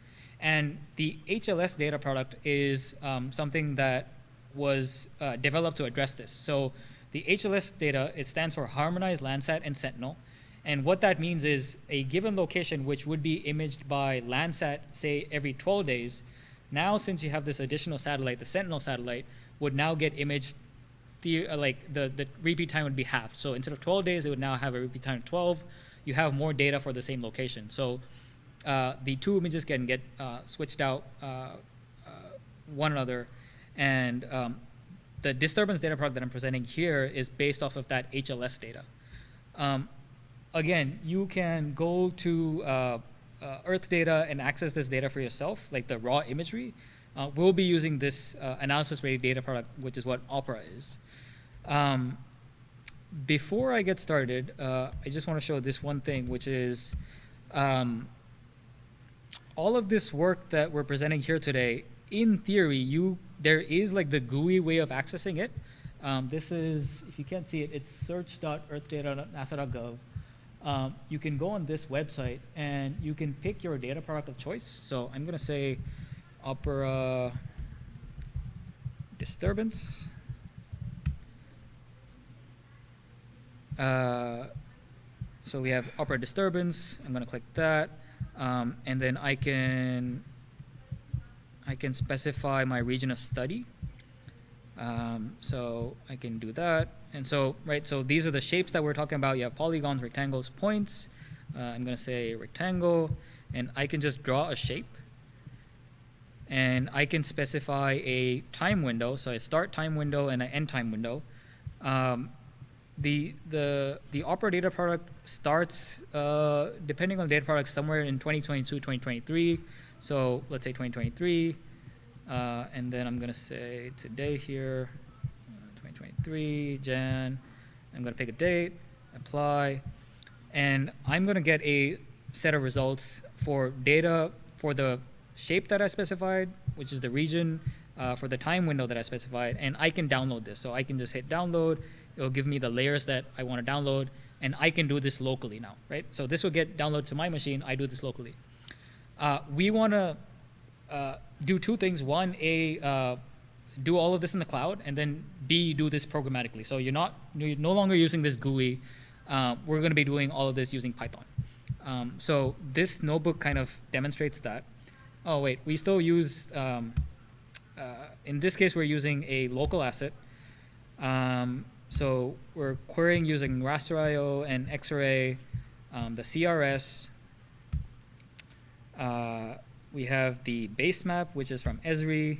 And the HLS data product is something that was developed to address this. So The HLS data, it stands for Harmonized Landsat and Sentinel. And what that means is a given location which would be imaged by Landsat, say, every 12 days, now since you have this additional satellite, the Sentinel satellite, would now get imaged, the repeat time would be halved. So instead of 12 days, it would now have a repeat time of 12. You have more data for the same location. So the two images can get switched out one another. And the disturbance data product that I'm presenting here is based off of that HLS data. Again, you can go to Earthdata and access this data for yourself, like the raw imagery. We'll be using this analysis-ready data product, which is what Opera is. Before I get started, I just want to show this one thing, which is all of this work that we're presenting here today, in theory, there is like the GUI way of accessing it. This is, if you can't see it, it's search.earthdata.nasa.gov. You can go on this website and you can pick your data product of choice. So I'm going to say Opera disturbance. So we have Opera disturbance. I'm going to click that. And then I can specify my region of study. So I can do that. And so, right, so these are the shapes that we're talking about. You have polygons, rectangles, points. I'm going to say rectangle, and I can just draw a shape. And I can specify a time window. So I start time window and an end time window. The Opera data product starts, depending on the data product, somewhere in 2022, 2023. So let's say 2023. And then I'm going to say today here, 2023, Jan. I'm going to pick a date, apply, and I'm going to get a set of results for data for the shape that I specified, which is the region, for the time window that I specified, and I can download this. So I can just hit download. It'll give me the layers that I want to download, and I can do this locally now, right? So this will get downloaded to my machine. I do this locally. We want to do two things. One, do all of this in the cloud, and then B, do this programmatically. So you're no longer using this GUI. We're going to be doing all of this using Python. So this notebook kind of demonstrates that. Oh wait, we still use, in this case, we're using a local asset. So we're querying using raster.io and Xarray, the CRS. We have the base map, which is from Esri.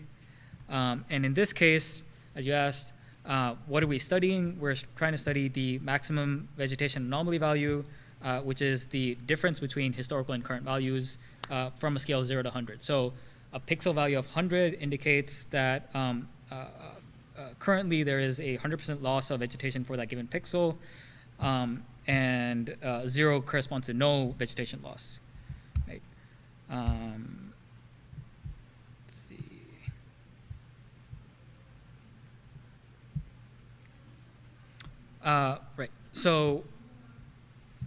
And in this case, as you asked, what are we studying? We're trying to study the maximum vegetation anomaly value, which is the difference between historical and current values from a scale of 0 to 100. So a pixel value of 100 indicates that currently there is a 100% loss of vegetation for that given pixel, and 0 corresponds to no vegetation loss. Right? Let's see. Right. So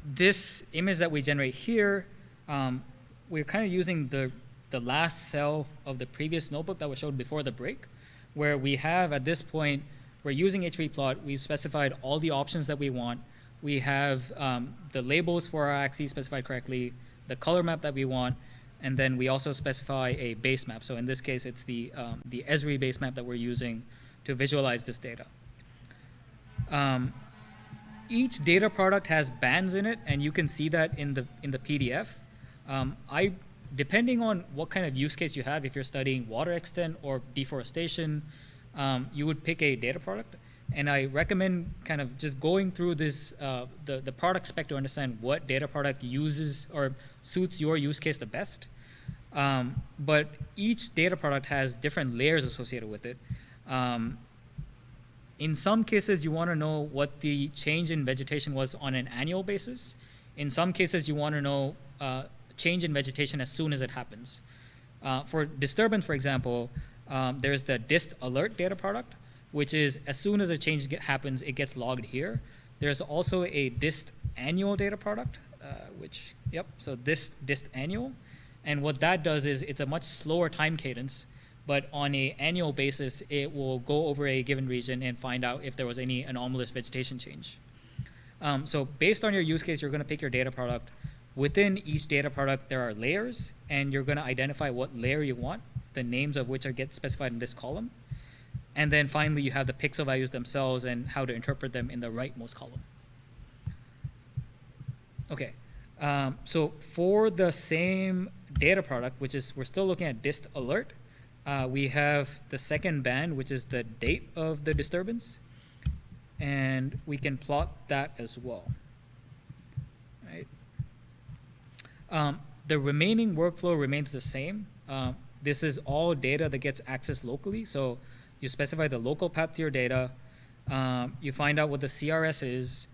this image that we generate here, we're kind of using the last cell of the previous notebook that was showed before the break, where we have at this point, we're using HVplot. We specified all the options that we want. We have the labels for our axes specified correctly, the color map that we want, and then we also specify a base map. So in this case, it's the Esri base map that we're using to visualize this data. Each data product has bands in it, and you can see that in the PDF. Depending on what kind of use case you have, if you're studying water extent or deforestation, you would pick a data product. And I recommend kind of just going through this, the product spec to understand what data product uses or suits your use case the best. But each data product has different layers associated with it. In some cases, you want to know what the change in vegetation was on an annual basis. In some cases, you want to know change in vegetation as soon as it happens. For disturbance, for example, there's the dist alert data product, which is as soon as a change happens, it gets logged here. There's also a dist annual data product, so this dist annual. And what that does is it's a much slower time cadence, but on an annual basis, it will go over a given region and find out if there was any anomalous vegetation change. So based on your use case, you're going to pick your data product. Within each data product, there are layers, and you're going to identify what layer you want, the names of which are get specified in this column. And then finally, you have the pixel values themselves and how to interpret them in the rightmost column. Okay, so for the same data product, which is, we're still looking at dist alert, we have the second band, which is the date of the disturbance, and we can plot that as well. Right. The remaining workflow remains the same. This is all data that gets accessed locally, so you specify the local path to your data, you find out what the CRS is,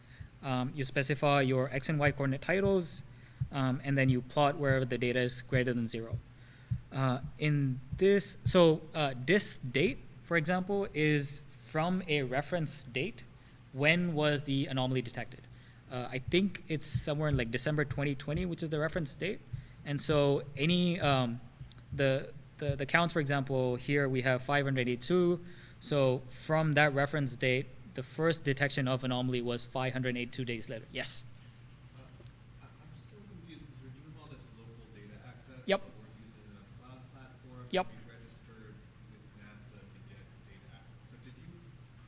you specify your X and Y coordinate titles, and then you plot wherever the data is greater than 0. In this, so dist date, for example, is from a reference date. When was the anomaly detected? I think it's somewhere in like December 2020, which is the reference date. And so any, the counts, for example, here we have 582. So from that reference date, the first detection of anomaly was 582 days later. Yes? I'm still confused because we're doing all this local data access. Yep. But we're using a cloud platform. Yep. We registered with NASA to get data access. So did you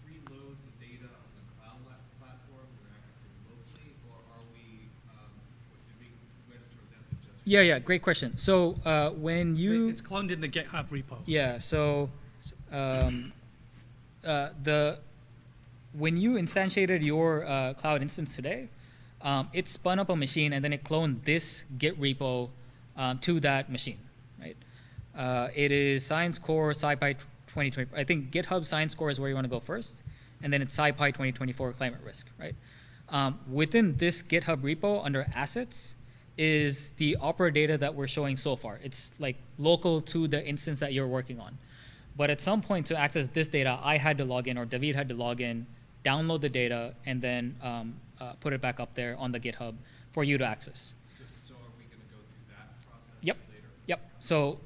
preload the data on the cloud platform we're accessing locally, or are we, did we register with NASA just? Yeah, great question. So when you... It's cloned in the GitHub repo. Yeah, so when you instantiated your cloud instance today, it spun up a machine and then it cloned this Git repo to that machine, right? It is Science Core SciPy 2024. I think GitHub Science Core is where you want to go first, and then it's SciPy 2024 Climate Risk, right? Within this GitHub repo under assets is the opera data that we're showing so far. It's like local to the instance that you're working on. But at some point to access this data, I had to log in, or David had to log in, download the data, and then put it back up there on the GitHub for you to access. So are we going to go through that process Yep. later? Yep. So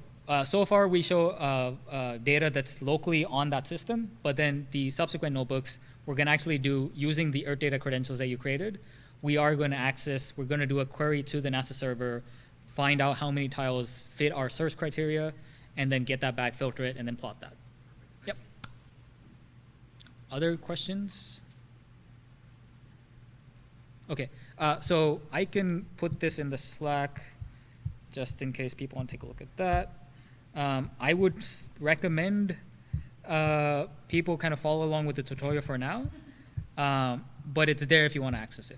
so far we show data that's locally on that system, but then the subsequent notebooks we're going to actually do using the Earthdata credentials that you created. We are going to access, we're going to do a query to the NASA server, find out how many tiles fit our search criteria, and then get that back, filter it, and then plot that. Yep. Other questions? Okay, so I can put this in the Slack just in case people want to take a look at that. I would recommend people kind of follow along with the tutorial for now, but it's there if you want to access it.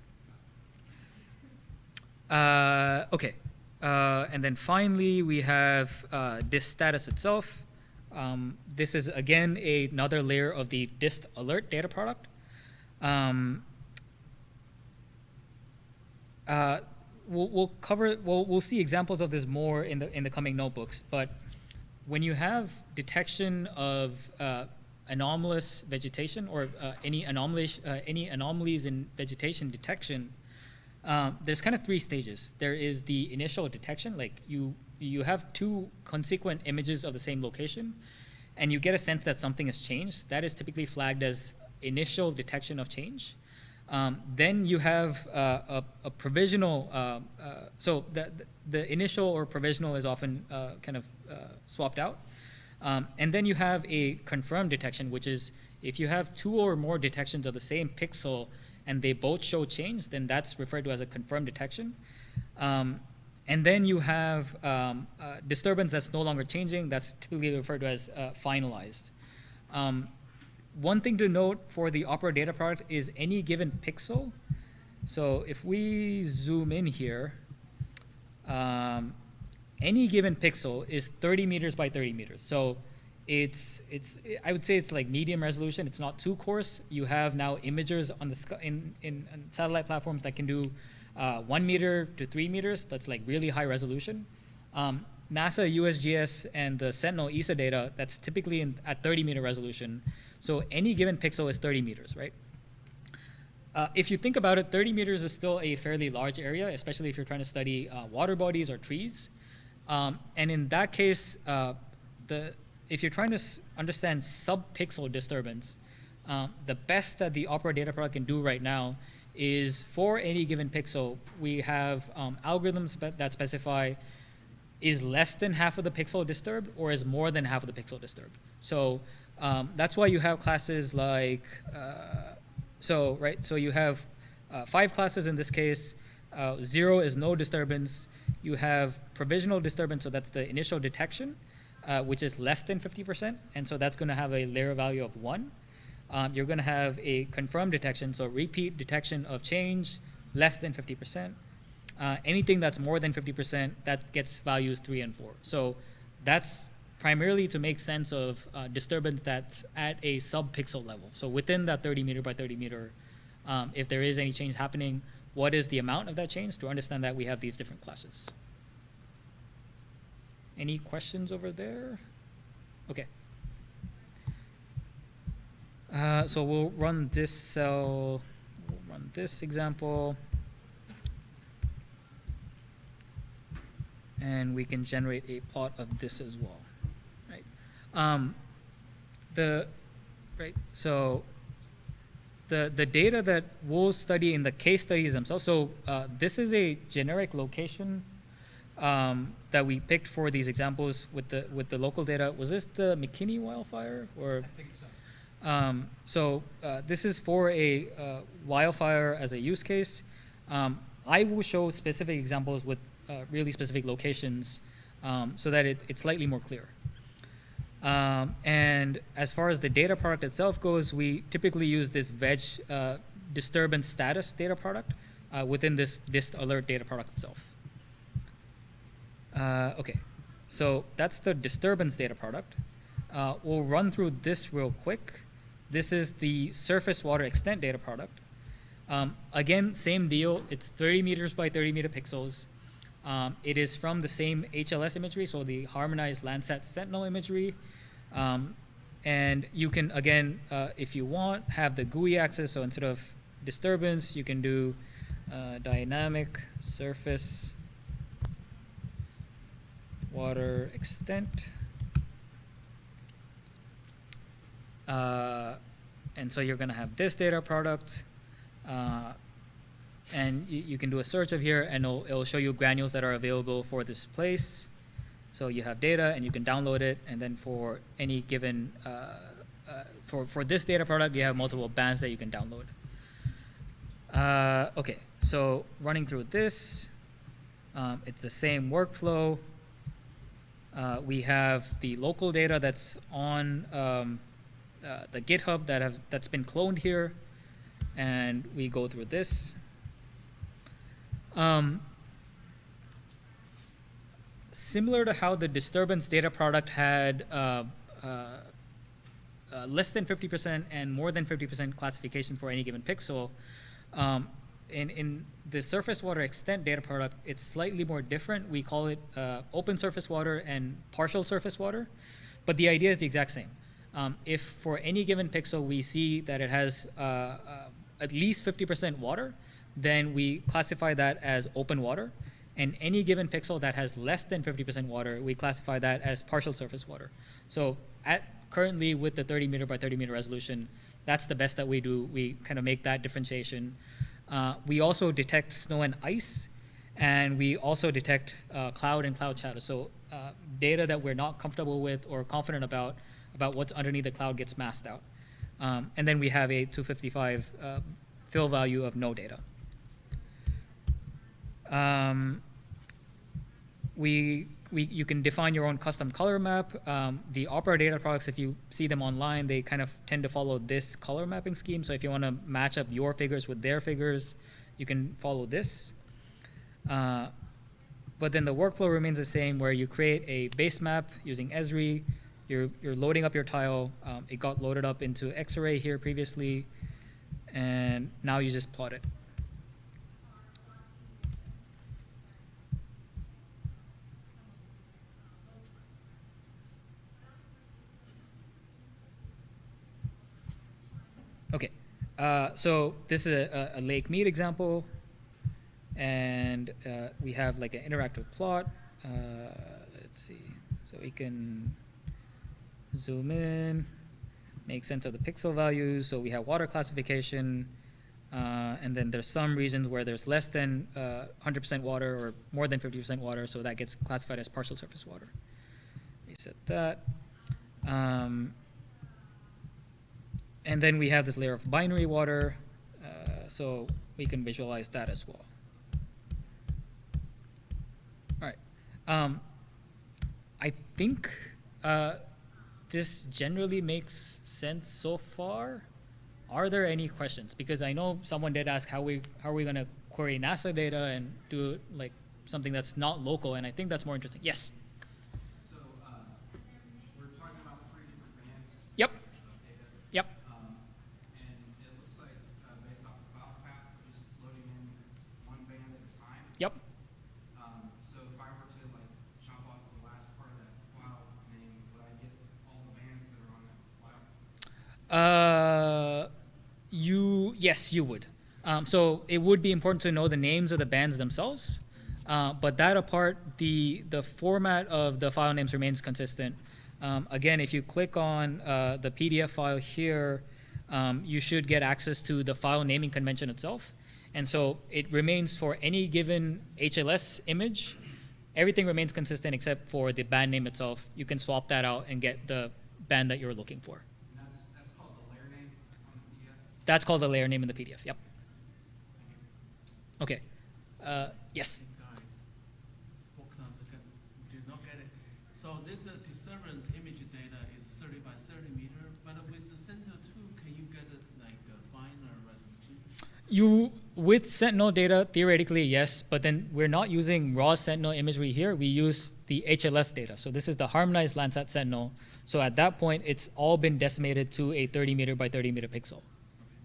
Okay, and then finally we have dist status itself. This is again another layer of the dist alert data product. We'll see examples of this more in the coming notebooks. But when you have detection of anomalous vegetation or any anomalies in vegetation detection, there's kind of 3 stages. There is the initial detection, like you have 2 consequent images of the same location, and you get a sense that something has changed. That is typically flagged as initial detection of change. Then you have a provisional, so the initial or provisional is often kind of swapped out. And then you have a confirmed detection, which is if you have 2 or more detections of the same pixel and they both show change, then that's referred to as a confirmed detection. And then you have disturbance that's no longer changing. That's typically referred to as finalized. One thing to note for the opera data product is any given pixel. So if we zoom in here, any given pixel is 30 meters by 30 meters. So I would say it's like medium resolution. It's not too coarse. You have now imagers on the in satellite platforms that can do 1 meter to 3 meters. That's like really high resolution. NASA, USGS, and the Sentinel ESA data, that's typically at 30-meter resolution. So any given pixel is 30 meters, right? If you think about it, 30 meters is still a fairly large area, especially if you're trying to study water bodies or trees. And in that case, if you're trying to understand sub-pixel disturbance, the best that the Opera data product can do right now is for any given pixel, we have algorithms that specify is less than half of the pixel disturbed or is more than half of the pixel disturbed. So that's why you have classes like, so you have 5 classes in this case. 0 is no disturbance. You have provisional disturbance, so that's the initial detection, which is less than 50%, and so that's going to have a layer value of 1. You're going to have a confirmed detection, so repeat detection of change, less than 50%. Anything that's more than 50%, that gets values 3 and 4. So that's primarily to make sense of disturbance that's at a sub-pixel level. So within that 30 meter by 30 meter, if there is any change happening, what is the amount of that change? To understand that, we have these different classes. Any questions over there? Okay. So we'll run this cell, we'll run this example, and we can generate a plot of this as well, right? So the data that we'll study in the case studies themselves. So this is a generic location that we picked for these examples with the local data. Was this the McKinney wildfire, or? I think so. This is for a wildfire as a use case. I will show specific examples with really specific locations so that it's slightly more clear. And as far as the data product itself goes, we typically use this veg disturbance status data product within this dist alert data product itself. Okay, so that's the disturbance data product. We'll run through this real quick. This is the surface water extent data product. Again, same deal. It's 30 meters by 30 meter pixels. It is from the same HLS imagery, so the harmonized Landsat Sentinel imagery. And you can, again, if you want, have the GUI axis. So instead of disturbance, you can do dynamic surface water extent. And so you're going to have this data product. And you can do a search of here, and it'll show you granules that are available for this place. So you have data, and you can download it. And then for any given, for this data product, you have multiple bands that you can download. Okay, so running through this, it's the same workflow. We have the local data that's on the GitHub that's been cloned here, and we go through this. Similar to how the disturbance data product had less than 50% and more than 50% classification for any given pixel, in the surface water extent data product, it's slightly more different. We call it open surface water and partial surface water, but the idea is the exact same. If for any given pixel we see that it has at least 50% water, then we classify that as open water. And any given pixel that has less than 50% water, we classify that as partial surface water. So currently with the 30 meter by 30 meter resolution, that's the best that we do. We kind of make that differentiation. We also detect snow and ice, and we also detect cloud and cloud shadow. So data that we're not comfortable with or confident about what's underneath the cloud gets masked out. And then we have a 255 fill value of no data. You can define your own custom color map. The Opera data products, if you see them online, they kind of tend to follow this color mapping scheme. So if you want to match up your figures with their figures, you can follow this. But then the workflow remains the same, where you create a base map using Esri. You're loading up your tile. It got loaded up into Xarray here previously, and now you just plot it. Okay, so this is a Lake Mead example, and we have like an interactive plot. Let's see, so we can zoom in, make sense of the pixel values. So we have water classification, and then there's some regions where there's less than 100% water or more than 50% water, so that gets classified as partial surface water. Reset that. And then we have this layer of binary water, so we can visualize that as well. All right. I think this generally makes sense so far. Are there any questions? Because I know someone did ask how are we going to query NASA data and do like something that's not local, and I think that's more interesting. Yes. So we're talking about 3 different bands Yep. of data. Yep. And it looks like based off the file path, we're just loading in 1 band at a time. Yep. So if I were to like chop off the last part of that file name, would I get all the bands that are on that file? Yes, you would. So it would be important to know the names of the bands themselves. But that apart, the format of the file names remains consistent. Again, if you click on the PDF file here, you should get access to the file naming convention itself. And so it remains for any given HLS image, everything remains consistent except for the band name itself. You can swap that out and get the band that you're looking for. And that's called the layer name on the PDF? That's called the layer name in the PDF, yep. Okay. Yes? Guy, folks did not get it. So this disturbance image data is 30 by 30 meter, but with the Sentinel-2, can you get like a finer resolution? With Sentinel data, theoretically, yes, but then we're not using raw Sentinel imagery here. We use the HLS data. So this is the harmonized Landsat Sentinel. So at that point, it's all been decimated to a 30 meter by 30 meter pixel.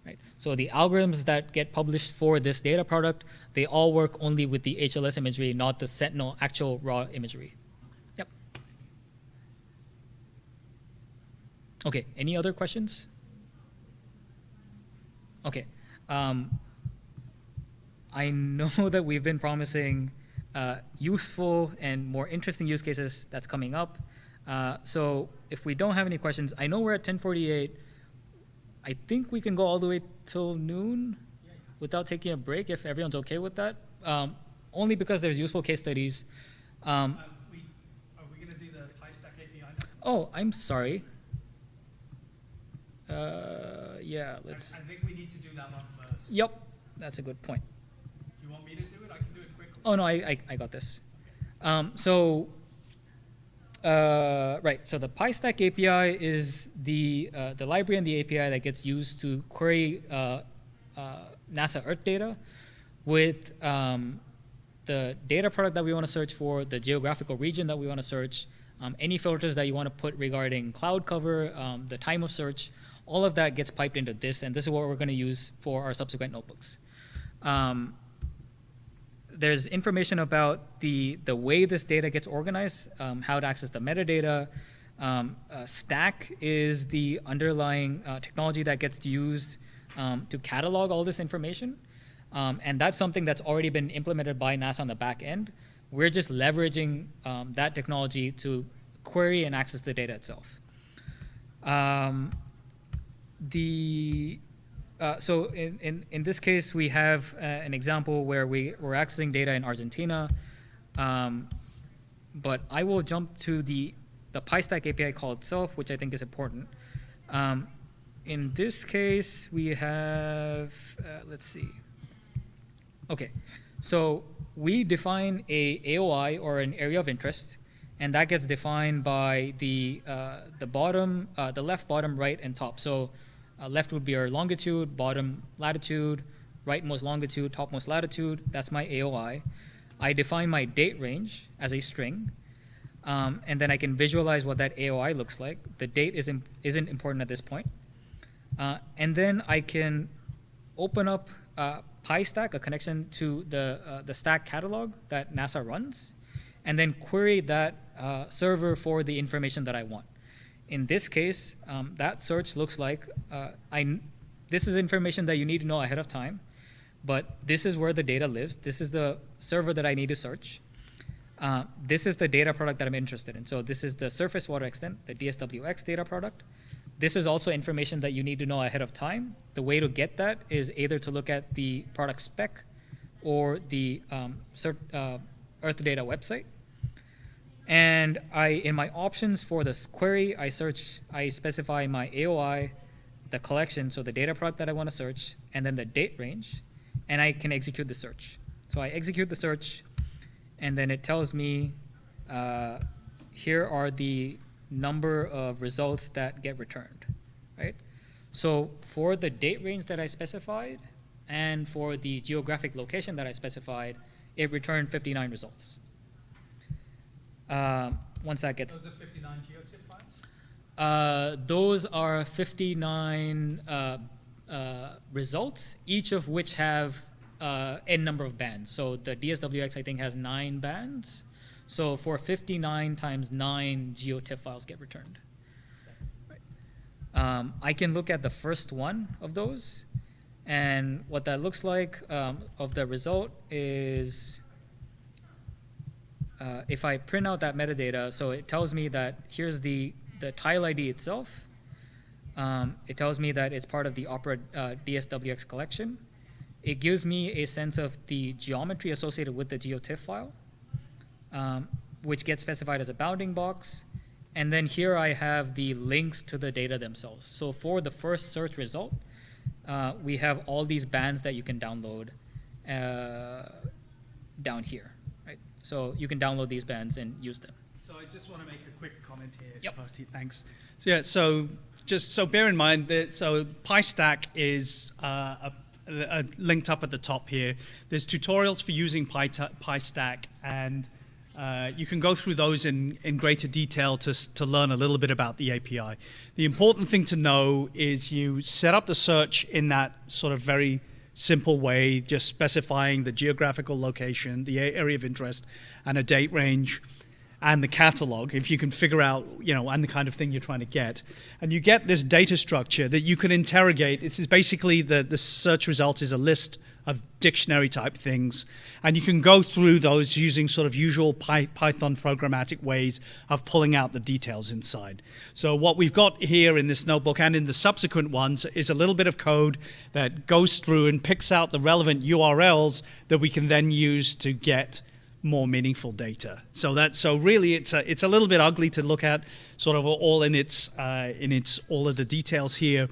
Right? So the algorithms that get published for this data product, they all work only with the HLS imagery, not the Sentinel actual raw imagery. Yep. Okay, any other questions? Okay. I know that we've been promising useful and more interesting use cases that's coming up. So if we don't have any questions, I know we're at 10:48. I think we can go all the way till noon without taking a break if everyone's okay with that. Only because there's useful case studies. Are we going to do the PyStack API now? Oh, I'm sorry. Yeah, let's. I think we need to do that one first. Yep, that's a good point. Do you want me to do it? I can do it quickly. Oh no, I got this. Right, so the PyStack API is the library and the API that gets used to query NASA Earthdata with the data product that we want to search for, the geographical region that we want to search, any filters that you want to put regarding cloud cover, the time of search, all of that gets piped into this, and this is what we're going to use for our subsequent notebooks. There's information about the way this data gets organized, how to access the metadata. Stack is the underlying technology that gets used to catalog all this information. And that's something that's already been implemented by NASA on the back end. We're just leveraging that technology to query and access the data itself. So in this case, we have an example where we're accessing data in Argentina, but I will jump to the PyStack API call itself, which I think is important. In this case, we have, let's see. Okay, so we define a AOI, or an area of interest, and that gets defined by the bottom, the left, bottom, right, and top. So left would be our longitude, bottom latitude, rightmost longitude, topmost latitude. That's my AOI. I define my date range as a string, and then I can visualize what that AOI looks like. The date isn't important at this point. And then I can open up PyStack, a connection to the stack catalog that NASA runs, and then query that server for the information that I want. In this case, that search looks like, this is information that you need to know ahead of time, but this is where the data lives. This is the server that I need to search. This is the data product that I'm interested in. So this is the surface water extent, the DSWX data product. This is also information that you need to know ahead of time. The way to get that is either to look at the product spec or the Earthdata website. And in my options for this query, I specify my AOI, the collection, so the data product that I want to search, and then the date range, and I can execute the search. So I execute the search, and then it tells me here are the number of results that get returned, right? So for the date range that I specified and for the geographic location that I specified, it returned 59 results. Once that gets... Those are 59 geotip files? Those are 59 results, each of which have n number of bands. So the DSWX, I think, has 9 bands. So for 59 times 9 geotip files get returned. Right. I can look at the first one of those. And what that looks like of the result is if I print out that metadata, so it tells me that here's the tile ID itself. It tells me that it's part of the Opera DSWX collection. It gives me a sense of the geometry associated with the geotiff file, which gets specified as a bounding box. And then here I have the links to the data themselves. So for the first search result, we have all these bands that you can download down here, right? So you can download these bands and use them. So I just want to make a quick comment here. Yep. Party, thanks. So yeah, so just so bear in mind that so PyStack is linked up at the top here. There's tutorials for using PyStack, and you can go through those in greater detail to learn a little bit about the API. The important thing to know is you set up the search in that sort of very simple way, just specifying the geographical location, the area of interest, and a date range, and the catalog, if you can figure out, and the kind of thing you're trying to get. And you get this data structure that you can interrogate. This is basically the search result is a list of dictionary type things. And you can go through those using sort of usual Python programmatic ways of pulling out the details inside. So what we've got here in this notebook and in the subsequent ones is a little bit of code that goes through and picks out the relevant URLs that we can then use to get more meaningful data. So really it's a little bit ugly to look at, sort of all in its all of the details here,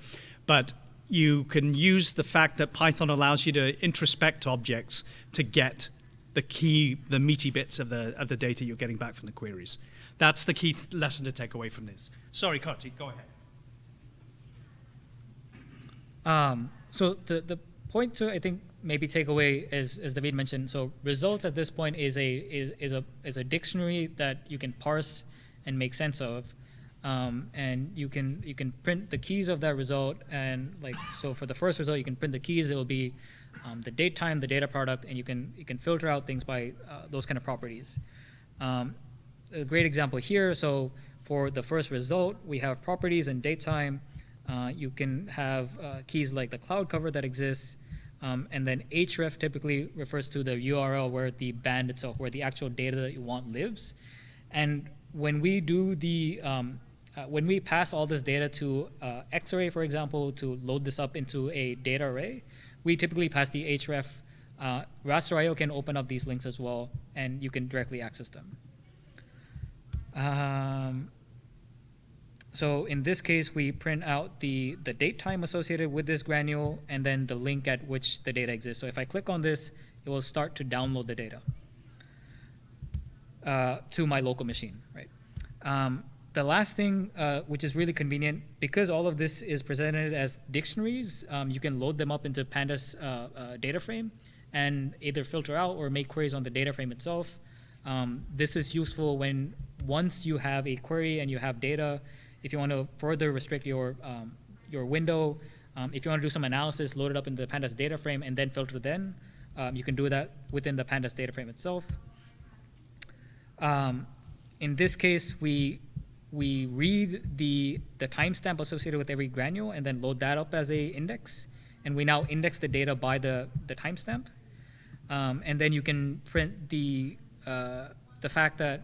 but you can use the fact that Python allows you to introspect objects to get the meaty bits of the data you're getting back from the queries. That's the key lesson to take away from this. Sorry, Kartik, go ahead. So the point to, I think, maybe take away, as David mentioned, so results at this point is a dictionary that you can parse and make sense of. And you can print the keys of that result, and so for the first result you can print the keys. It will be the date time, the data product, and you can filter out things by those kind of properties. A great example here, so for the first result we have properties and date time. You can have keys like the cloud cover that exists, and then href typically refers to the URL where the band itself, where the actual data that you want lives. And when we do when we pass all this data to Xarray, for example, to load this up into a data array, we typically pass the href. Raster.io can open up these links as well, and you can directly access them. So in this case, we print out the date time associated with this granule, and then the link at which the data exists. So if I click on this, it will start to download the data to my local machine, right? The last thing, which is really convenient, because all of this is presented as dictionaries, you can load them up into Pandas data frame and either filter out or make queries on the data frame itself. This is useful once you have a query and you have data. If you want to further restrict your window, if you want to do some analysis, load it up into the Pandas data frame and then filter then. You can do that within the Pandas data frame itself. In this case, we read the timestamp associated with every granule and then load that up as a index. And we now index the data by the timestamp. And then you can print the the fact that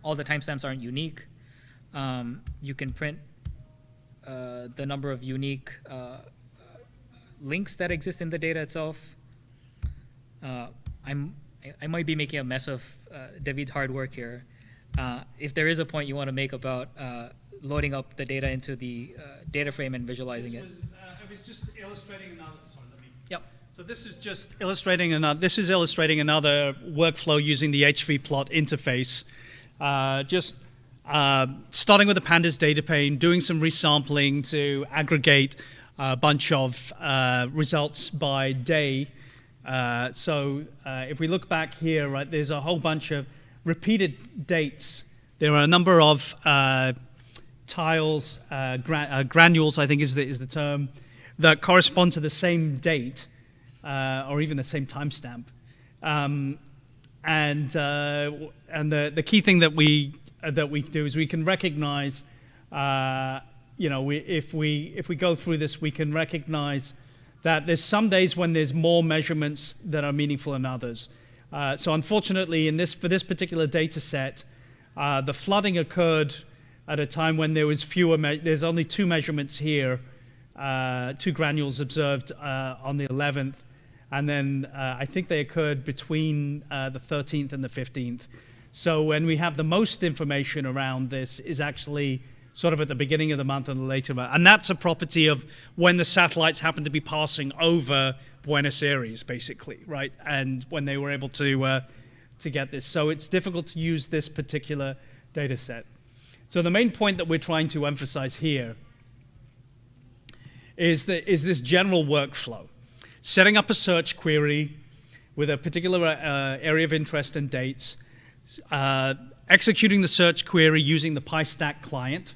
all the timestamps aren't unique. You can print the number of unique links that exist in the data itself. I might be making a mess of David's hard work here. If there is a point you want to make about loading up the data into the data frame and visualizing it. I was just illustrating another. Sorry, let me. Yep. So this is just illustrating another. This is illustrating another workflow using the HVplot interface. Starting with the pandas data pane, doing some resampling to aggregate a bunch of results by day. If we look back here, right, there's a whole bunch of repeated dates. There are a number of tiles, granules, I think is the term, that correspond to the same date or even the same timestamp. The key thing that we do is we can recognize, if we go through this, we can recognize that there's some days when there's more measurements that are meaningful than others. So unfortunately, for this particular data set, the flooding occurred at a time when there was there's only 2 measurements here, 2 granules observed on the 11th, and then I think they occurred between the 13th and the 15th. So when we have the most information around this is actually sort of at the beginning of the month and the later month. And that's a property of when the satellites happen to be passing over Buenos Aires, basically, right? And when they were able to get this. So it's difficult to use this particular data set. So the main point that we're trying to emphasize here is this general workflow. Setting up a search query with a particular area of interest and dates, executing the search query using the PyStack client,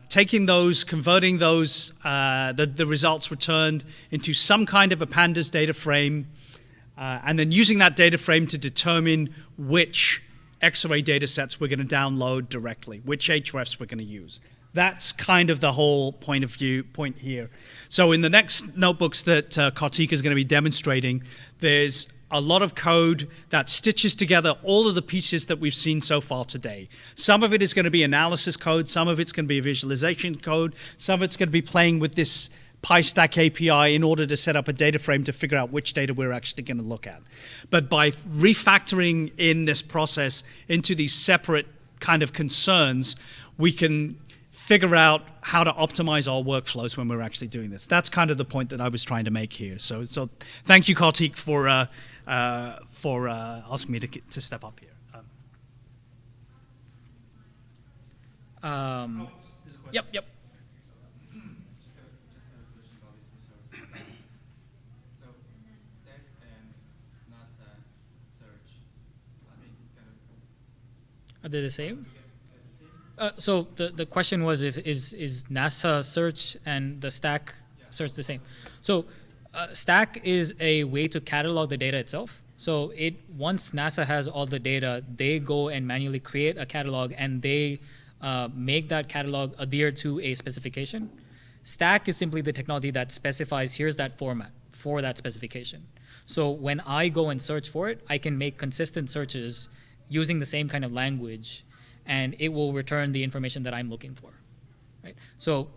taking those, converting those, the results returned into some kind of a pandas data frame, and then using that data frame to determine which X-ray data sets we're going to download directly, which hrefs we're going to use. That's kind of the whole point here. So in the next notebooks that Kartik is going to be demonstrating, there's a lot of code that stitches together all of the pieces that we've seen so far today. Some of it is going to be analysis code, some of it's going to be visualization code, some of it's going to be playing with this PyStack API in order to set up a data frame to figure out which data we're actually going to look at. But by refactoring in this process into these separate kind of concerns, we can figure out how to optimize our workflows when we're actually doing this. That's kind of the point that I was trying to make here. So thank you, Kartik, for asking me to step up here. Yep. Just a question about these resources. So Stack and NASA search, Are they the same? So the question was is NASA search and the Stack search the same? So Stack is a way to catalog the data itself. So once NASA has all the data, they go and manually create a catalog and they make that catalog adhere to a specification. Stack is simply the technology that specifies here's that format for that specification. So when I go and search for it, I can make consistent searches using the same kind of language, and it will return the information that I'm looking for, right? So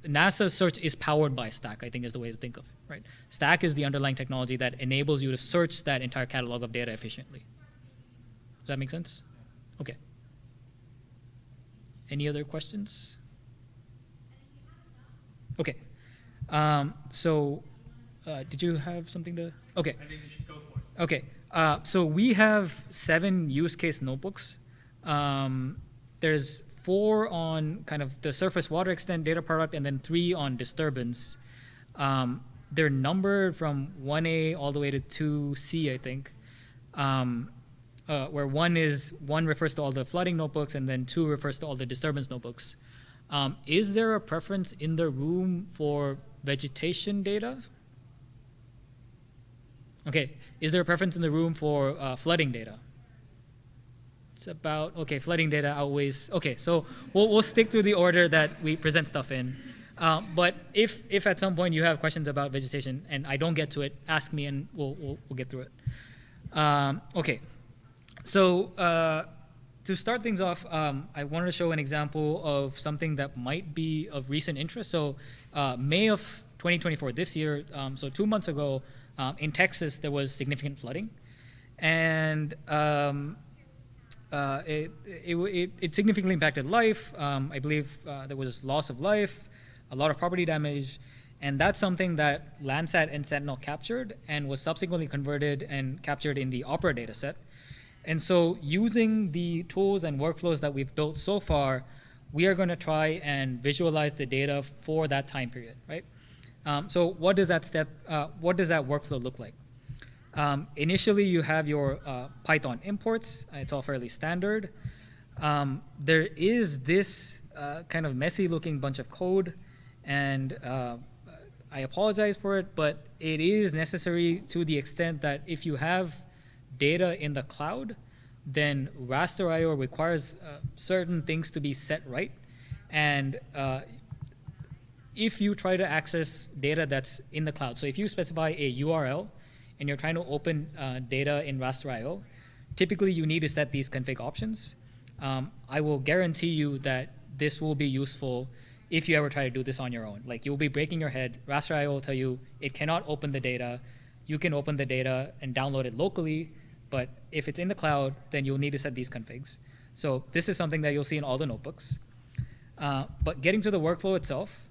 NASA search is powered by Stack, I think is the way to think of it, right? Stack is the underlying technology that enables you to search that entire catalog of data efficiently. Does that make sense? Okay. Any other questions? Okay. Did you have something to? Okay. I think you should go for it. Okay. So we have 7 use case notebooks. There's 4 on kind of the surface water extent data product, and then 3 on disturbance. They're numbered from 1A all the way to 2C, I think. Where 1 refers to all the flooding notebooks, and then 2 refers to all the disturbance notebooks. Is there a preference in the room for vegetation data? Okay, is there a preference in the room for flooding data? It's about, okay, flooding data outweighs, okay, so we'll stick to the order that we present stuff in. But if at some point you have questions about vegetation and I don't get to it, ask me and we'll get through it. Okay, so to start things off, I wanted to show an example of something that might be of recent interest. So May of 2024, this year, so 2 months ago, in Texas, there was significant flooding. And it significantly impacted life. I believe there was loss of life, a lot of property damage, and that's something that Landsat and Sentinel captured and was subsequently converted and captured in the Opera data set. And so using the tools and workflows that we've built so far, we are going to try and visualize the data for that time period, right? So what does that workflow look like? Initially, you have your Python imports. It's all fairly standard. There is this kind of messy looking bunch of code, and I apologize for it, but it is necessary to the extent that if you have data in the cloud, then raster.io requires certain things to be set right. And if you try to access data that's in the cloud, so if you specify a URL and you're trying to open data in raster.io, typically you need to set these config options. I will guarantee you that this will be useful if you ever try to do this on your own. Like, you'll be breaking your head. Raster.io will tell you it cannot open the data. You can open the data and download it locally, but if it's in the cloud, then you'll need to set these configs. So this is something that you'll see in all the notebooks. But getting to the workflow itself,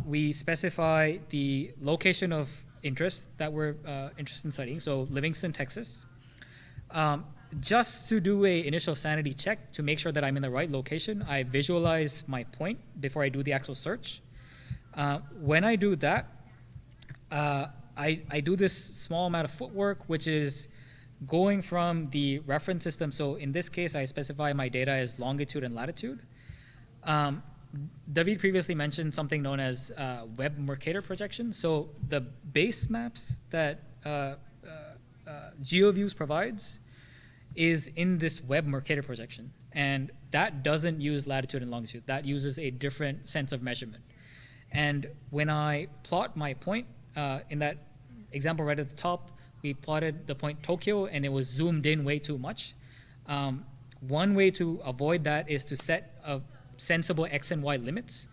we specify the location of interest that we're interested in studying, so Livingston, Texas. Just to do a initial sanity check to make sure that I'm in the right location, I visualize my point before I do the actual search. When I do that, I do this small amount of footwork, which is going from the reference system. So in this case, I specify my data as longitude and latitude. David previously mentioned something known as web Mercator projection. So the base maps that GeoViews provides is in this web Mercator projection. And that doesn't use latitude and longitude. That uses a different sense of measurement. And when I plot my point, in that example right at the top, we plotted the point Tokyo, and it was zoomed in way too much. One way to avoid that is to set a sensible X and Y limits.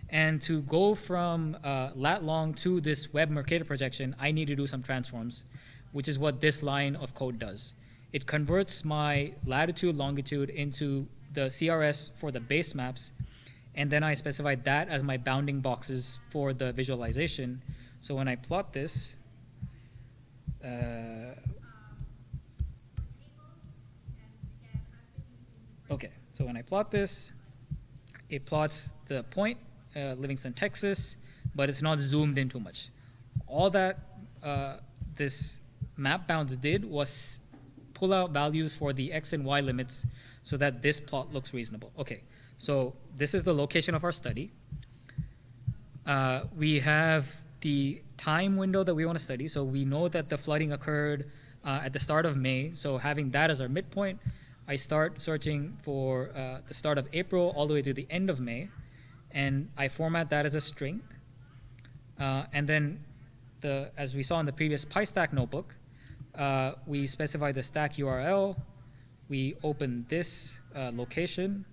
And to go from lat long to this web Mercator projection, I need to do some transforms, which is what this line of code does. It converts my latitude, longitude into the CRS for the base maps, and then I specify that as my bounding boxes for the visualization. So when I plot this, okay, so when I plot this, it plots the point, Livingston, Texas, but it's not zoomed in too much. All that this map bounds did was pull out values for the X and Y limits so that this plot looks reasonable. Okay, so this is the location of our study. We have the time window that we want to study. So we know that the flooding occurred at the start of May. So having that as our midpoint, I start searching for the start of April all the way to the end of May. And I format that as a string. And then, as we saw in the previous PyStack notebook, we specify the stack URL. We open this location.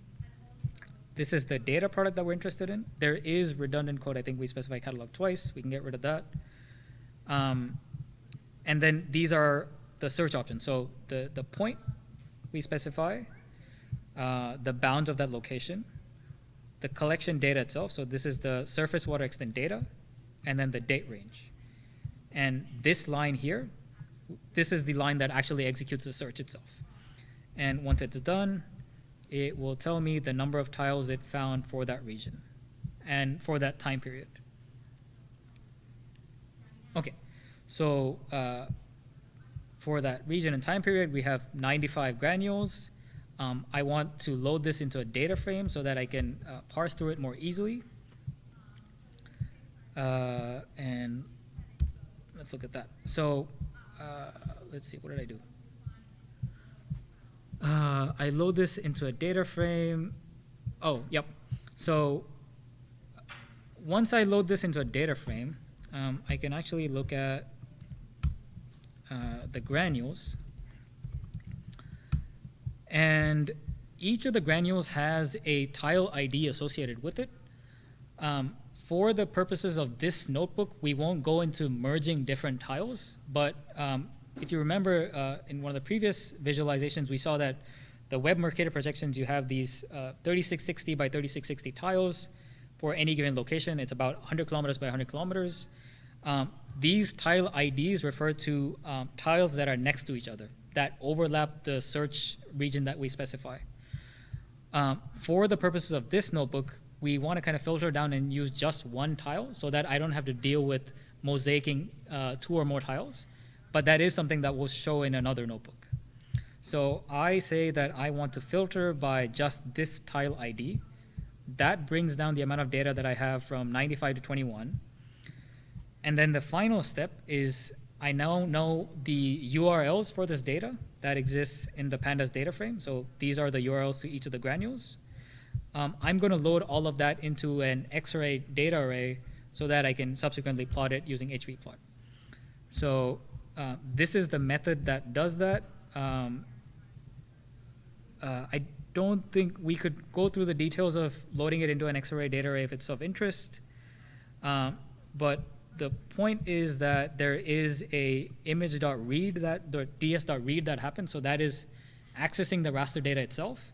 This is the data product that we're interested in. There is redundant code. I think we specify catalog twice. We can get rid of that. And then these are the search options. So the point we specify, the bounds of that location, the collection data itself. So this is the surface water extent data, and then the date range. And this line here, this is the line that actually executes the search itself. And once it's done, it will tell me the number of tiles it found for that region and for that time period. Okay, so for that region and time period, we have 95 granules. I want to load this into a data frame so that I can parse through it more easily. And let's look at that. So let's see, what did I do? I load this into a data frame. Oh, yep. So once I load this into a data frame, I can actually look at the granules. And each of the granules has a tile ID associated with it. For the purposes of this notebook, we won't go into merging different tiles, but if you remember in one of the previous visualizations, we saw that the web Mercator projections, you have these 3660 by 3660 tiles for any given location. It's about 100 kilometers by 100 kilometers. These tile IDs refer to tiles that are next to each other, that overlap the search region that we specify. For the purposes of this notebook, we want to kind of filter down and use just one tile so that I don't have to deal with mosaicing 2 or more tiles. But that is something that will show in another notebook. So I say that I want to filter by just this tile ID. That brings down the amount of data that I have from 95 to 21. And then the final step is I now know the URLs for this data that exists in the pandas data frame. So these are the URLs to each of the granules. I'm going to load all of that into an X-ray data array so that I can subsequently plot it using hvplot. So this is the method that does that. I don't think we could go through the details of loading it into an X-ray data array if it's of interest. But the point is that there is a image.read, the ds.read that happens. So that is accessing the raster data itself.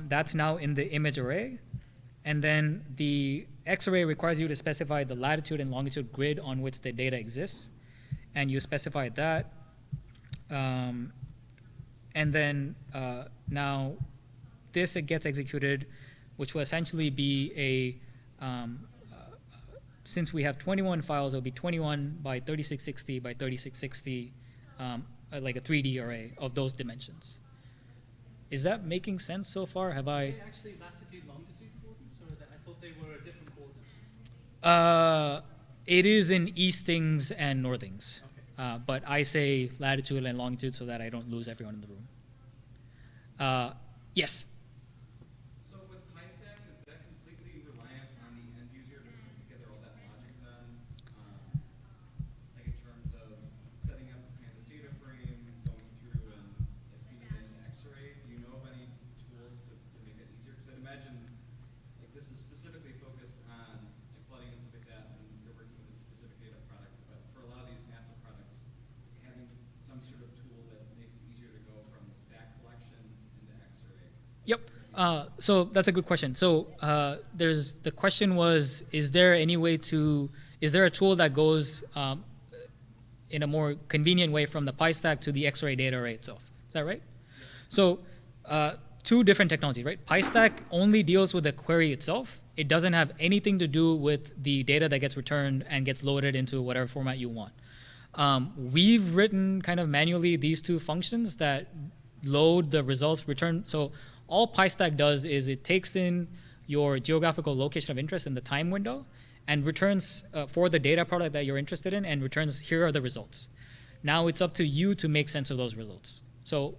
That's now in the image array. And then the X-array requires you to specify the latitude and longitude grid on which the data exists. And you specify that. And then now this gets executed, which will essentially be a, since we have 21 files, it'll be 21 by 3660 by 3660, like a 3D array of those dimensions. Is that making sense so far? Have I? Are they actually latitude, longitude coordinates, or I thought they were different coordinates? It is in eastings and northings. Okay. But I say latitude and longitude so that I don't lose everyone in the room. Yes? So with PyStack, is that completely reliant on the end user to put together all that logic then? Like in terms of setting up the pandas data frame, going through and feeding it into X-ray? Do you know of any tools to make that easier? Because I'd imagine like this is specifically focused on like flooding and stuff like that, and you're working with a specific data product. But for a lot of these NASA products, having some sort of tool that makes it easier to go from the stack collections into X-ray. Yep. So that's a good question. So the question was, is there a tool that goes in a more convenient way from the PyStack to the X-ray data array itself? Is that right? So 2 different technologies, right? PyStack only deals with the query itself. It doesn't have anything to do with the data that gets returned and gets loaded into whatever format you want. We've written kind of manually these 2 functions that load the results return. So all PyStack does is it takes in your geographical location of interest in the time window and returns for the data product that you're interested in and returns, here are the results. Now it's up to you to make sense of those results. So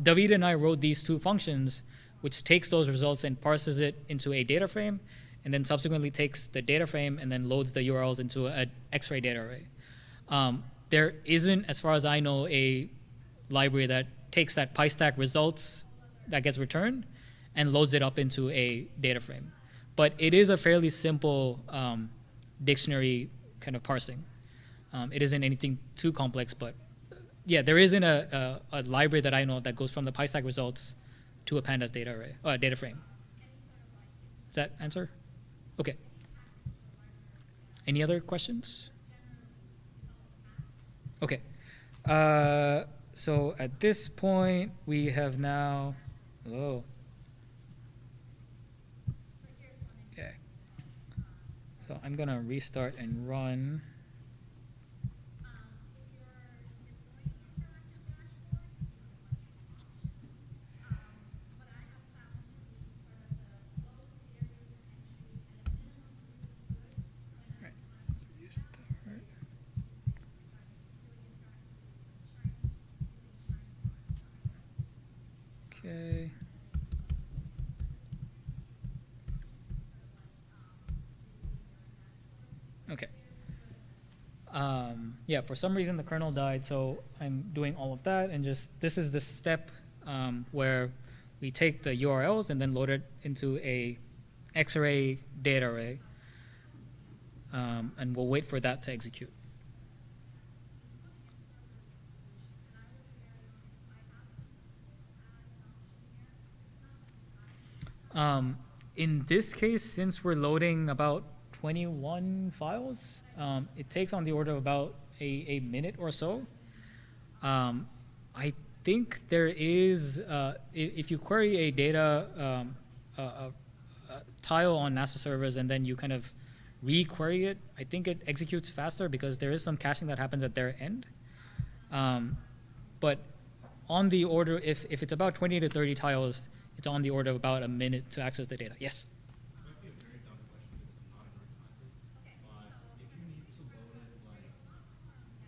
David and I wrote these 2 functions, which takes those results and parses it into a data frame, and then subsequently takes the data frame and then loads the URLs into an X-ray data array. There isn't, as far as I know, a library that takes that PyStack results that gets returned and loads it up into a data frame. But it is a fairly simple dictionary kind of parsing. It isn't anything too complex, but yeah, there isn't a library that I know that goes from the PyStack results to a pandas data array, data frame. Does that answer? Okay. Any other questions? Okay. So at this point, we have now, oh. Okay. So I'm gonna restart and run. Right. So restart. Okay. Okay. Yeah, for some reason the kernel died, so I'm doing all of that, and just this is the step where we take the URLs and then load it into a X-array data array, and we'll wait for that to execute. In this case, since we're loading about 21 files, it takes on the order of about a minute or so. I think there is, if you query a data tile on NASA servers and then you kind of re-query it, I think it executes faster because there is some caching that happens at their end. But on the order, if it's about 20 to 30 tiles, it's on the order of about a minute to access the data. Yes? This might be a very dumb question because I'm not a rocket scientist, but if you need to load it like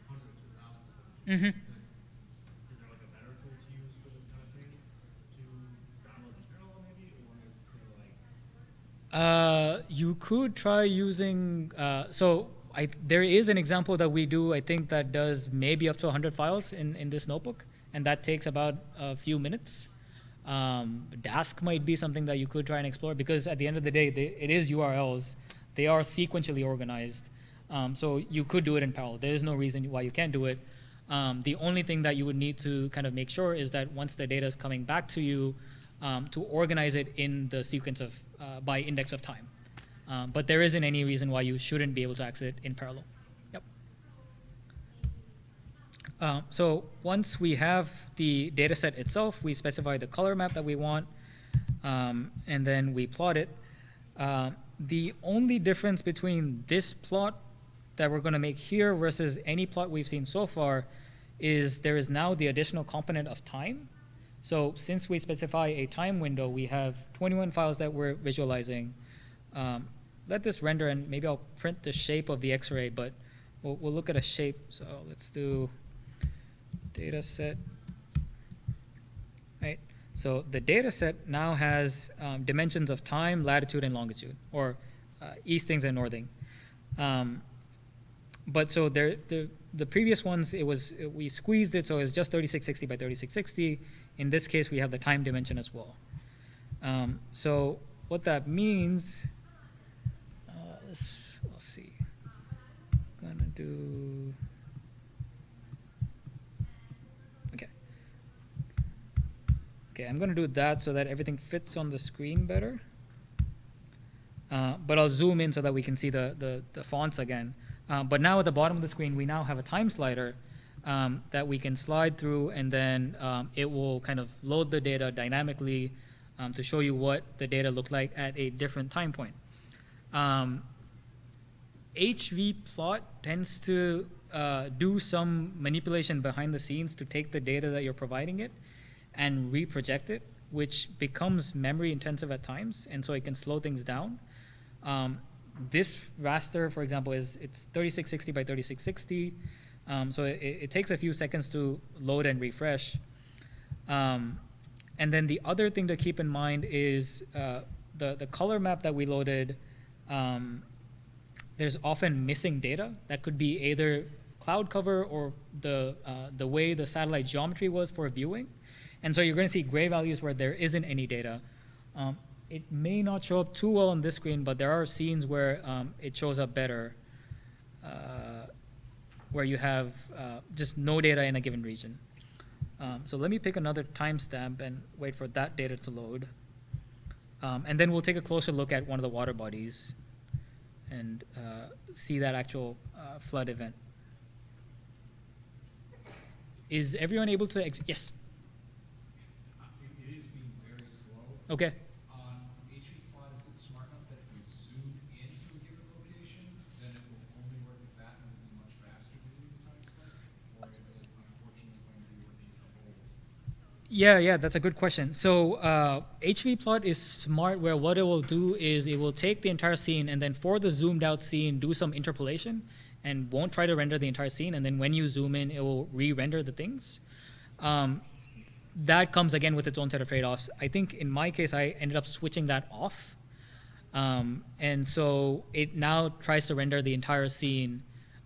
hundreds or thousands of images, is there like a better tool to use for this kind of thing to download the kernel maybe, or is there like? You could try using, there is an example that we do, I think, that does maybe up to 100 files in this notebook, and that takes about a few minutes. Dask might be something that you could try and explore because at the end of the day, it is URLs. They are sequentially organized. So you could do it in parallel. There is no reason why you can't do it. The only thing that you would need to kind of make sure is that once the data is coming back to you, to organize it in the sequence of, by index of time. But there isn't any reason why you shouldn't be able to access it in parallel. Yep. So once we have the data set itself, we specify the color map that we want, and then we plot it. The only difference between this plot that we're going to make here versus any plot we've seen so far is there is now the additional component of time. So since we specify a time window, we have 21 files that we're visualizing. Let this render, and maybe I'll print the shape of the X-ray, but we'll look at a shape. So let's do data set, right? So the data set now has dimensions of time, latitude, and longitude, or eastings and northing. But so the previous ones, we squeezed it, so it's just 3660 by 3660. In this case, we have the time dimension as well. So what that means, let's see. Gonna do. Okay, I'm going to do that so that everything fits on the screen better. But I'll zoom in so that we can see the fonts again. But now at the bottom of the screen, we now have a time slider that we can slide through, and then it will kind of load the data dynamically to show you what the data looked like at a different time point. HV plot tends to do some manipulation behind the scenes to take the data that you're providing it and reproject it, which becomes memory intensive at times, and so it can slow things down. This raster, for example, it's 3660 by 3660, so it takes a few seconds to load and refresh. And then the other thing to keep in mind is the color map that we loaded, there's often missing data. That could be either cloud cover or the way the satellite geometry was for viewing. And so you're going to see gray values where there isn't any data. It may not show up too well on this screen, but there are scenes where it shows up better, where you have just no data in a given region. So let me pick another timestamp and wait for that data to load. And then we'll take a closer look at one of the water bodies and see that actual flood event. Is everyone able to, yes? It is being very slow. Okay. HV plot, is it smart enough that if you zoomed into a given location, then it will only work with that and it will be much faster to do the time slice? Or is it unfortunately going to be working with the whole? Yeah, that's a good question. So HV plot is smart where what it will do is it will take the entire scene and then for the zoomed out scene, do some interpolation and won't try to render the entire scene. And then when you zoom in, it will re-render the things. That comes again with its own set of trade-offs. I think in my case, I ended up switching that off. And so it now tries to render the entire scene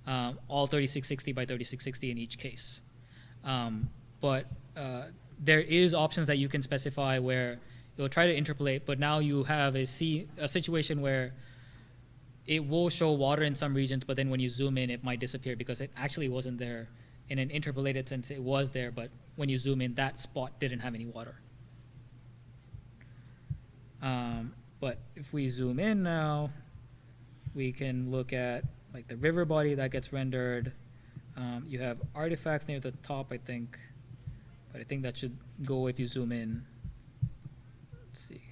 all 3660 by 3660 in each case. But there is options that you can specify where you'll try to interpolate, but now you have a situation where it will show water in some regions, but then when you zoom in, it might disappear because it actually wasn't there. In an interpolated sense, it was there, but when you zoom in, that spot didn't have any water. But if we zoom in now, we can look at like the river body that gets rendered. You have artifacts near the top, I think, but I think that should go if you zoom in. Let's see.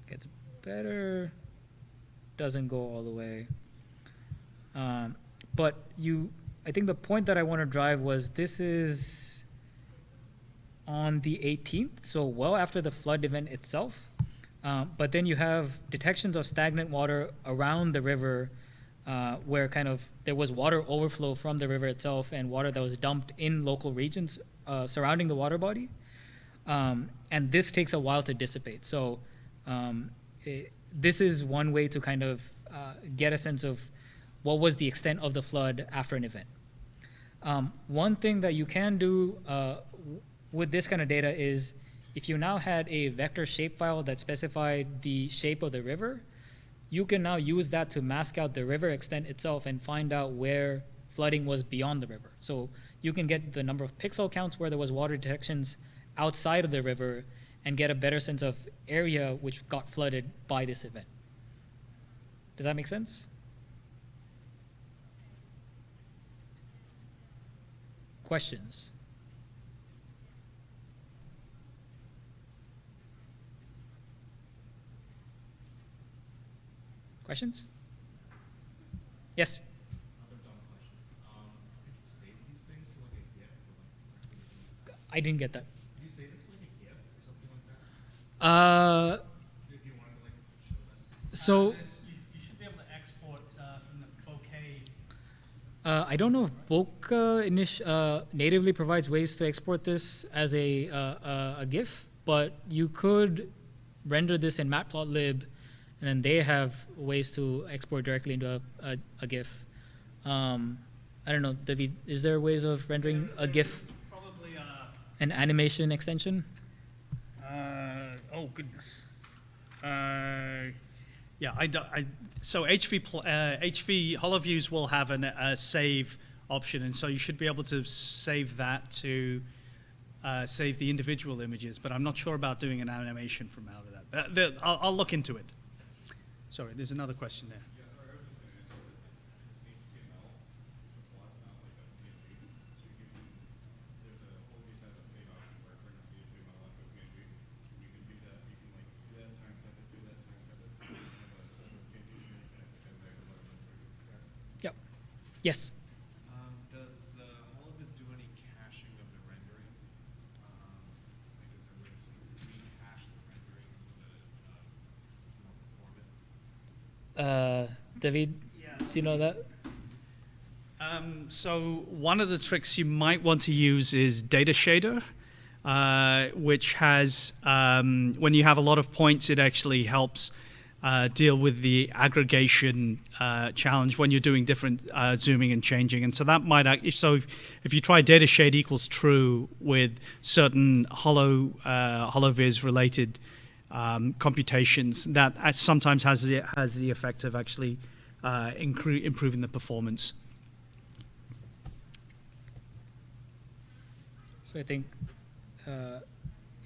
Gets better, doesn't go all the way. But I think the point that I want to drive was this is on the 18th, so well after the flood event itself. But then you have detections of stagnant water around the river where kind of there was water overflow from the river itself and water that was dumped in local regions surrounding the water body. And this takes a while to dissipate. So this is one way to kind of get a sense of what was the extent of the flood after an event. One thing that you can do with this kind of data is if you now had a vector shapefile that specified the shape of the river, you can now use that to mask out the river extent itself and find out where flooding was beyond the river. So you can get the number of pixel counts where there was water detections outside of the river and get a better sense of area which got flooded by this event. Does that make sense? Questions? Questions? Yes? Another dumb question. Could you save these things to like a GIF or like? I didn't get that. Could you save it to like a GIF or something like that? If you wanted to like show that. So You should be able to export from the bouquet. I don't know if Bokeh natively provides ways to export this as a GIF, but you could render this in Matplotlib, and then they have ways to export directly into a GIF. I don't know, David, is there ways of rendering a GIF, Probably. an animation extension? Oh goodness. Yeah, so HV HoloViews will have a save option, and so you should be able to save that to save the individual images. But I'm not sure about doing an animation from out of that. I'll look into it. Sorry, there's another question there. Yep. Yes. Does the HoloViz do any caching of the rendering? Like, is there a way to sort of recache the rendering so that it more performant? David, do you know that? So one of the tricks you might want to use is Data Shader, which has, when you have a lot of points, it actually helps deal with the aggregation challenge when you're doing different zooming and changing. And so that might, so if you try data shade equals true with certain HoloViz related computations, that sometimes has the effect of actually improving the performance. So I think,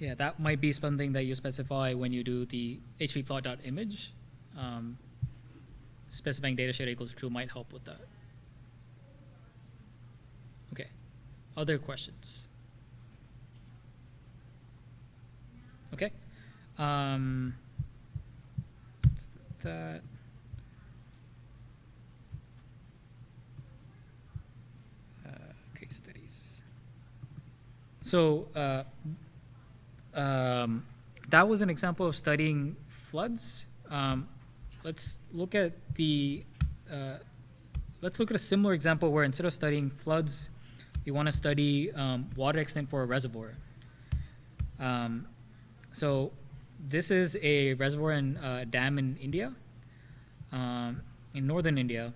yeah, that might be something that you specify when you do the hvplot.image. Specifying data shade equals true might help with that. Okay, other questions? Okay, that. Case studies. So that was an example of studying floods. Let's look at a similar example where instead of studying floods, you want to study water extent for a reservoir. So this is a reservoir and dam in India. in northern India,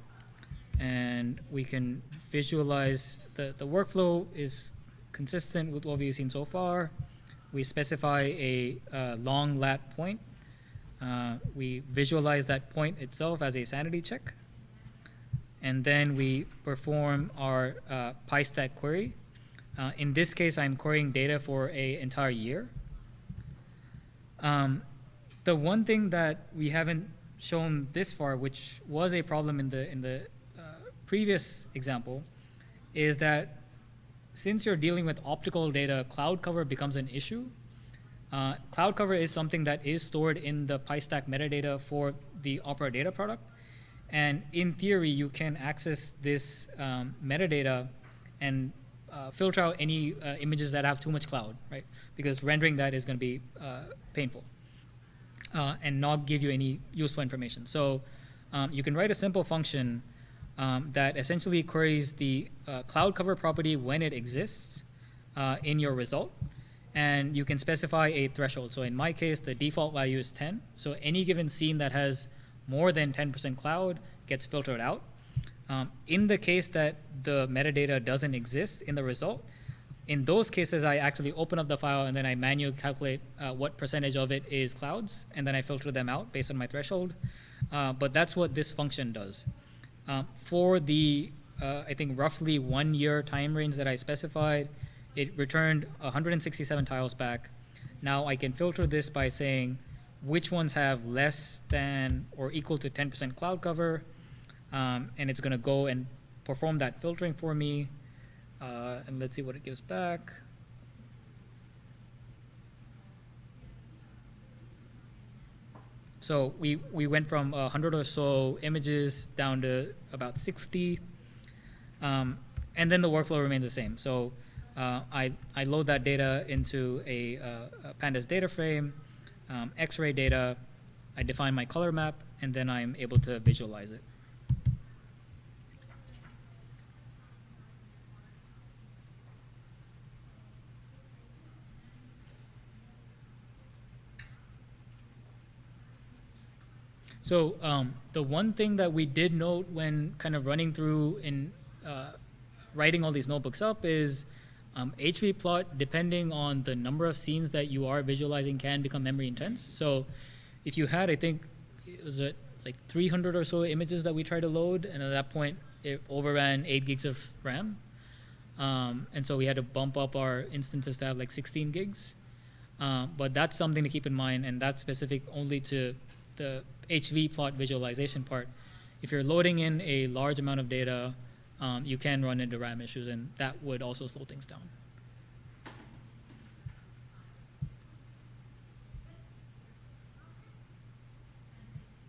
and we can visualize the workflow is consistent with what we've seen so far. We specify a long lat point. We visualize that point itself as a sanity check. And then we perform our PyStack query. In this case, I'm querying data for an entire year. The one thing that we haven't shown this far, which was a problem in the previous example, is that since you're dealing with optical data, cloud cover becomes an issue. Cloud cover is something that is stored in the PyStack metadata for the Opera data product. And in theory, you can access this metadata and filter out any images that have too much cloud, right? Because rendering that is going to be painful and not give you any useful information. So you can write a simple function that essentially queries the cloud cover property when it exists in your result. And you can specify a threshold. So in my case, the default value is 10. So any given scene that has more than 10% cloud gets filtered out. In the case that the metadata doesn't exist in the result, in those cases, I actually open up the file and then I manually calculate what percentage of it is clouds, and then I filter them out based on my threshold. But that's what this function does. For the, I think, roughly 1 year time range that I specified, it returned 167 tiles back. Now I can filter this by saying which ones have less than or equal to 10% cloud cover, and it's going to go and perform that filtering for me. And let's see what it gives back. So we went from 100 or so images down to about 60. And then the workflow remains the same. So I load that data into a pandas data frame, X-ray data, I define my color map, and then I'm able to visualize it. So the one thing that we did note when kind of running through in writing all these notebooks up is HV plot, depending on the number of scenes that you are visualizing, can become memory intense. So if you had, I think, it was like 300 or so images that we tried to load, and at that point, it overran 8 gigs of RAM. And so we had to bump up our instances to have like 16 gigs. But that's something to keep in mind, and that's specific only to the HV plot visualization part. If you're loading in a large amount of data, you can run into RAM issues, and that would also slow things down.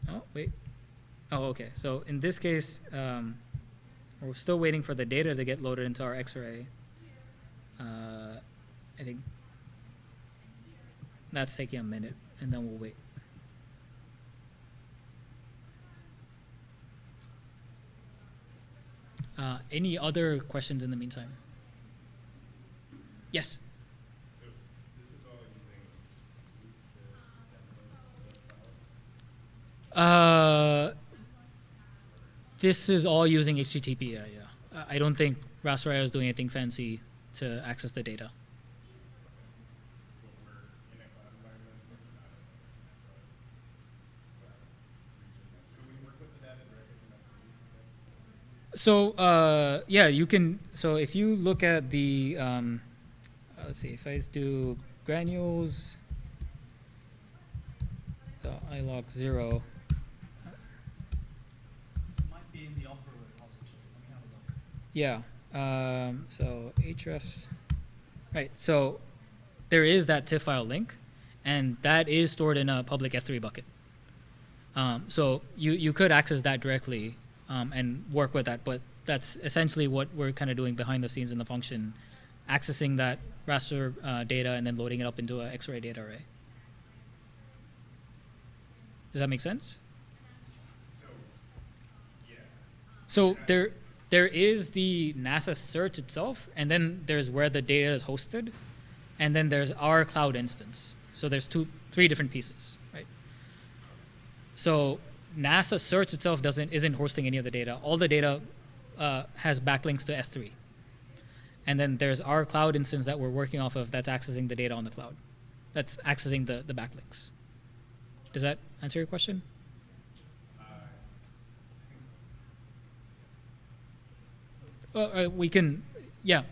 Oh, wait. Oh, okay. So in this case, we're still waiting for the data to get loaded into our X-ray. I think that's taking a minute, and then we'll wait. Any other questions in the meantime? Yes? So this is all using to download the files? This is all using HTTP, yeah. I don't think Raspberry is doing anything fancy to access the data. But we're in a cloud environment, but we're not in a cloud region. Could we work with the data directly from S3? So yeah, you can. So if you look at the, let's see, if I do granules, so I log 0. Might be in the Opera repository. Let me have a look. Yeah. So hrefs. Right. So there is that TIFF file link, and that is stored in a public S3 bucket. So you could access that directly and work with that, but that's essentially what we're kind of doing behind the scenes in the function, accessing that raster data and then loading it up into an X-ray data array. Does that make sense? So, yeah. So there is the NASA search itself, and then there's where the data is hosted, and then there's our cloud instance. So there's 3 different pieces, right? So NASA search itself isn't hosting any of the data. All the data has backlinks to S3. And then there's our cloud instance that we're working off of that's accessing the data on the cloud. That's accessing the backlinks. Does that answer your question? We can, yeah.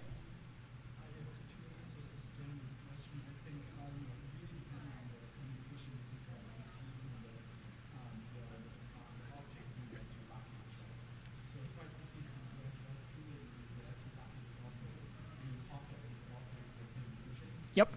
Yep.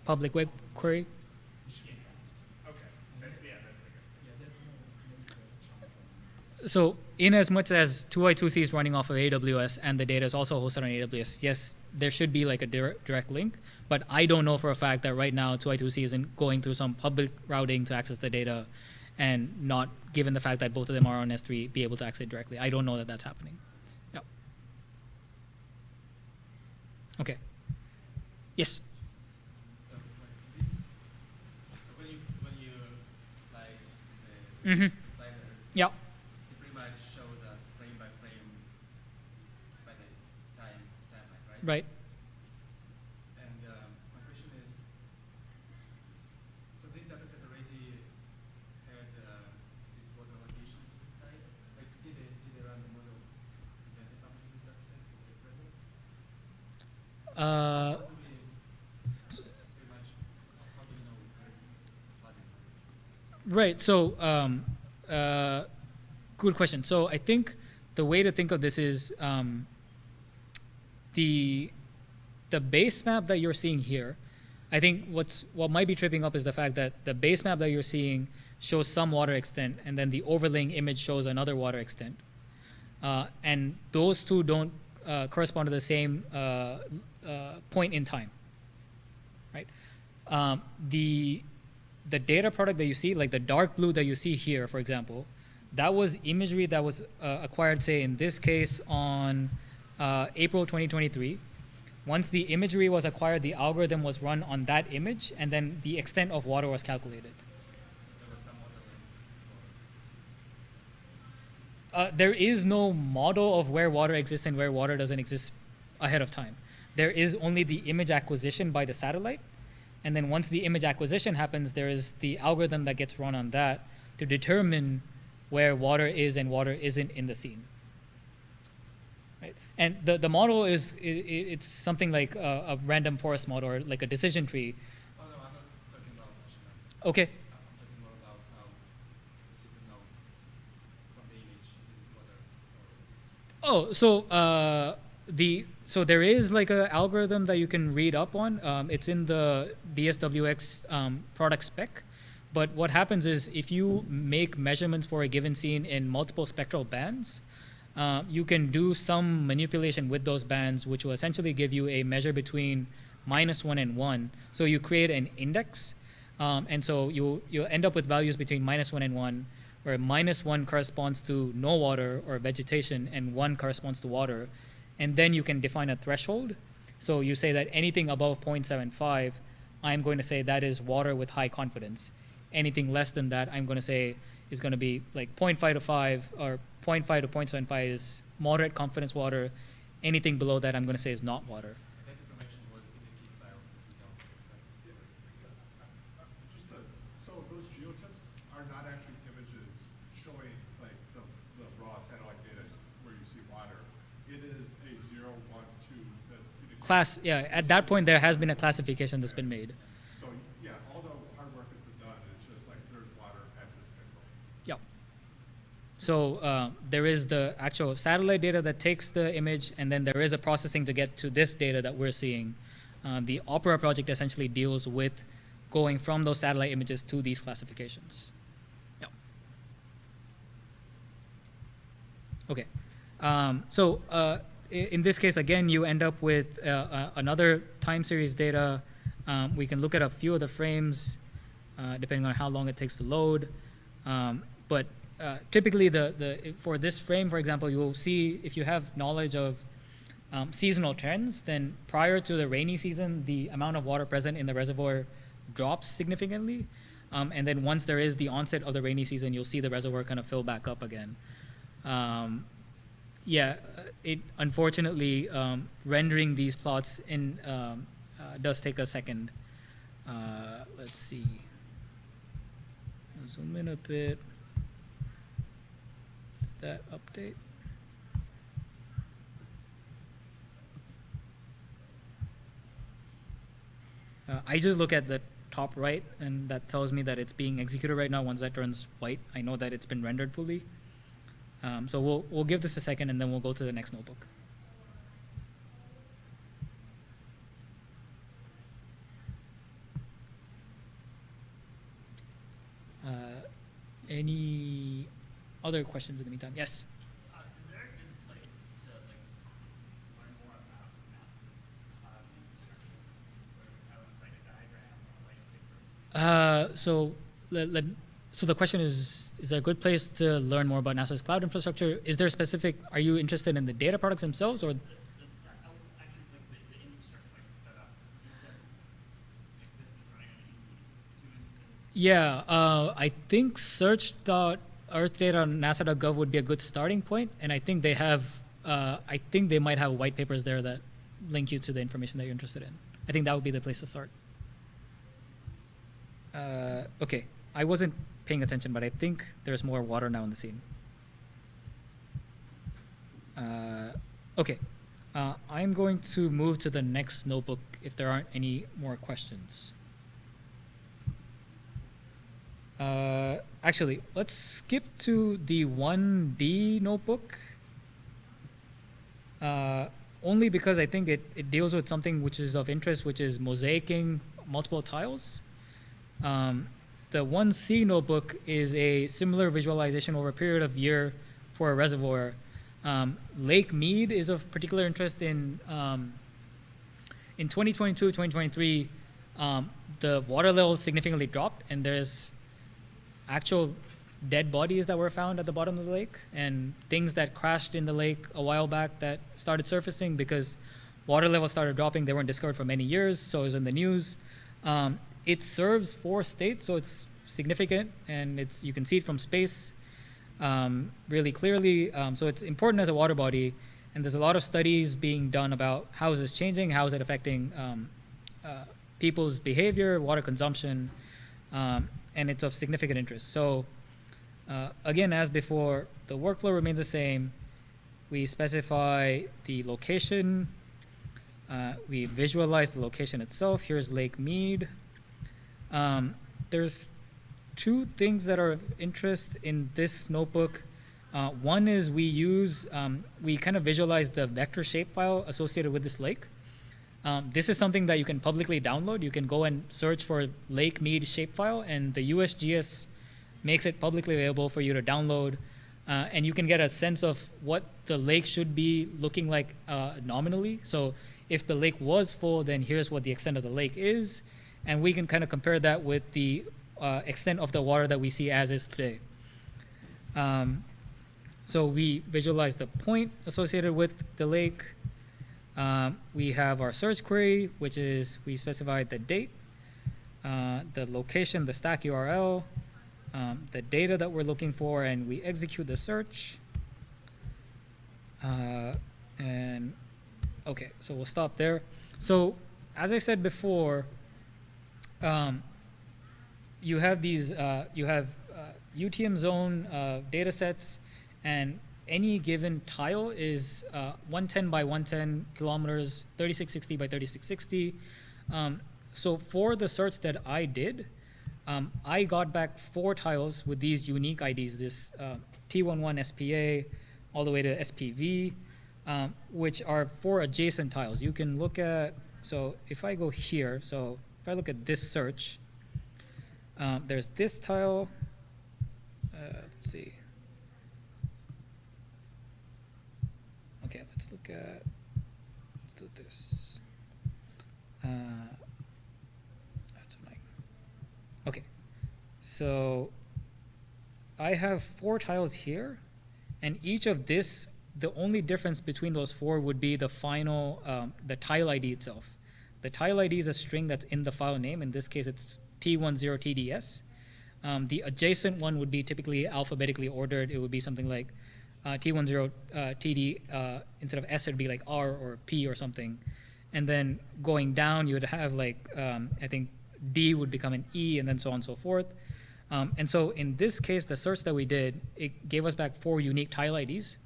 Public web query. So in as much as 2i2c is running off of AWS and the data is also hosted on AWS, yes, there should be like a direct link, but I don't know for a fact that right now 2i2c isn't going through some public routing to access the data and not, given the fact that both of them are on S3, be able to access it directly. I don't know that that's happening. Yep. Okay. Yes? So when you slide the Mm-hmm. slider, Yeah. it pretty much shows us frame by frame by the timeline, right? Right. And my question is, so this data set already had these water allocations inside. Like, did they run the model independent of this data set with its results? How do we pretty much, how do we know where this flood is? Right. So, good question. So I think the way to think of this is the base map that you're seeing here. I think what might be tripping up is the fact that the base map that you're seeing shows some water extent, and then the overlaying image shows another water extent, and those two don't correspond to the same point in time. Right. The data product that you see, like the dark blue that you see here, for example, that was imagery that was acquired, say, in this case on April 2023. Once the imagery was acquired, the algorithm was run on that image, and then the extent of water was calculated. There is no model of where water exists and where water doesn't exist ahead of time. There is only the image acquisition by the satellite. And then once the image acquisition happens, there is the algorithm that gets run on that to determine where water is and water isn't in the scene. Right? And the model it's something like a random forest model or like a decision tree. Oh no, I'm not talking about machine learning. Okay. I'm talking more about how the system knows from the image is it water or So there is like an algorithm that you can read up on. It's in the DSWX product spec. But what happens is if you make measurements for a given scene in multiple spectral bands, you can do some manipulation with those bands, which will essentially give you a measure between -1 and 1. So you create an index, and so you'll end up with values between -1 and 1, where -1 corresponds to no water or vegetation, and 1 corresponds to water. And then you can define a threshold. So you say that anything above 0.75, I'm going to say that is water with high confidence. Anything less than that, I'm going to say is going to be like 0.5 to 5, or 0.5 to 0.75 is moderate confidence water. Anything below that, I'm going to say is not water. that information was in the T files that we downloaded, right? So those geotips are not actually images showing like the raw satellite data where you see water. It is a 0, 1, 2 that indicates. Yeah, at that point, there has been a classification that's been made. So yeah, all the hard work has been done. It's just like there's water at this pixel. Yeah. So there is the actual satellite data that takes the image, and then there is a processing to get to this data that we're seeing. The Opera project essentially deals with going from those satellite images to these classifications. Yeah. Okay. In this case, again, you end up with another time series data. We can look at a few of the frames, depending on how long it takes to load. But typically, for this frame, for example, you'll see if you have knowledge of seasonal trends, then prior to the rainy season, the amount of water present in the reservoir drops significantly. And then once there is the onset of the rainy season, you'll see the reservoir kind of fill back up again. It unfortunately, rendering these plots does take a second. Let's see. Zoom in a bit. That update. I just look at the top right, and that tells me that it's being executed right now. Once that turns white, I know that it's been rendered fully. So we'll give this a second, and then we'll go to the next notebook. Any other questions in the meantime? Yes. Is there a good place to learn more about NASA's infrastructure? Sort of have like a diagram or a white paper? So the question is there a good place to learn more about NASA's cloud infrastructure? Is there specific, are you interested in the data products themselves, or? I would actually like the infrastructure, like the setup. You said like this is running on EC2 instance. Yeah, I think search.earthdata.nasa.gov would be a good starting point, and I think they have, I think they might have white papers there that link you to the information that you're interested in. I think that would be the place to start. Okay, I wasn't paying attention, but I think there's more water now in the scene. Okay, I'm going to move to the next notebook if there aren't any more questions. Actually, let's skip to the 1D notebook. Only because I think it deals with something which is of interest, which is mosaicing multiple tiles. The 1C notebook is a similar visualization over a period of year for a reservoir. Lake Mead is of particular interest in 2022, 2023, the water level significantly dropped, and there's actual dead bodies that were found at the bottom of the lake, and things that crashed in the lake a while back that started surfacing because water levels started dropping. They weren't discovered for many years, so it was in the news. It serves 4 states, so it's significant, and you can see it from space really clearly. So it's important as a water body, and there's a lot of studies being done about how is this changing, how is it affecting people's behavior, water consumption, and it's of significant interest. So again, as before, the workflow remains the same. We specify the location. We visualize the location itself. Here's Lake Mead. There's 2 things that are of interest in this notebook. One is we kind of visualize the vector shapefile associated with this lake. This is something that you can publicly download. You can go and search for Lake Mead shapefile, and the USGS makes it publicly available for you to download. And you can get a sense of what the lake should be looking like nominally. So if the lake was full, then here's what the extent of the lake is. And we can kind of compare that with the extent of the water that we see as is today. So we visualize the point associated with the lake. We have our search query, which is we specify the date, the location, the stack URL, the data that we're looking for, and we execute the search. And okay, so we'll stop there. So as I said before, you have these, UTM zone data sets, and any given tile is 110 by 110 kilometers, 3660 by 3660. So for the search that I did, I got back 4 tiles with these unique IDs, this T11 SPA all the way to SPV, which are 4 adjacent tiles. You can look at, so if I go here, so if I look at this search, there's this tile, let's see. Okay, let's look at, let's do this. That's annoying. Okay, so I have 4 tiles here, and each of this, the only difference between those 4 would be the final, the tile ID itself. The tile ID is a string that's in the file name. In this case, it's T10TDS. The adjacent one would be typically alphabetically ordered. It would be something like T10TD, instead of S, it would be like R or P or something. And then going down, you would have like, I think D would become an E, and then so on and so forth. And so in this case, the search that we did, it gave us back 4 unique tile IDs.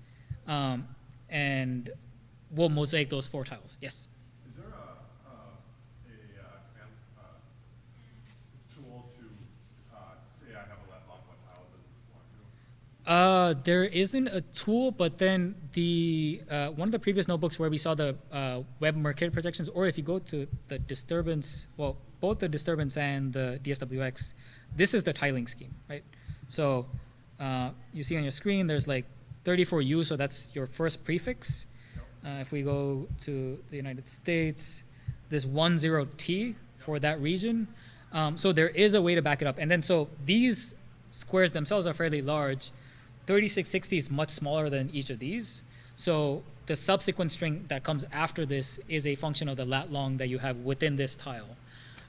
And we'll mosaic those 4 tiles. Yes? Is there a tool to say I have a lat long, what tile does this belong to? There isn't a tool, but then the one of the previous notebooks where we saw the web Mercator projections, or if you go to the disturbance, well, both the disturbance and the DSWX, this is the tiling scheme, right? So you see on your screen, there's like 34U, so that's your first prefix. If we go to the United States, this 10T for that region. So there is a way to back it up. And then so these squares themselves are fairly large. 3660 is much smaller than each of these. So the subsequent string that comes after this is a function of the lat long that you have within this tile.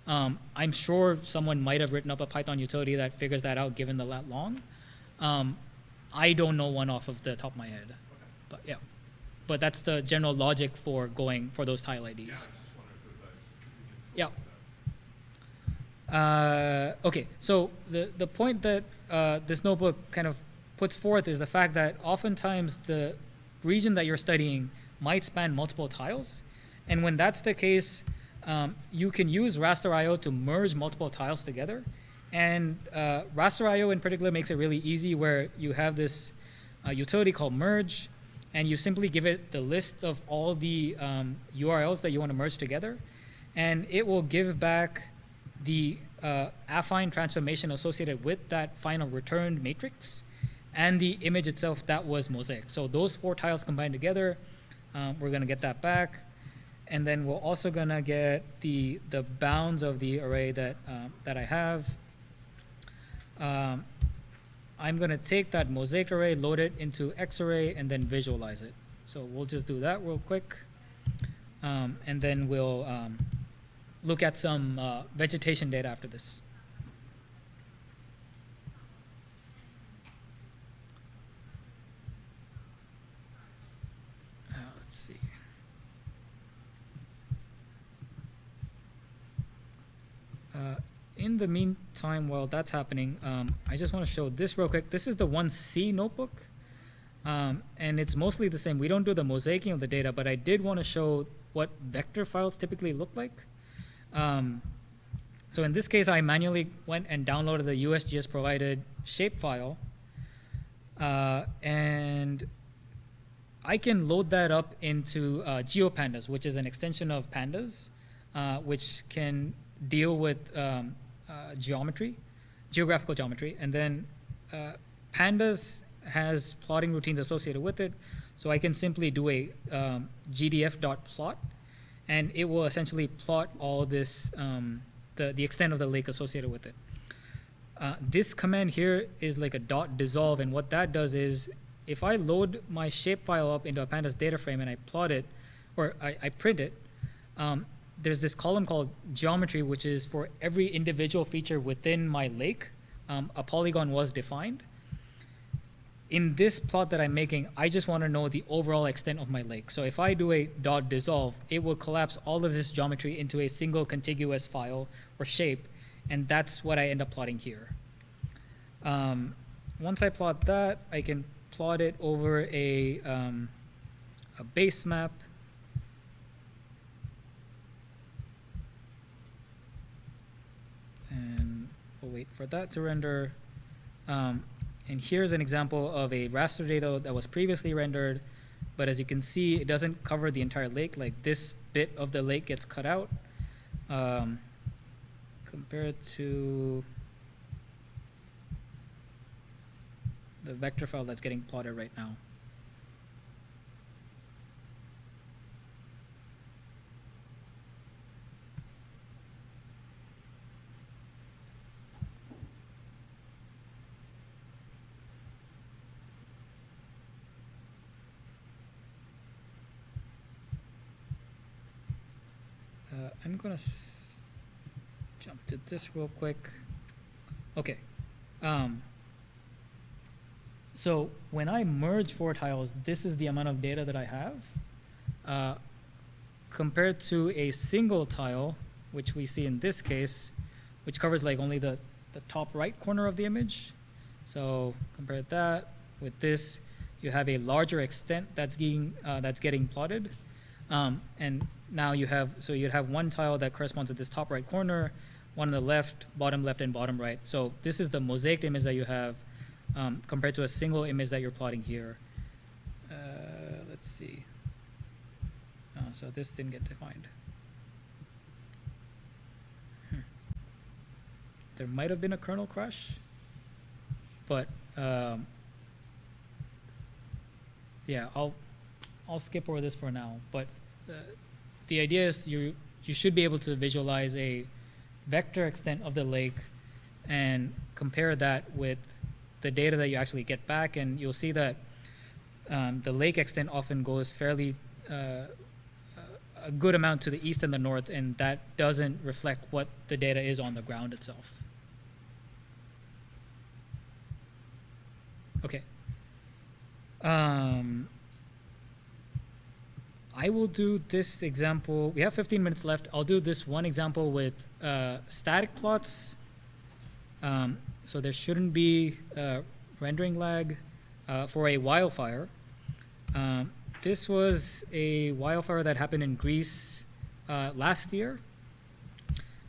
I'm sure someone might have written up a Python utility that figures that out given the lat long. I don't know one off of the top of my head, but yeah. But that's the general logic for going for those tile IDs. Yeah, I was just wondering if there's Yeah. Okay, so the point that this notebook kind of puts forth is the fact that oftentimes the region that you're studying might span multiple tiles. And when that's the case, you can use raster.io to merge multiple tiles together. And raster.io in particular makes it really easy, where you have this utility called merge, and you simply give it the list of all the URLs that you want to merge together. And it will give back the affine transformation associated with that final returned matrix and the image itself that was mosaic. So those 4 tiles combined together, we're going to get that back. And then we're also going to get the bounds of the array that I have. I'm going to take that mosaic array, load it into Xarray, and then visualize it. So we'll just do that real quick. And then we'll look at some vegetation data after this. Let's see. In the meantime, while that's happening, I just want to show this real quick. This is the 1C notebook, and it's mostly the same. We don't do the mosaicing of the data, but I did want to show what vector files typically look like. So in this case, I manually went and downloaded the USGS provided shapefile, and I can load that up into GeoPandas, which is an extension of Pandas, which can deal with geographical geometry. And then Pandas has plotting routines associated with it. So I can simply do a gdf.plot, and it will essentially plot all this, the extent of the lake associated with it. This command here is like a .dissolve, and what that does is, if I load my shapefile up into a Pandas data frame and I plot it, or I print it, there's this column called geometry, which is for every individual feature within my lake, a polygon was defined. In this plot that I'm making, I just want to know the overall extent of my lake. So if I do a .dissolve, it will collapse all of this geometry into a single contiguous file or shape, and that's what I end up plotting here. Once I plot that, I can plot it over a base map. And we'll wait for that to render. And here's an example of a raster data that was previously rendered, but as you can see, it doesn't cover the entire lake. Like, this bit of the lake gets cut out compared to the vector file that's getting plotted right now. I'm gonna jump to this real quick. Okay. So when I merge 4 tiles, this is the amount of data that I have. Compared to a single tile, which we see in this case, which covers like only the top right corner of the image. So compare that with this, you have a larger extent that's getting plotted. And now you'd have one tile that corresponds to this top right corner, one on the left, and bottom right. So this is the mosaic image that you have compared to a single image that you're plotting here. Let's see. So this didn't get defined. There might have been a kernel crash, but yeah, I'll skip over this for now. But the idea is you should be able to visualize a vector extent of the lake and compare that with the data that you actually get back, and you'll see that the lake extent often goes fairly a good amount to the east and the north, and that doesn't reflect what the data is on the ground itself. Okay. I will do this example. We have 15 minutes left. I'll do this one example with static plots. So there shouldn't be rendering lag for a wildfire. This was a wildfire that happened in Greece last year.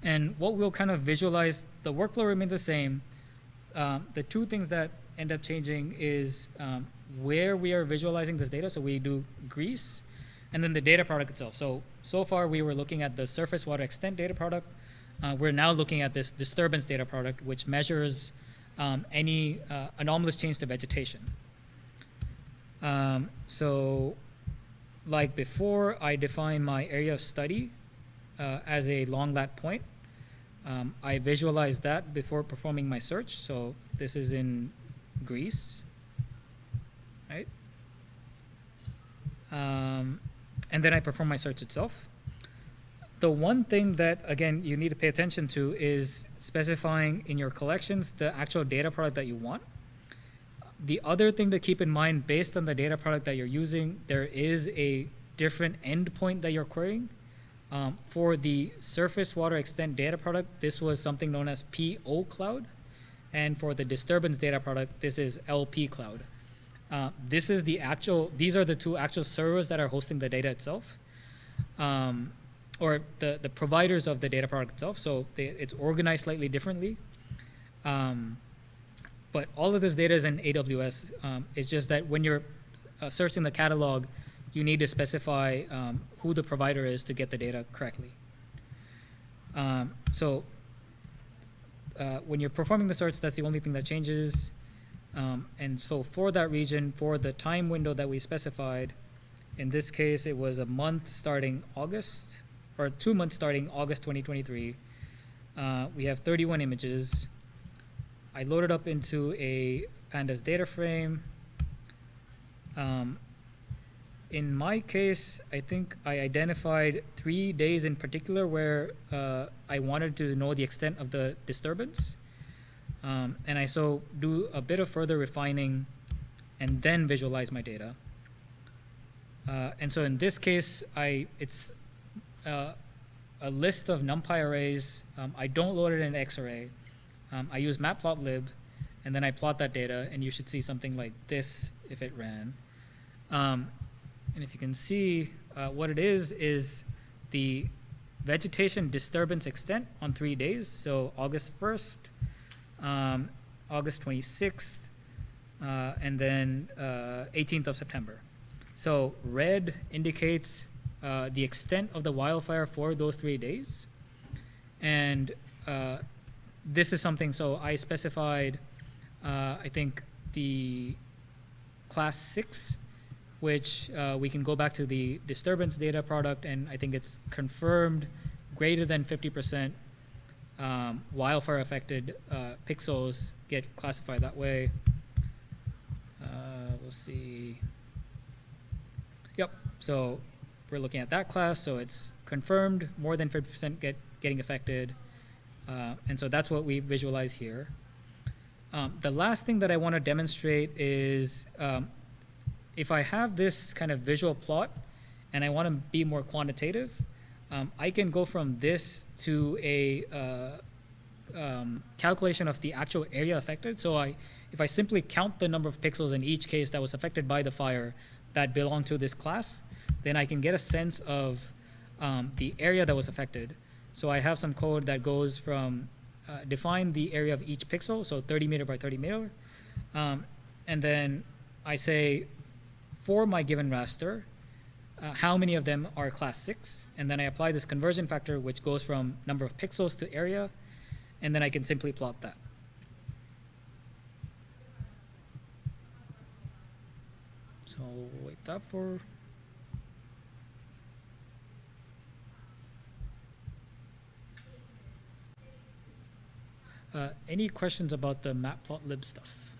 And what we'll kind of visualize, the workflow remains the same. The two things that end up changing is where we are visualizing this data. So we do Greece, and then the data product itself. So far we were looking at the surface water extent data product. We're now looking at this disturbance data product, which measures any anomalous change to vegetation. So like before, I define my area of study as a long lat point. I visualize that before performing my search. So this is in Greece, right? And then I perform my search itself. The one thing that, again, you need to pay attention to is specifying in your collections the actual data product that you want. The other thing to keep in mind, based on the data product that you're using, there is a different endpoint that you're querying. For the surface water extent data product, this was something known as PO cloud. And for the disturbance data product, this is LP cloud. These are the two actual servers that are hosting the data itself, or the providers of the data product itself. So it's organized slightly differently. But all of this data is in AWS. It's just that when you're searching the catalog, you need to specify who the provider is to get the data correctly. When you're performing the search, that's the only thing that changes. And so for that region, for the time window that we specified, in this case, it was a month starting August, or 2 months starting August 2023. We have 31 images. I loaded up into a pandas data frame. In my case, I think I identified 3 days in particular where I wanted to know the extent of the disturbance. And I do a bit of further refining and then visualize my data. And so in this case, it's a list of NumPy arrays. I don't load it in Xarray. I use matplotlib, and then I plot that data, and you should see something like this if it ran. And if you can see, what it is the vegetation disturbance extent on 3 days. So August 1st, August 26th, and then 18th of September. So red indicates the extent of the wildfire for those 3 days. And this is something, so I specified, I think, the class 6, which we can go back to the disturbance data product, and I think it's confirmed greater than 50% wildfire affected pixels get classified that way. We'll see. Yep, so we're looking at that class, so it's confirmed, more than 50% getting affected. And so that's what we visualize here. The last thing that I want to demonstrate is if I have this kind of visual plot and I want to be more quantitative, I can go from this to a calculation of the actual area affected. So if I simply count the number of pixels in each case that was affected by the fire that belong to this class, then I can get a sense of the area that was affected. So I have some code that goes from define the area of each pixel, so 30 meter by 30 meter. And then I say, for my given raster, how many of them are class 6? And then I apply this conversion factor, which goes from number of pixels to area, and then I can simply plot that. So wait that for... any questions about the matplotlib stuff?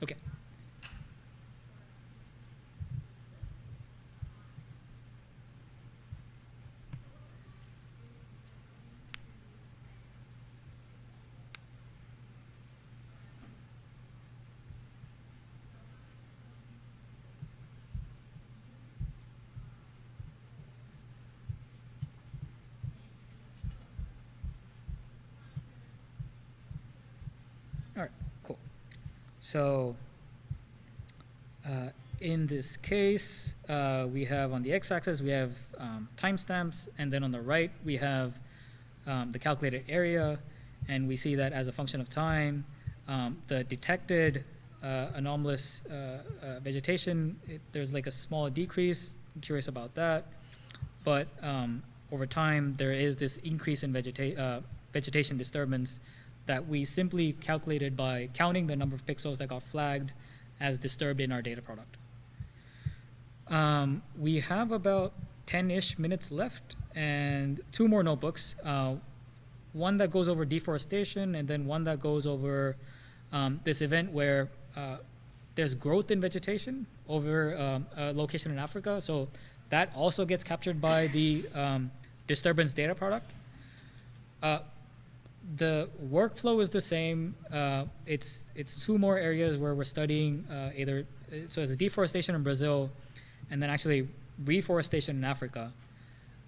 Okay. All right, cool. So in this case, we have on the x-axis, we have timestamps, and then on the right, we have the calculated area, and we see that as a function of time, the detected anomalous vegetation, there's like a small decrease. I'm curious about that. But over time, there is this increase in vegetation disturbance that we simply calculated by counting the number of pixels that got flagged as disturbed in our data product. We have about 10-ish minutes left and 2 more notebooks. One that goes over deforestation and then one that goes over this event where there's growth in vegetation over a location in Africa. So that also gets captured by the disturbance data product. The workflow is the same. It's 2 more areas where we're studying either, so it's a deforestation in Brazil and then actually reforestation in Africa.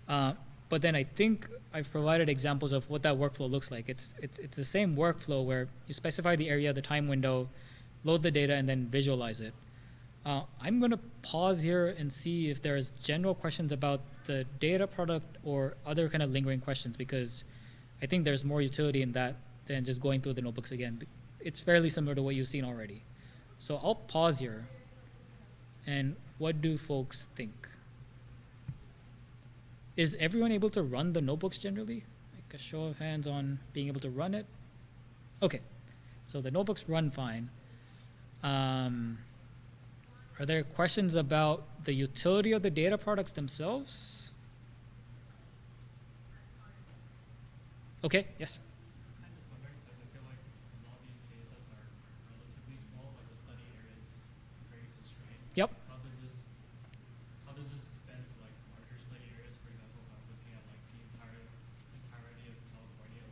But then I think I've provided examples of what that workflow looks like. It's the same workflow where you specify the area, the time window, load the data, and then visualize it. I'm going to pause here and see if there's general questions about the data product or other kind of lingering questions, because I think there's more utility in that than just going through the notebooks again. It's fairly similar to what you've seen already. So I'll pause here. And what do folks think? Is everyone able to run the notebooks generally? Like a show of hands on being able to run it? Okay, so the notebooks run fine. Are there questions about the utility of the data products themselves? Okay, yes? I'm just wondering, because I feel like a lot of these data sets are relatively small, but the study area is very constrained. Yep. How does this extend to like larger study areas? For example, if I'm looking at like the entirety of California,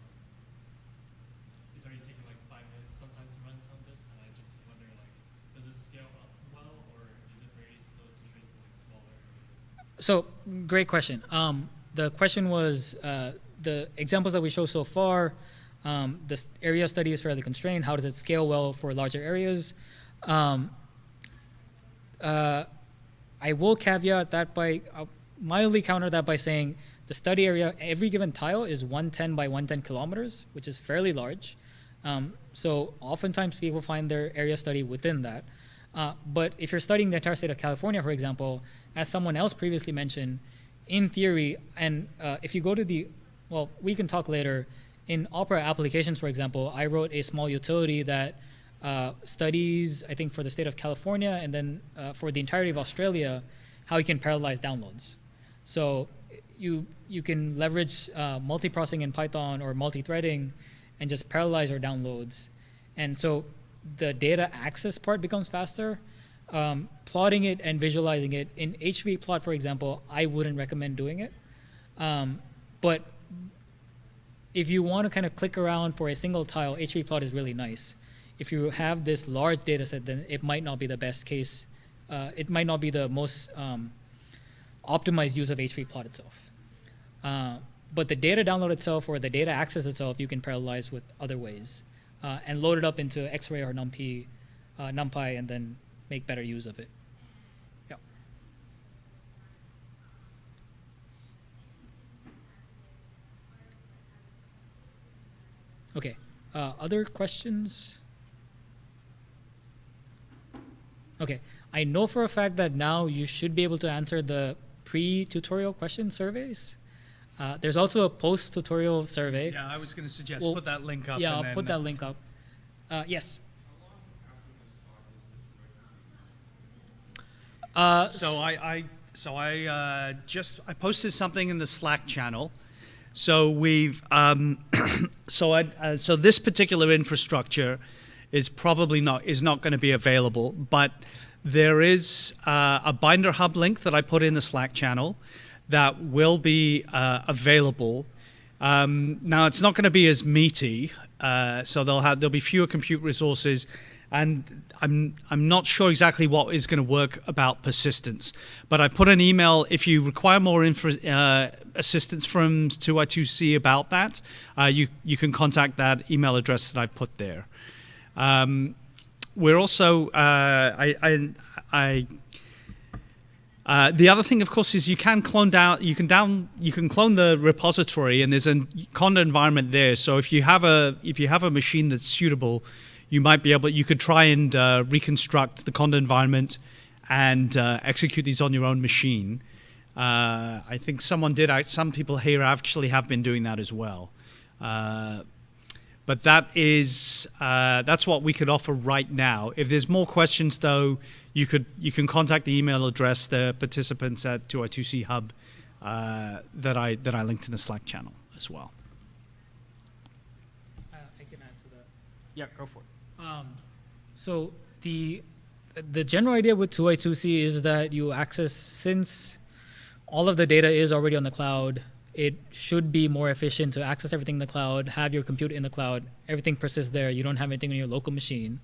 it's already taking like 5 minutes sometimes to run some of this, and I just wonder like, does it scale up well, or is it very still constrained to like smaller areas? So, great question. The question was, the examples that we show so far, this area study is fairly constrained. How does it scale well for larger areas? I will caveat that by, I'll mildly counter that by saying the study area, every given tile is 110 by 110 kilometers, which is fairly large. So oftentimes people find their area study within that. But if you're studying the entire state of California, for example, as someone else previously mentioned, in theory, and if you go to the, well, we can talk later. In Opera applications, for example, I wrote a small utility that studies, I think, for the state of California and then for the entirety of Australia, how you can parallelize downloads. So you can leverage multiprocessing in Python or multi-threading and just parallelize your downloads. And so the data access part becomes faster. plotting it and visualizing it in HV plot, for example, I wouldn't recommend doing it. But if you want to kind of click around for a single tile, HV plot is really nice. If you have this large data set, then it might not be the best case. It might not be the most optimized use of HV plot itself. But the data download itself or the data access itself, you can parallelize with other ways and load it up into X-ray or NumPy, and then make better use of it. Yeah. Okay. Other questions? Okay. I know for a fact that now you should be able to answer the pre-tutorial question surveys. There's also a post-tutorial survey. Yeah, I was going to suggest Well, put that link up. Yeah, and I'll put that link up. Yes. So I posted something in the Slack channel. So we've so this particular infrastructure is probably not going to be available, but there is a Binder Hub link that I put in the Slack channel that will be available. Now it's not going to be as meaty, so there'll be fewer compute resources, and I'm not sure exactly what is going to work about persistence. But I put an email if you require more assistance from 2i2c about that. You can contact that email address that I put there. We're also the other thing, of course, is you can clone the repository, and there's a conda environment there. So if you have a machine that's suitable, you could try and reconstruct the conda environment and execute these on your own machine. I think some people here actually have been doing that as well. But that's what we could offer right now. If there's more questions, though, you can contact the email address, the participants at 2i2c Hub that I linked in the Slack channel as well. I can answer that. Yeah, go for it. So the general idea with 2i2c is that you access, since all of the data is already on the cloud, it should be more efficient to access everything in the cloud, have your compute in the cloud, everything persists there, you don't have anything on your local machine.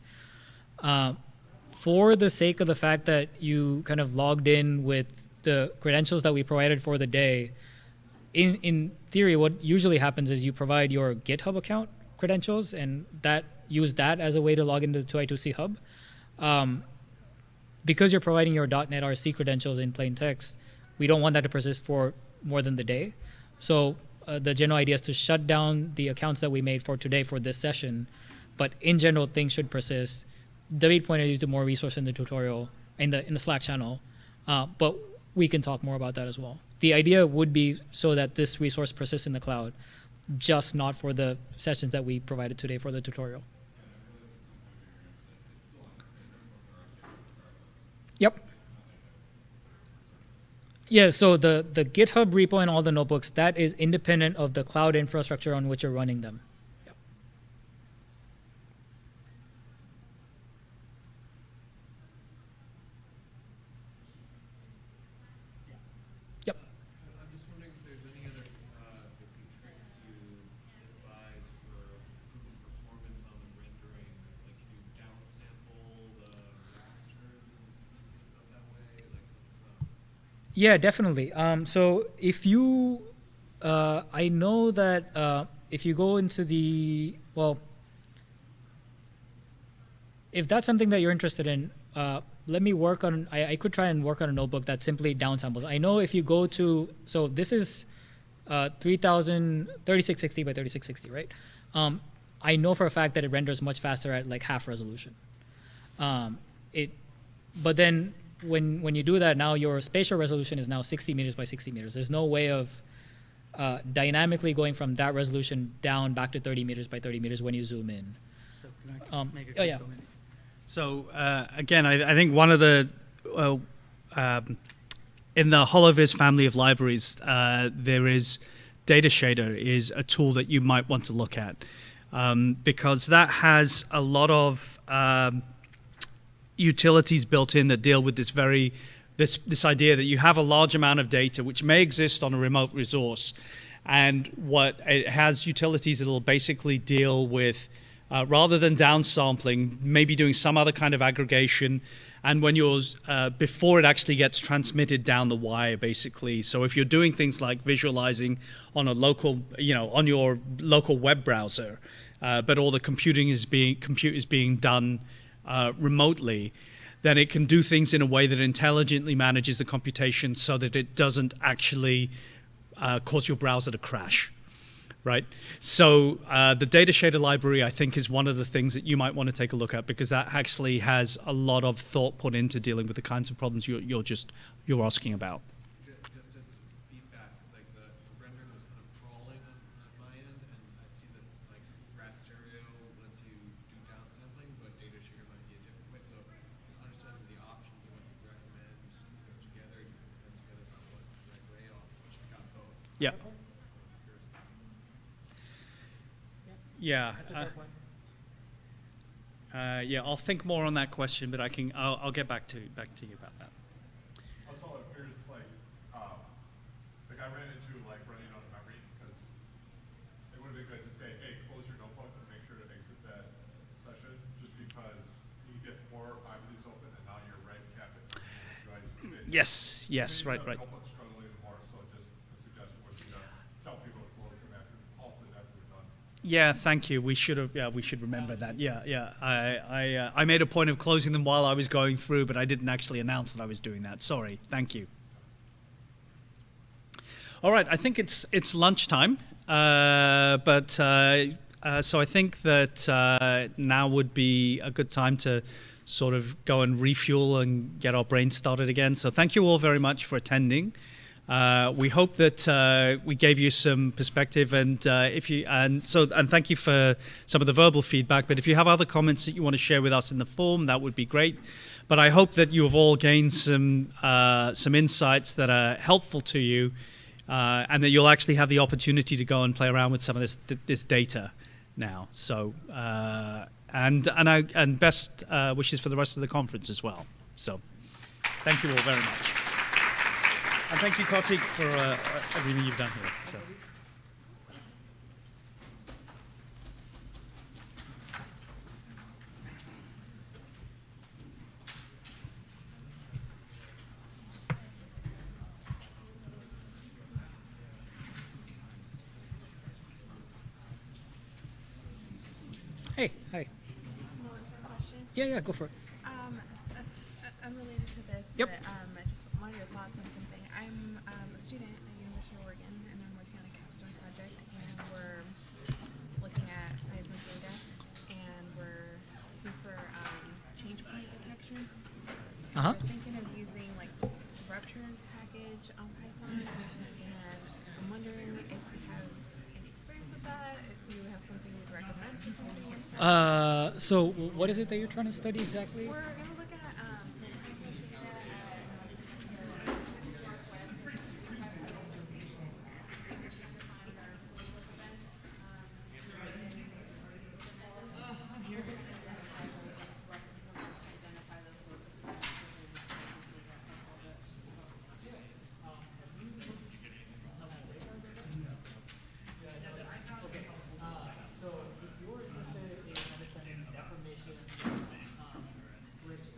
For the sake of the fact that you kind of logged in with the credentials that we provided for the day, in theory, what usually happens is you provide your GitHub account credentials, and use that as a way to log into the 2i2c Hub. Because you're providing your .NET RC credentials in plain text, we don't want that to persist for more than the day. So the general idea is to shut down the accounts that we made for today for this session, but in general, things should persist. David pointed you to more resource in the tutorial, in the Slack channel, but we can talk more about that as well. The idea would be so that this resource persists in the cloud, just not for the sessions that we provided today for the tutorial. Yep. Yeah, so the GitHub repo and all the notebooks, that is independent of the cloud infrastructure on which you're running them. Yep. Yep. I'm just wondering if there's any other tricks you advise for improving performance on the rendering. Like, can you downsample the rasters and speed things up that way? Yeah, definitely. So if you, I know that if you go into if that's something that you're interested in, let me work on, I could try and work on a notebook that simply downsamples. I know if you go to, so this is 3660 by 3660, right? I know for a fact that it renders much faster at like half resolution. But then when you do that, now your spatial resolution is now 60 meters by 60 meters. There's no way of dynamically going from that resolution down back to 30 meters by 30 meters when you zoom in. So can I make a oh yeah. comment? So again, I think one of the in the HoloViz family of libraries, there is Data Shader is a tool that you might want to look at because that has a lot of utilities built in that deal with this idea that you have a large amount of data which may exist on a remote resource, and what it has utilities that will basically deal with, rather than downsampling, maybe doing some other kind of aggregation, and when before it actually gets transmitted down the wire, basically. So if you're doing things like visualizing on a local, on your local web browser, but all the compute is being done remotely, then it can do things in a way that intelligently manages the computation so that it doesn't actually cause your browser to crash, right? So the data shader library, I think, is one of the things that you might want to take a look at, because that actually has a lot of thought put into dealing with the kinds of problems you're asking about. Just feedback, like the rendering was kind of crawling on my end, and I see that like RAS stereo lets you do downsampling, but data share might be a different way. So understanding the options and what you recommend go together, you can put together about what the right way off, which you got both. Yeah. Yeah. That's a fair point. Yeah, I'll think more on that question, but I'll get back to you about that. Also, it appears like I ran into like running out of memory, because it would have been good to say, hey, close your notebook and make sure to exit that session, just because you get 4 or 5 of these open and now you're right cap it. Yes, right. Notebook struggling more, so just the suggestion would be to tell people to close them after we're done. Yeah, thank you. We should remember that. Yeah. I made a point of closing them while I was going through, but I didn't actually announce that I was doing that. Sorry. Thank you. All right. I think it's lunchtime, so I think that now would be a good time to sort of go and refuel and get our brains started again. So thank you all very much for attending. We hope that we gave you some perspective, and thank you for some of the verbal feedback. But if you have other comments that you want to share with us in the forum, that would be great. But I hope that you have all gained some insights that are helpful to you, and that you'll actually have the opportunity to go and play around with some of this data now. So and best wishes for the rest of the conference as well. So thank you all very much. And thank you, Kartik, for everything you've done here. So. Hey, hi. Yeah, go for it. That's unrelated to this, Yep. but I just wanted your thoughts on something. I'm a student at University of Oregon, and I'm working on a capstone project, and we're looking at seismic data, and we're looking for change point detection. Uh-huh. We're thinking of using like ruptures package on Python, and I'm wondering if you have any experience with that, if you have something you'd recommend for someone who wants to. So what is it that you're trying to study exactly? We're going to look at seismic data at Pacific Northwest and So if you're interested in understanding deformation, slips,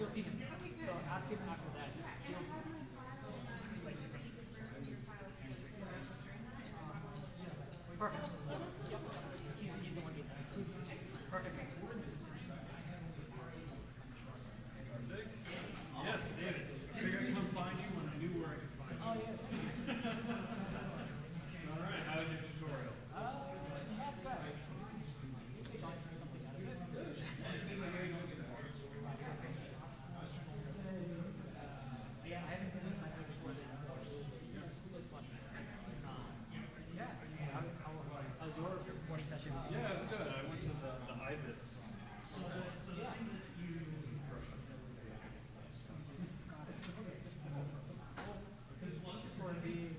you'll see him. So ask him after that. Perfect. Yep. He's the one doing that. Perfect. Yes, David. Figured I'd come find you when I knew where I could find you. Oh yeah. All right, how was your tutorial? Yeah, I haven't been inside there before this much. How's your morning session? Yeah, it's good. I went to the IBIS. For being,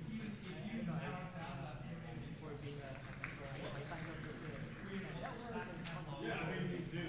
I signed up this day. Yeah, I mean, me too.